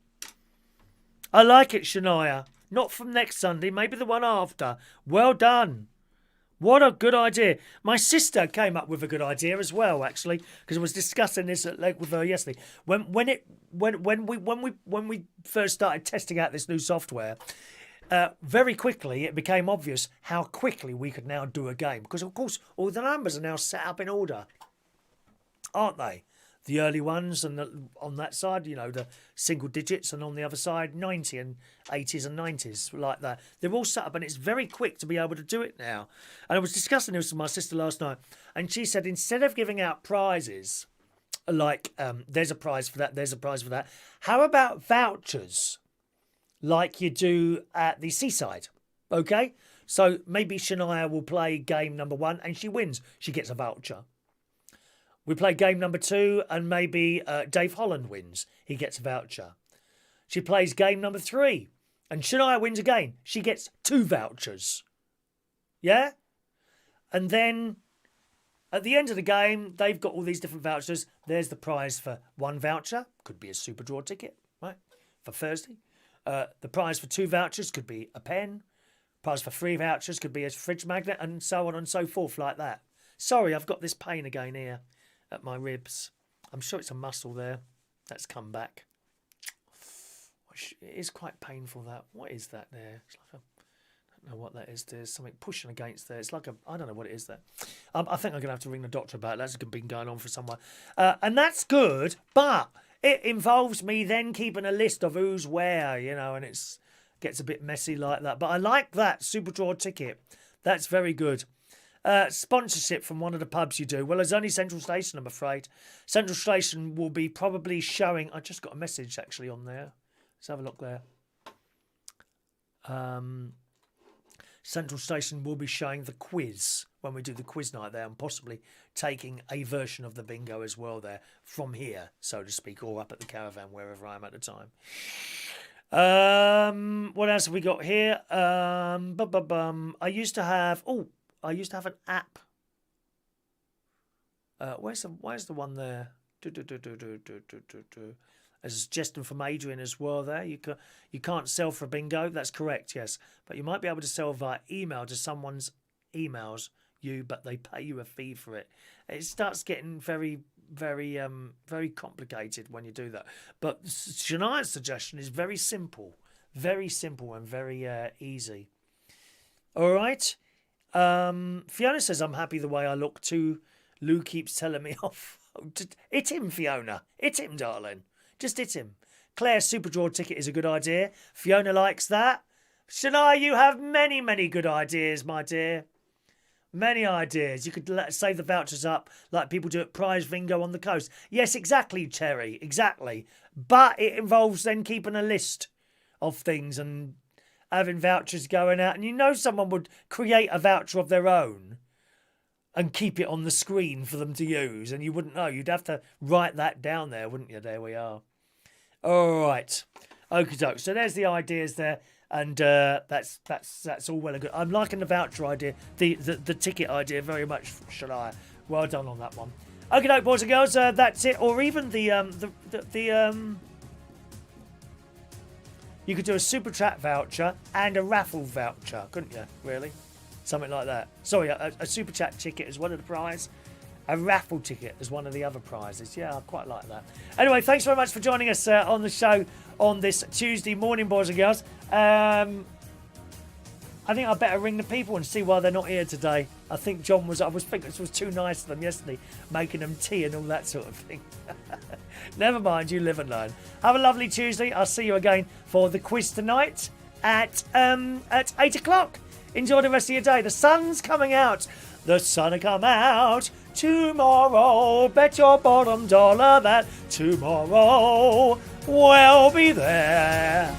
I like it, Shania. Not from next Sunday, maybe the one after. Well done. What a good idea. My sister came up with a good idea as well, actually, because I was discussing this at length with her yesterday. When we first started testing out this new software, very quickly it became obvious how quickly we could now do a game. Because, of course, all the numbers are now set up in order, aren't they? The early ones and on that side, you know, the single digits, and on the other side, 90 and 80s and 90s, like that. They're all set up, and it's very quick to be able to do it now. And I was discussing this with my sister last night, and she said instead of giving out prizes, like there's a prize for that, there's a prize for that, how about vouchers, like you do at the seaside? Okay? So maybe Shania will play game number 1, and she wins. She gets a voucher. We play game number 2 and maybe Dave Holland wins. He gets a voucher. She plays game number 3 and Shania wins again. She gets 2 vouchers. Yeah? And then at the end of the game, they've got all these different vouchers. There's the prize for 1 voucher. Could be a super draw ticket, right? For Thursday. The prize for 2 vouchers could be a pen. Prize for 3 vouchers could be a fridge magnet, and so on and so forth like that. Sorry, I've got this pain again here at my ribs. I'm sure it's a muscle there that's come back. It is quite painful, that. What is that there? It's like I don't know what that is. There's something pushing against there. It's like I don't know what it is there. I think I'm going to have to ring the doctor about it. That's been going on for some while. And that's good, but it involves me then keeping a list of who's where, you know, and it gets a bit messy like that. But I like that super draw ticket. That's very good. Sponsorship from one of the pubs you do. Well, there's only Central Station, I'm afraid. Central Station will be probably showing... I just got a message, actually, on there. Let's have a look there. Central Station will be showing the quiz when we do the quiz night there, and possibly taking a version of the bingo as well there from here, so to speak, or up at the caravan, wherever I am at the time. What else have we got here? I used to have an app. Where's the one there? A suggestion from Adrian as well there. You can't sell for bingo. That's correct, yes. But you might be able to sell via email to someone's emails you, but they pay you a fee for it. It starts getting very, very, very complicated when you do that. But Shania's suggestion is very simple and very easy. All right. Fiona says, I'm happy the way I look too. Lou keeps telling me off. Hit him, Fiona. Hit him, darling. Just hit him. Claire's super draw ticket is a good idea. Fiona likes that. Shania, you have many, many good ideas, my dear. Many ideas. You could save the vouchers up like people do at Prize Bingo on the coast. Yes, exactly, Terry. Exactly. But it involves then keeping a list of things and having vouchers going out. And you know someone would create a voucher of their own and keep it on the screen for them to use. And you wouldn't know. You'd have to write that down there, wouldn't you? There we are. All right. Okie doke. So there's the ideas there. And that's all well and good. I'm liking the voucher idea, the ticket idea very much, Shania. Well done on that one. Okie doke, boys and girls. That's it. Or even the You could do a super chat voucher and a raffle voucher, couldn't you? Really? Something like that. Sorry, a super chat ticket is one of the prize. A raffle ticket is one of the other prizes. Yeah, I quite like that. Anyway, thanks very much for joining us on the show on this Tuesday morning, boys and girls. I think I better ring the people and see why they're not here today. I think I was thinking this was too nice to them yesterday, making them tea and all that sort of thing. Never mind, you live and learn. Have a lovely Tuesday. I'll see you again for the quiz tonight at 8 o'clock. Enjoy the rest of your day. The sun's coming out. The sun will come out tomorrow. Bet your bottom dollar that tomorrow we'll be there.